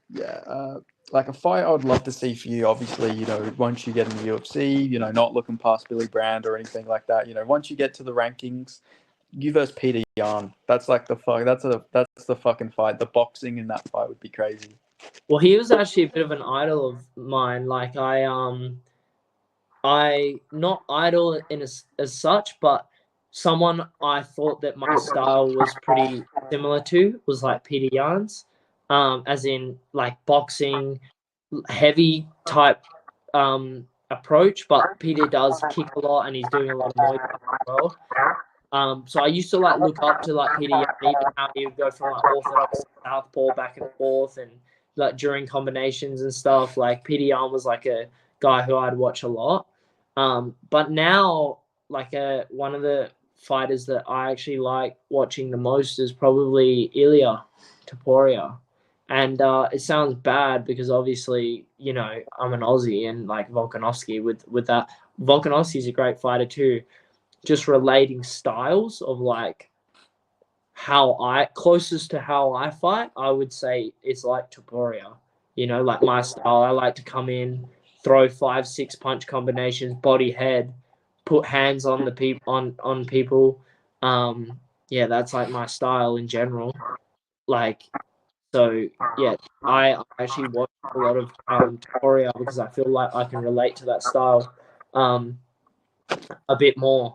Yeah, like a fight I would love to see for you. Obviously, once you get in the UFC, not looking past Billy Brand or anything like that. Once you get to the rankings, you versus Peter Yan. That's like the fuck. That's the fucking fight. The boxing in that fight would be crazy. Well, he was actually a bit of an idol of mine. Like I not idol as such, but someone I thought that my style was pretty similar to was like Peter Yan's, as in like boxing, heavy type approach. But Peter does kick a lot, and he's doing a lot of Muay Thai as well. So I used to like look up to like Peter Yan, even how he would go from like orthodox to southpaw back and forth, and like during combinations and stuff. Like Peter Yan was like a guy who I'd watch a lot. But now, like one of the fighters that I actually like watching the most is probably Ilia Topuria. And it sounds bad because obviously, I'm an Aussie, and like Volkanovski with that. Volkanovski's a great fighter too. Just relating styles of like closest to how I fight, I would say it's like Topuria. Like my style, I like to come in, throw 5-6 punch combinations, body head, put hands on the people on people. Yeah, that's like my style in general. Like, so yeah, I actually watch a lot of Topuria because I feel like I can relate to that style a bit more.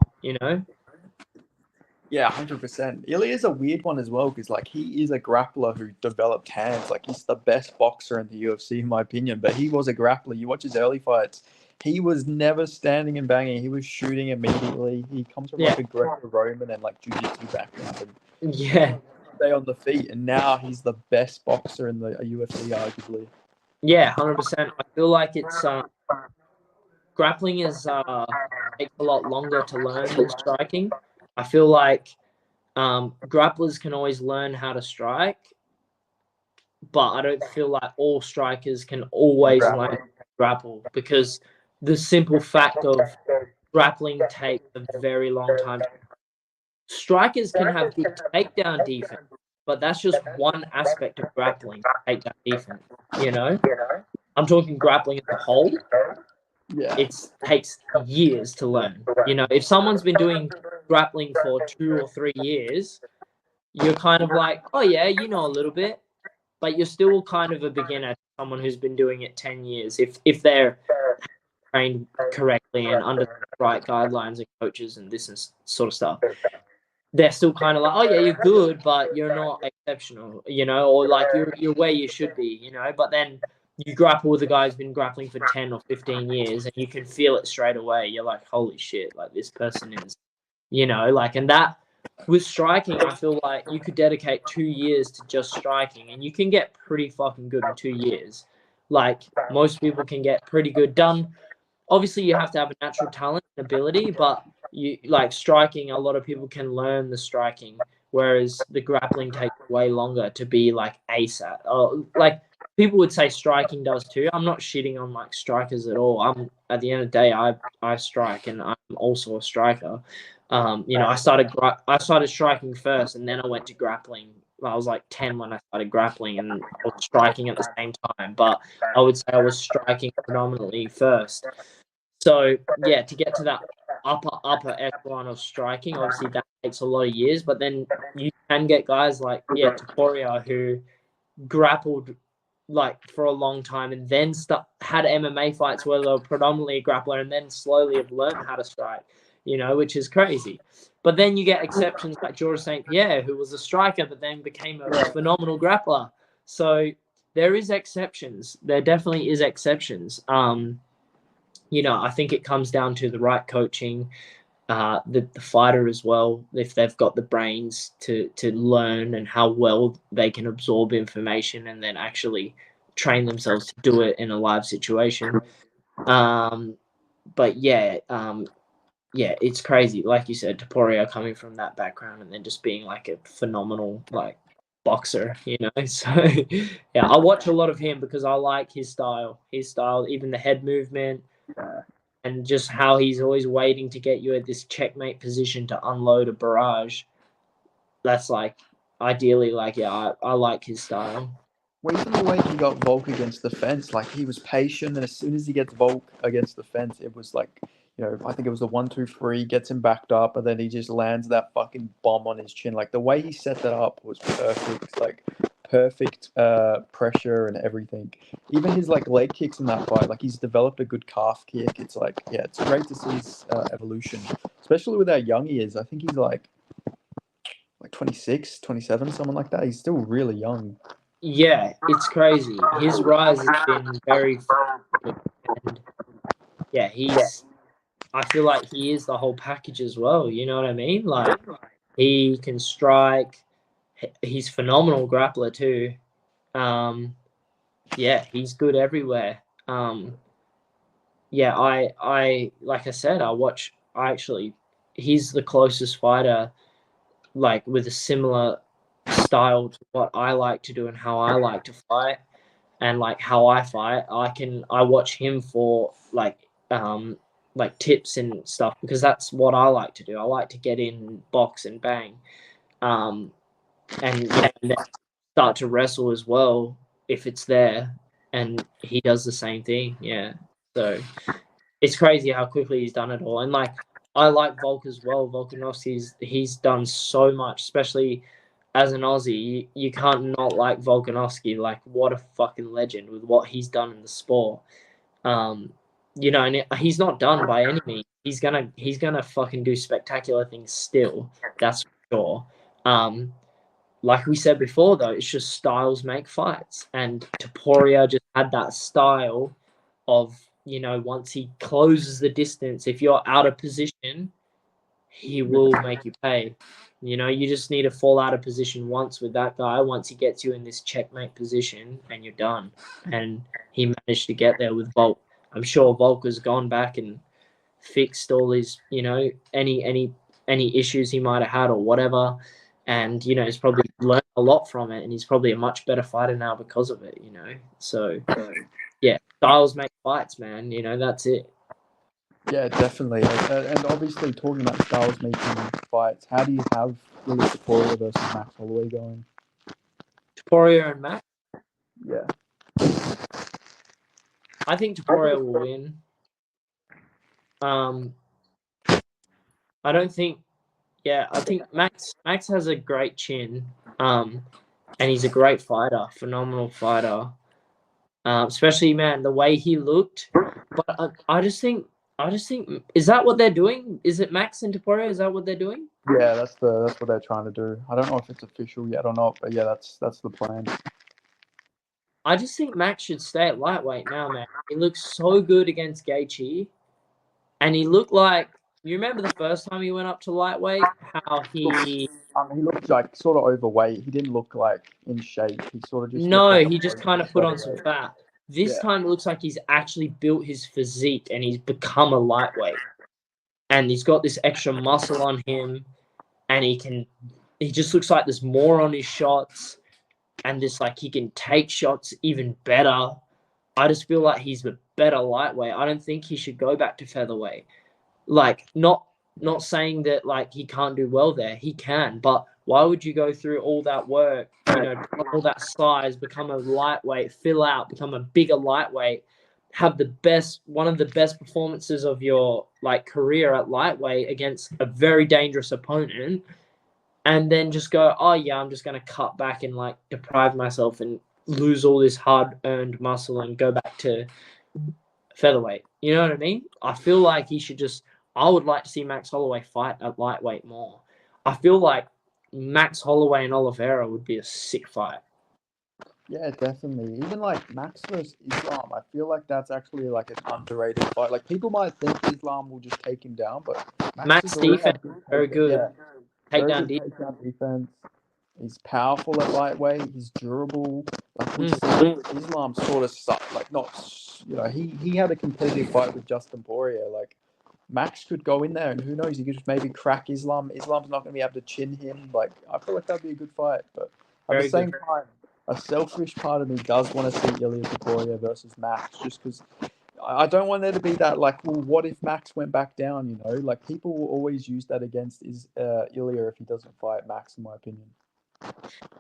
Yeah, 100%. Ilya's a weird one as well because like he is a grappler who developed hands. Like he's the best boxer in the UFC in my opinion, but he was a grappler. You watch his early fights, he was never standing and banging. He was shooting immediately. He comes from like a Greco-Roman and like jiu-jitsu background. And stay on the feet, and now he's the best boxer in the UFC arguably. Yeah, 100%. I feel like it's grappling is takes a lot longer to learn than striking. I feel like grapplers can always learn how to strike, but I don't feel like all strikers can always learn to grapple, because the simple fact of grappling takes a very long time. Strikers can have good takedown defense, but that's just one aspect of grappling, takedown defense. I'm talking grappling as a whole. Yeah. It takes years to learn. If someone's been doing grappling for 2 or 3 years, you're kind of like, oh yeah, a little bit, but you're still kind of a beginner to someone who's been doing it 10 years. If they're trained correctly and under the right guidelines and coaches and this and sort of stuff, they're still kind of like, oh yeah, you're good, but you're not exceptional, or like you're where you should be, but then you grapple with a guy who's been grappling for 10 or 15 years, and you can feel it straight away. You're like, holy shit, like this person is, and with striking, I feel like you could dedicate 2 years to just striking, and you can get pretty fucking good in 2 years. Like most people can get pretty good done. Obviously, you have to have a natural talent and ability, but you like striking. A lot of people can learn the striking, whereas the grappling takes way longer to be like ace at. Like people would say striking does too. I'm not shitting on like strikers at all. I'm at the end of the day, I strike, and I'm also a striker. I started striking first, and then I went to grappling. I was like 10 when I started grappling, and I was striking at the same time. But I would say I was striking predominantly first. So yeah, to get to that upper echelon of striking, obviously that takes a lot of years. But then you can get guys like Taporia who grappled like for a long time and then had MMA fights where they were predominantly a grappler and then slowly have learned how to strike, which is crazy. But then you get exceptions like Georges St-Pierre, who was a striker but then became a phenomenal grappler. So there is exceptions. There definitely is exceptions. I think it comes down to the right coaching, the fighter as well, if they've got the brains to learn and how well they can absorb information and then actually train themselves to do it in a live situation. But it's crazy. Like you said, Taporia coming from that background and then just being like a phenomenal like boxer, So yeah, I watch a lot of him because I like his style, even the head movement. And just how he's always waiting to get you at this checkmate position to unload a barrage. That's like, ideally, like, yeah, I like his style. Well, even the way he got Volk against the fence, like he was patient, and as soon as he gets Volk against the fence, it was like, I think it was the 1-2-3, gets him backed up, and then he just lands that fucking bomb on his chin. Like the way he set that up was perfect. Like perfect pressure and everything. Even his like leg kicks in that fight, like he's developed a good calf kick. It's like, yeah, it's great to see his evolution, especially with how young he is. I think he's like 26, 27, something like that. He's still really young. Yeah, it's crazy. His rise has been very good. And yeah, I feel like he is the whole package as well. You know what I mean? Like he can strike. He's phenomenal grappler too. Yeah, he's good everywhere. Yeah, I like I said, he's the closest fighter like with a similar style to what I like to do and how I like to fight and like how I fight. I watch him for like tips and stuff because that's what I like to do. I like to get in, box and bang. And then start to wrestle as well if it's there, and he does the same thing. Yeah, so it's crazy how quickly he's done it all. And like I like Volk as well. Volkanovski's he's done so much, especially as an Aussie. You can't not like Volkanovski. Like what a fucking legend with what he's done in the sport. And he's not done by any means. He's gonna fucking do spectacular things still. That's for sure. Like we said before, though, it's just styles make fights, and Taporia just had that style of once he closes the distance, if you're out of position, he will make you pay. You just need to fall out of position once with that guy. Once he gets you in this checkmate position, and you're done. And he managed to get there with Volk. I'm sure Volk has gone back and fixed all his, any issues he might have had or whatever. And he's probably learned a lot from it, and he's probably a much better fighter now because of it. So yeah, styles make fights, man. That's it. Yeah, definitely. And obviously, talking about styles making fights, how do you have Lewis Taporia versus Max Holloway going? Taporia and Max? Yeah. I think Taporia will win. I don't think. Yeah, I think Max has a great chin. And he's a great fighter, phenomenal fighter. Especially, man, the way he looked. But I just think, is that what they're doing? Is it Max and Taporia? Is that what they're doing? Yeah, that's what they're trying to do. I don't know if it's official yet or not, but yeah, that's the plan. I just think Max should stay at lightweight now, man. He looks so good against Gaethje, and he looked like you remember the first time he went up to lightweight, how He looked like sort of overweight. He didn't look like in shape. He sort of just looked no, like he just kind of put on some fat. This Yeah. time it looks like he's actually built his physique and he's become a lightweight. And he's got this extra muscle on him, and he just looks like there's more on his shots, and just like he can take shots even better. I just feel like he's a better lightweight. I don't think he should go back to featherweight. Like, not saying that like he can't do well there. He can, but why would you go through all that work, all that size, become a lightweight, fill out, become a bigger lightweight, have one of the best performances of your like career at lightweight against a very dangerous opponent, and then just go, oh yeah, I'm just gonna cut back and like deprive myself and lose all this hard-earned muscle and go back to featherweight. You know what I mean? I feel like he should just. I would like to see Max Holloway fight at lightweight more. I feel like Max Holloway and Oliveira would be a sick fight. Yeah, definitely. Even like Max versus Islam, I feel like that's actually like an underrated fight. Like people might think Islam will just take him down, but Max defense, very good. Yeah, very Takedown good takedown defense. He's powerful at lightweight. He's durable. Like we Mm. see, Islam sort of sucked. Like not, he had a competitive fight with Justin Poirier. Like Max could go in there, and who knows? He could just maybe crack Islam. Islam's not going to be able to chin him. Like I feel like that'd be a good fight, but at Very the same good. time, a selfish part of me does want to see Ilia Topuria versus Max, just because I don't want there to be that like, well, what if Max went back down? You know, like people will always use that against Ilia if he doesn't fight Max, in my opinion.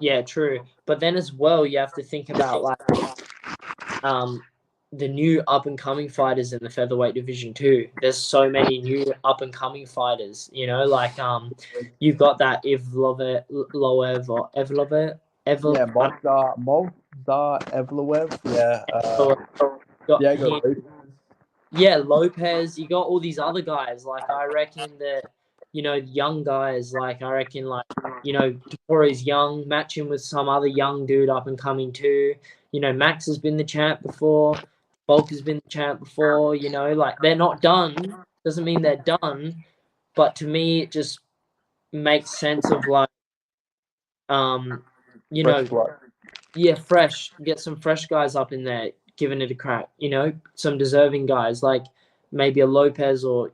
Yeah, true. But then as well, you have to think about like the new up and coming fighters in the featherweight division too. There's so many new up and coming fighters. You know, like you've got that Evloev or Evloev. Yeah, Movdar Evloev. Yeah, yeah, Lopez. You got all these other guys. Like I reckon that young guys. Like I reckon Topuria young. Match him with some other young dude up and coming too. Max has been the champ before. Volk has been the champ before. Like they're not done. Doesn't mean they're done. But to me, it just makes sense of like, fresh. Get some fresh guys up in there, giving it a crack. Some deserving guys like maybe a Lopez or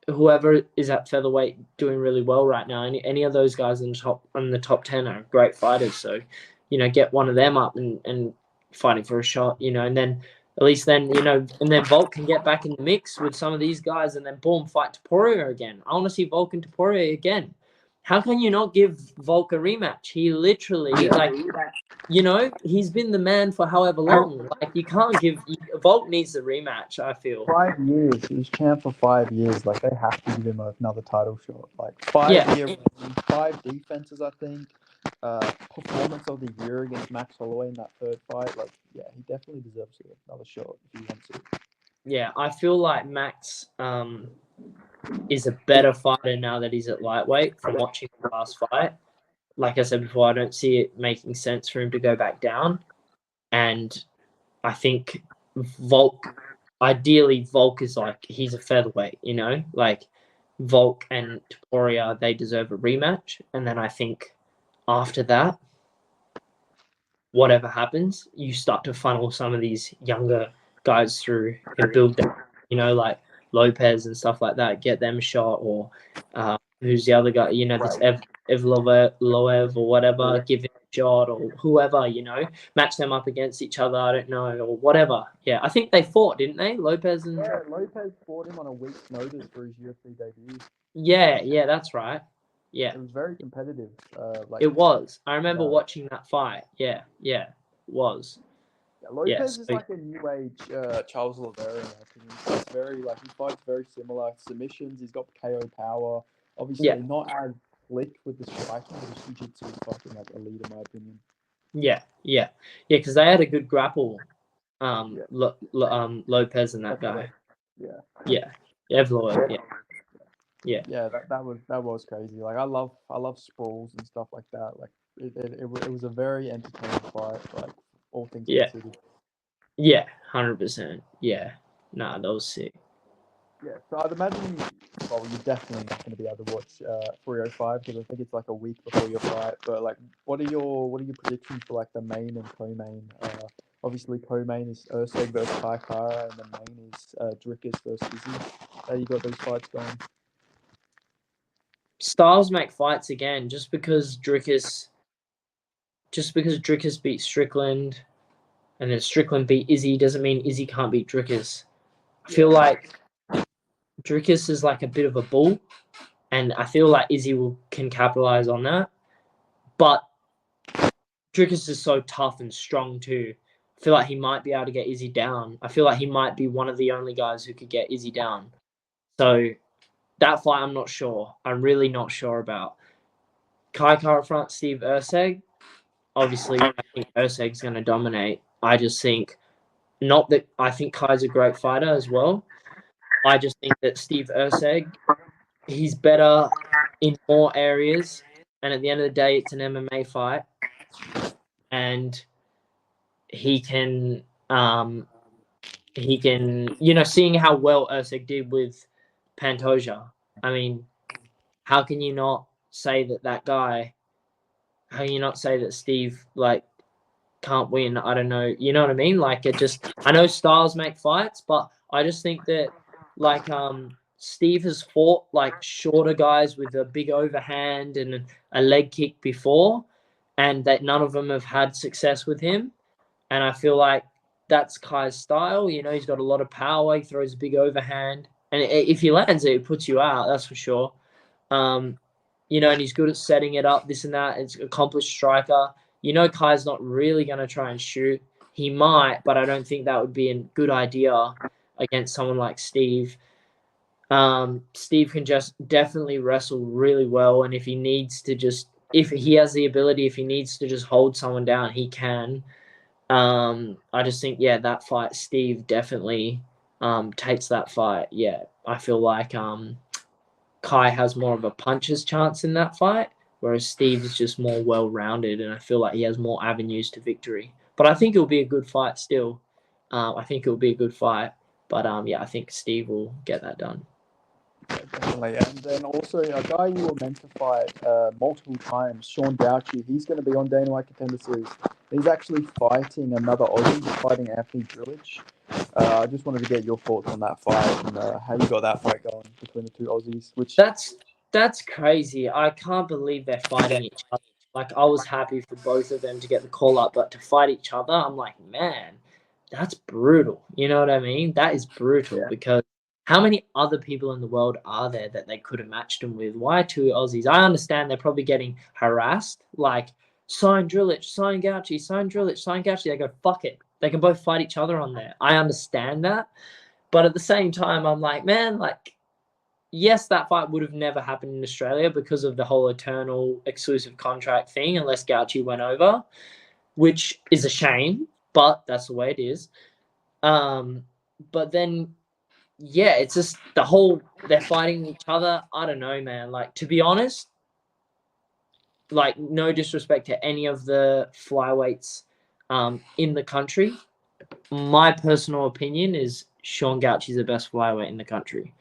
whoever is at featherweight doing really well right now. Any of those guys in the top 10 are great fighters. So, get one of them up and fighting for a shot. And then at least then and then Volk can get back in the mix with some of these guys, and then boom, fight Topuria again. I want to see Volk and Topuria again. How can you not give Volk a rematch? He literally he's been the man for however long. Like you can't give Volk needs a rematch. I feel 5 years. He was champ for 5 years. Like they have to give him another title shot. Like 5 year, 5 defenses. I think. Performance of the year against Max Holloway in that third fight. Like yeah, he definitely deserves another shot if he wants it. Yeah, I feel like Max is a better fighter now that he's at lightweight from watching the last fight. Like I said before, I don't see it making sense for him to go back down. And I think ideally Volk is like, he's a featherweight, like Volk and Topuria, they deserve a rematch. And then I think after that, whatever happens, you start to funnel some of these younger guys through and build them, like Lopez and stuff like that, get them a shot, or who's the other guy, this Evloev or whatever, give him a shot, or whoever, match them up against each other, I don't know, or whatever. Yeah, I think they fought, didn't they? Lopez fought him on a week's notice for his UFC debut. Yeah, that's right. Yeah. It was very competitive. It was. I remember watching that fight. Yeah, it was. Yeah, Lopez is like a new age Charles Oliveira, in my opinion. He fights very similar submissions. He's got KO power. Obviously, not as slick with the striking, but his jiu-jitsu is fucking like elite, in my opinion. Yeah, because they had a good grapple. Lopez and that guy. Yeah, Evloev. Yeah. That was crazy. Like I love sprawls and stuff like that. Like it was a very entertaining fight. Like all things considered. Yeah, 100%. Yeah, nah, that was sick. Yeah, so I'd imagine, well, you're definitely not going to be able to watch 305 because I think it's like a week before your fight. But like, what are your predictions for like the main and co-main? Obviously, co-main is Urseg versus Kai Kara, and the main is Drickus versus Izzy. How you got those fights going? Styles make fights again just because Drickus beat Strickland and then Strickland beat Izzy doesn't mean Izzy can't beat Drickus. I feel like Drickus is like a bit of a bull, and I feel like Izzy can capitalize on that. But Drickus is so tough and strong too. I feel like he might be able to get Izzy down. I feel like he might be one of the only guys who could get Izzy down. So that fight, I'm not sure. I'm really not sure about. Kai Kara front, Steve Urseg. Obviously, I think Urseg's going to dominate. I just think, not that I think Kai's a great fighter as well. I just think that Steve Urseg, he's better in more areas. And at the end of the day, it's an MMA fight. And he can, seeing how well Urseg did with Pantoja. I mean, how can you not say that guy, how can you not say that Steve, like, can't win? I don't know. You know what I mean? Like, I know styles make fights, but I just think that, like, Steve has fought, like, shorter guys with a big overhand and a leg kick before, and that none of them have had success with him. And I feel like that's Kai's style. He's got a lot of power. He throws a big overhand. And if he lands it, it puts you out, that's for sure. And he's good at setting it up, this and that. It's an accomplished striker. Kai's not really going to try and shoot. He might, but I don't think that would be a good idea against someone like Steve. Steve can just definitely wrestle really well. And if he needs to if he has the ability, if he needs to just hold someone down, he can. I just think, that fight, Steve definitely takes that fight. Yeah, I feel like Kai has more of a puncher's chance in that fight, whereas Steve is just more well-rounded, and I feel like he has more avenues to victory. But I think it'll be a good fight still. I think it'll be a good fight. But, I think Steve will get that done. Yeah, definitely. And then also a guy you were meant to fight multiple times, Sean Gauchi. He's going to be on Dana White Contender Series. He's actually fighting another Aussie. He's fighting Anthony Drillich. I just wanted to get your thoughts on that fight and how you got that fight going between the two Aussies. That's crazy. I can't believe they're fighting each other. Like, I was happy for both of them to get the call up, but to fight each other, I'm like, man, that's brutal. You know what I mean? That is brutal because how many other people in the world are there that they could have matched them with? Why two Aussies? I understand they're probably getting harassed. Like, sign Drillich, sign Gauchi, sign Drillich, sign Gauchi. They go, fuck it. They can both fight each other on there. I understand that. But at the same time, I'm like, man, like, yes, that fight would have never happened in Australia because of the whole eternal exclusive contract thing, unless Gauchi went over, which is a shame, but that's the way it is. But then, it's just the whole, they're fighting each other. I don't know, man. Like, to be honest, like, no disrespect to any of the flyweights in the country, my personal opinion is Sean Gauchi's the best flyweight in the country.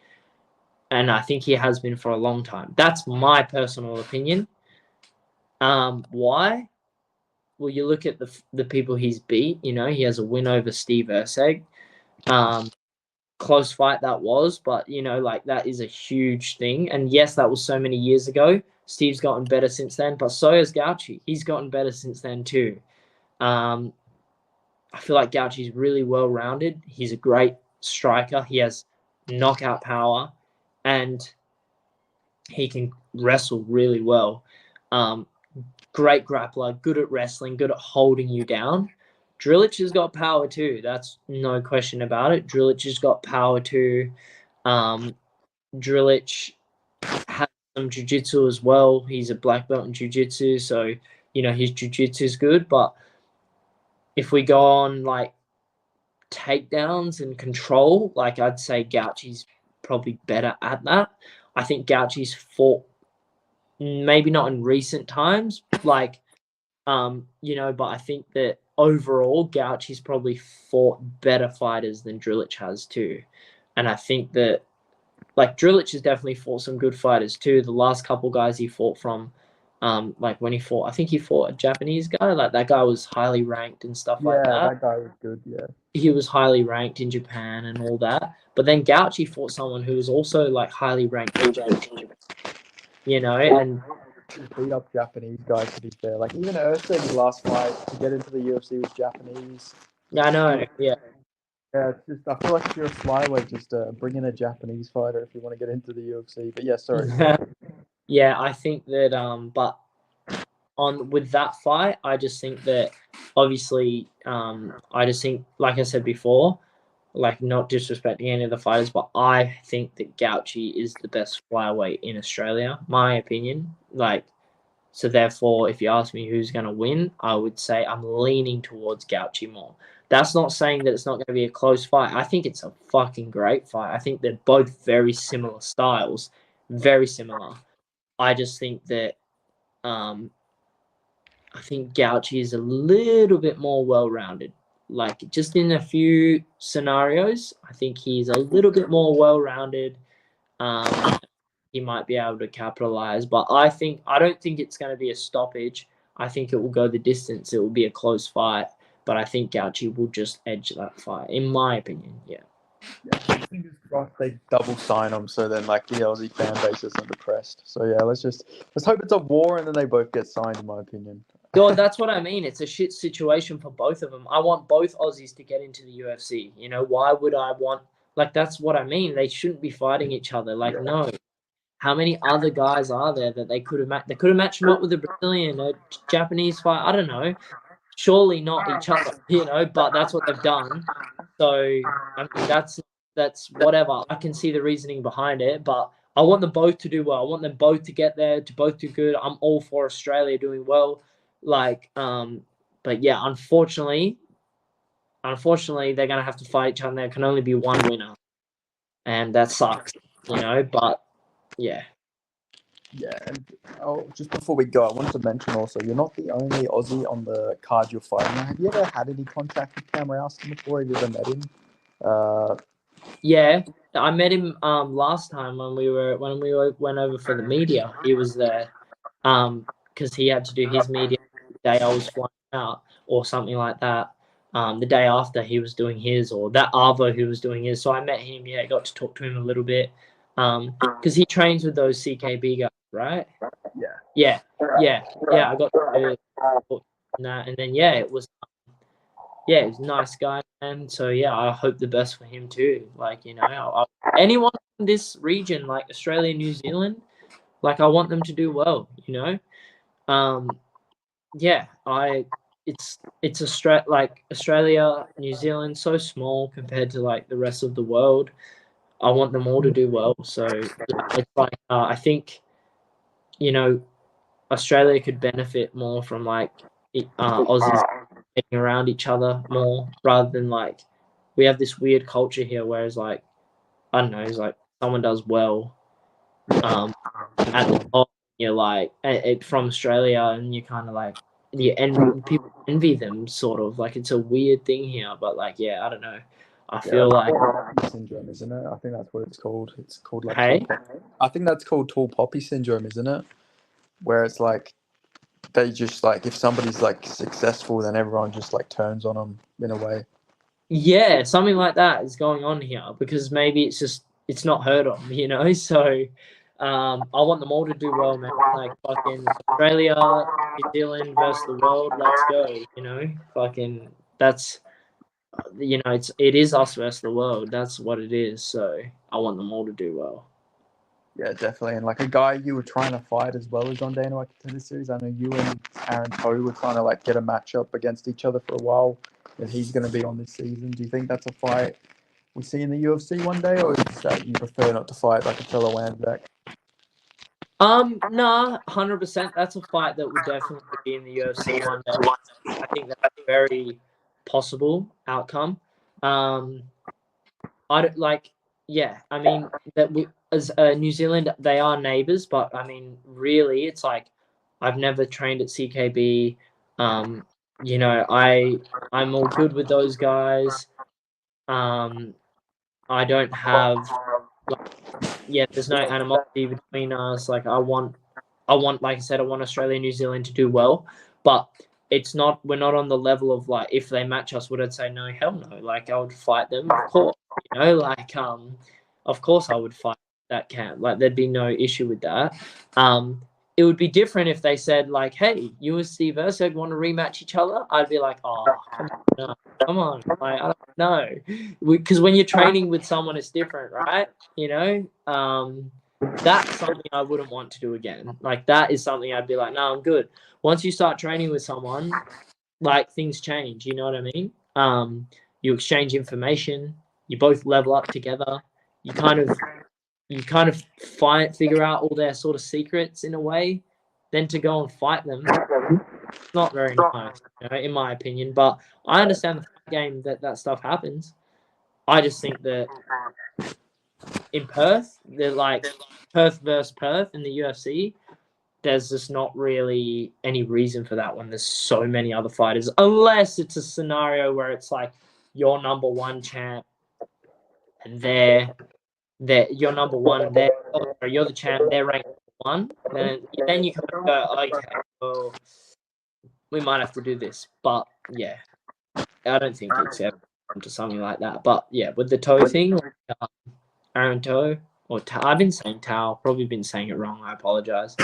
And I think he has been for a long time. That's my personal opinion. Why? Well, you look at the people he's beat. He has a win over Steve Urseg. Close fight that was, but like, that is a huge thing. And yes, that was so many years ago. Steve's gotten better since then, but so has Gauchi. He's gotten better since then too. I feel like Gauchi's really well-rounded. He's a great striker. He has knockout power, and he can wrestle really well. Great grappler, good at wrestling, good at holding you down. Drillich has got power too. That's no question about it. Drillich has got power too. Drillich has some jiu-jitsu as well. He's a black belt in jiu-jitsu, so his jiu-jitsu is good. But if we go on like takedowns and control, like, I'd say Gauchi's probably better at that. I think Gauchi's fought, maybe not in recent times, like, but I think that overall Gauchi's probably fought better fighters than Drillich has too. And I think that like Drilic has definitely fought some good fighters too. The last couple guys he fought from, like when he fought, I think he fought a Japanese guy. Like that guy was highly ranked and stuff like Yeah, that. that guy was good. Yeah. He was highly ranked in Japan and all that. But then Gauchi fought someone who was also like highly ranked in Japan, and Beat up Japanese guys, to be fair. Like even Ersted's last fight to get into the UFC was Japanese. I know, yeah. Yeah, it's just I feel like if you're a flyweight, just bring in a Japanese fighter if you want to get into the UFC. But yeah, sorry. Yeah, I think that but on with that fight, I just think that obviously I just think like I said before, like not disrespecting any of the fighters, but I think that Gauchi is the best flyweight in Australia, my opinion. Like so therefore if you ask me who's gonna win, I would say I'm leaning towards Gauchi more. That's not saying that it's not gonna be a close fight. I think it's a fucking great fight. I think they're both very similar styles. Very similar. I just think that um I think Gauchi is a little bit more well-rounded. Like just in a few scenarios, I think he's a little bit more well-rounded. He might be able to capitalize, but I don't think it's going to be a stoppage. I think it will go the distance. It will be a close fight, but I think Gauchi will just edge that fight, in my opinion. Yeah. Yeah, fingers crossed they double sign them, so then like the Aussie fan base isn't depressed. So yeah, let's hope it's a war and then they both get signed, in my opinion. God, that's what I mean. It's a shit situation for both of them. I want both Aussies to get into the UFC. Why would I want? Like that's what I mean. They shouldn't be fighting each other. Like no. How many other guys are there that they could have They could have matched them up with a Brazilian, a Japanese fight. I don't know. Surely not each other, but that's what they've done. So I mean, that's whatever. I can see the reasoning behind it, but I want them both to do well. I want them both to get there, to both do good. I'm all for Australia doing well. Like, but yeah, unfortunately, they're gonna have to fight each other. There can only be one winner, and that sucks, But yeah. Yeah, and just before we go, I wanted to mention also, you're not the only Aussie on the card you're fighting. Have you ever had any contact with Cam Rouston before? Have you ever met him? Yeah, I met him last time when we went over for the media. He was there because he had to do his media the day I was flying out or something like that. The day after he was doing his, or that Arvo who was doing his. So I met him. Yeah, got to talk to him a little bit because he trains with those CKB guys, right? Yeah. Yeah. I got to talk to that, and then it was he's a nice guy, and so I hope the best for him too. Like anyone in this region, like Australia, New Zealand, like I want them to do well. It's Australia, New Zealand, so small compared to like the rest of the world. I want them all to do well. So it's like I think Australia could benefit more from like Aussies getting around each other more rather than like we have this weird culture here, whereas like I don't know, it's like someone does well at the top, you're like from Australia, and you kind of like people envy them, sort of like it's a weird thing here, but like I don't know. I feel like poppy syndrome, isn't it? I think that's what it's called. It's called like I think that's called tall poppy syndrome, isn't it? Where it's like they just like if somebody's like successful, then everyone just like turns on them in a way. Yeah, something like that is going on here because maybe it's not heard of, So I want them all to do well, man. Like fucking Australia, New Zealand versus the world. Let's go, Fucking that's it is us versus the world. That's what it is. So I want them all to do well. Yeah, definitely. And like a guy you were trying to fight as well as on Dana White Contender Series. I know you and Aaron Cody were trying to like get a matchup against each other for a while, and he's going to be on this season. Do you think that's a fight we see in the UFC one day, or is that you prefer not to fight like a fellow Anzac? Nah, 100%. That's a fight that would definitely be in the UFC one day. I think that's a very possible outcome. I don't like. Yeah, I mean that we as New Zealand, they are neighbors, but I mean, really, it's like I've never trained at CKB. I'm all good with those guys. I don't have yeah, there's no animosity between us. Like I want, like I said, I want Australia and New Zealand to do well, but it's not. We're not on the level of like if they match us, would I say no? Hell no. Like I would fight them, of course. Like of course I would fight that camp. Like there'd be no issue with that. It would be different if they said like, "Hey, you and Steve Erceg want to rematch each other." I'd be like, "Oh, come on, no, come on." Like I don't know, because when you're training with someone, it's different, right? That's something I wouldn't want to do again. Like that is something I'd be like, "No, I'm good." Once you start training with someone, like things change. You know what I mean? You exchange information. You both level up together. You kind of figure out all their sort of secrets in a way. Then to go and fight them, not very nice, in my opinion. But I understand the fight game that stuff happens. I just think that in Perth, they're like Perth versus Perth in the UFC. There's just not really any reason for that when there's so many other fighters, unless it's a scenario where it's like you're number one champ and you're number one, you're the champ, they're ranked one, then you kind of go, okay, well, we might have to do this. But yeah, I don't think it's ever come to something like that. But yeah, with the toe thing, Aaron Toe, or I've been saying Tao, probably been saying it wrong. I apologize.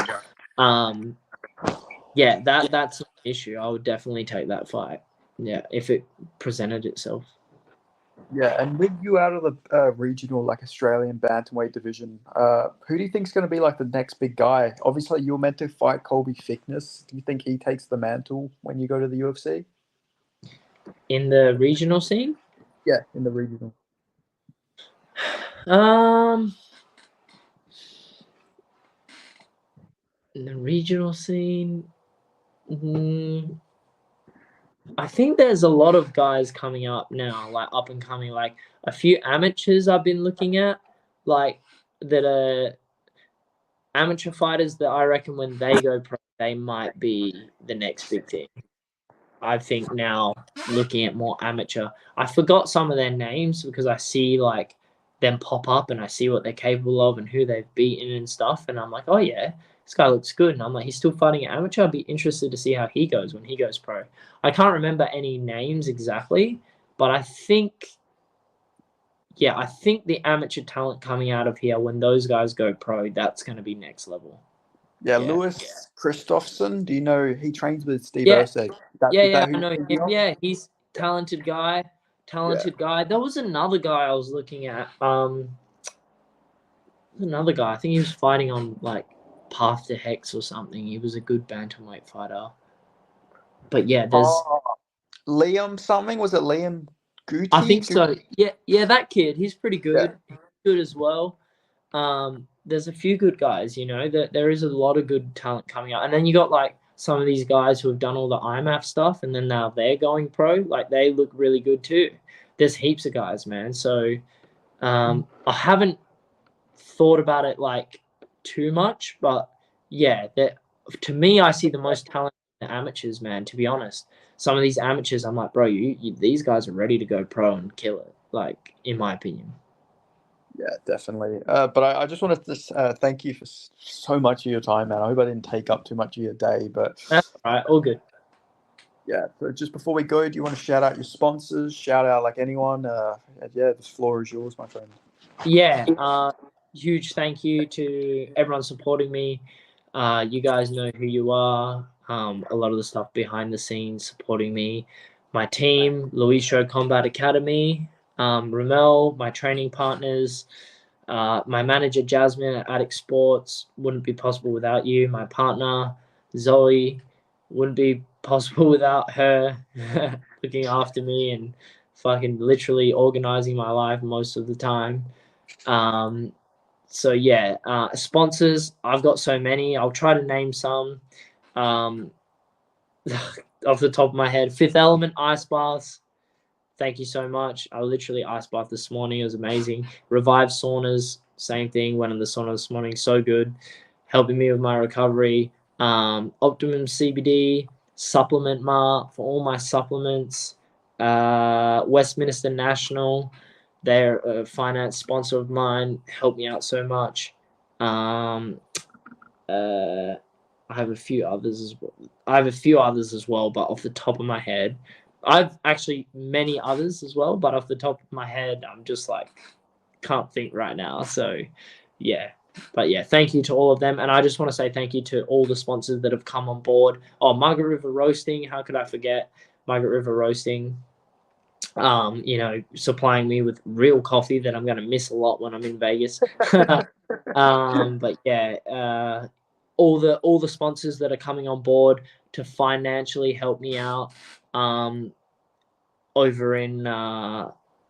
Yeah, that's an issue. I would definitely take that fight. Yeah, if it presented itself. Yeah, and with you out of the regional, like Australian bantamweight division, who do you think is going to be like the next big guy? Obviously, you were meant to fight Colby Thickness. Do you think he takes the mantle when you go to the UFC? In the regional scene? Yeah, in the regional. In the regional scene, I think there's a lot of guys coming up now, like up and coming, like a few amateurs I've been looking at, like that are amateur fighters that I reckon when they go pro, they might be the next big thing. I think now looking at more amateur, I forgot some of their names because I see like them pop up and I see what they're capable of and who they've beaten and stuff. And I'm like, oh yeah, this guy looks good. And I'm like, he's still fighting at amateur. I'd be interested to see how he goes when he goes pro. I can't remember any names exactly, but I think the amateur talent coming out of here when those guys go pro, that's going to be next level. Yeah, Lewis Christopherson. Do you know he trains with Steve Yeah. Erceg? I know him. Yeah, he's talented guy. There was another guy I was looking at. Another guy. I think he was fighting on like Path to Hex or something. He was a good bantamweight fighter. But yeah, there's Liam something. Was it Liam Gucci? I think so. Yeah, that kid. He's pretty good. Yeah. He's good as well. There's a few good guys. There is a lot of good talent coming out, and then you got like some of these guys who have done all the IMAF stuff, and then now they're going pro. Like they look really good too. There's heaps of guys, man. So I haven't thought about it like too much, but yeah, to me, I see the most talent in the amateurs, man. To be honest, some of these amateurs, I'm like, bro, these guys are ready to go pro and kill it. Like in my opinion. Yeah, definitely. But I just wanted to thank you for so much of your time, man. I hope I didn't take up too much of your day, but That's all right, all good. Yeah. So just before we go, do you want to shout out your sponsors? Shout out like anyone? Yeah, the floor is yours, my friend. Yeah. Huge thank you to everyone supporting me. You guys know who you are. A lot of the stuff behind the scenes supporting me. My team, Luisho Combat Academy, Ramel, my training partners, my manager Jasmine at Addict Sports, wouldn't be possible without you. My partner Zoe, wouldn't be possible without her looking after me and fucking literally organizing my life most of the time. So yeah, sponsors, I've got so many. I'll try to name some. Off the top of my head, Fifth Element Ice Baths. Thank you so much. I literally ice bath this morning. It was amazing. Revive Saunas, same thing. Went in the sauna this morning. So good. Helping me with my recovery. Optimum CBD, Supplement Mart for all my supplements. Westminster National. They're a finance sponsor of mine, helped me out so much. Uh, I have a few others as well. But off the top of my head, I've actually many others as well, but off the top of my head, I'm just like can't think right now. So, yeah. But yeah, thank you to all of them, and I just want to say thank you to all the sponsors that have come on board. Oh, Margaret River Roasting, how could I forget Margaret River Roasting? Supplying me with real coffee that I'm going to miss a lot when I'm in Vegas. But yeah, all the sponsors that are coming on board to financially help me out um, over in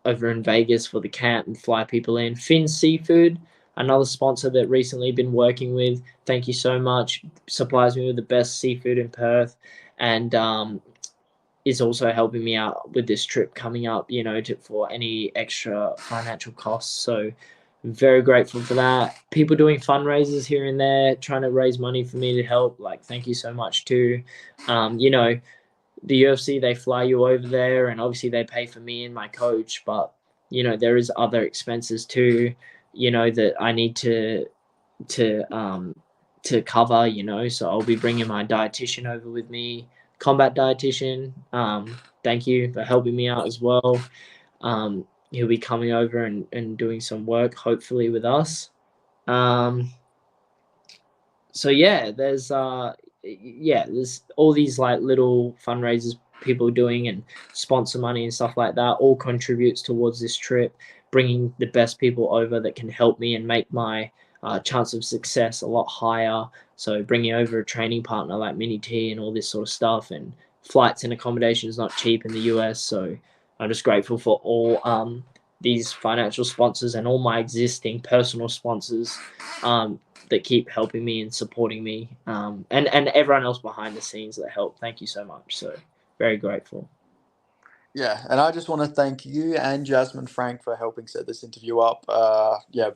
Vegas for the camp and fly people in. Finn Seafood, another sponsor that recently been working with. Thank you so much. Supplies me with the best seafood in Perth, and is also helping me out with this trip coming up, for any extra financial costs. So I'm very grateful for that. People doing fundraisers here and there, trying to raise money for me to help. Like, thank you so much too. The UFC, they fly you over there and obviously they pay for me and my coach, but there is other expenses too, that I need to cover, so I'll be bringing my dietitian over with me, combat dietitian. Thank you for helping me out as well. He'll be coming over and doing some work, hopefully with us. So there's all these like little fundraisers people doing and sponsor money and stuff like that all contributes towards this trip, bringing the best people over that can help me and make my chance of success a lot higher. So bringing over a training partner like Mini T and all this sort of stuff, and flights and accommodation is not cheap in the US. So I'm just grateful for all these financial sponsors and all my existing personal sponsors that keep helping me and supporting me, and everyone else behind the scenes that help. Thank you so much. So very grateful. Yeah, and I just want to thank you and Jasmine Frank for helping set this interview up.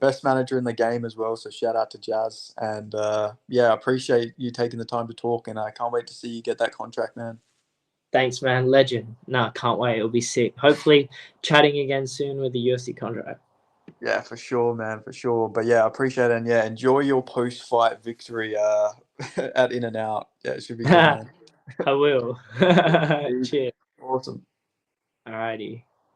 Best manager in the game as well. So shout out to Jazz, and I appreciate you taking the time to talk. And I can't wait to see you get that contract, man. Thanks, man. Legend. No, can't wait. It'll be sick. Hopefully, chatting again soon with the UFC contract. Yeah, for sure, man, for sure. But yeah, I appreciate it. And yeah, enjoy your post-fight victory at In and Out. Yeah, it should be good, man. I will. Cheers. Awesome. Alrighty.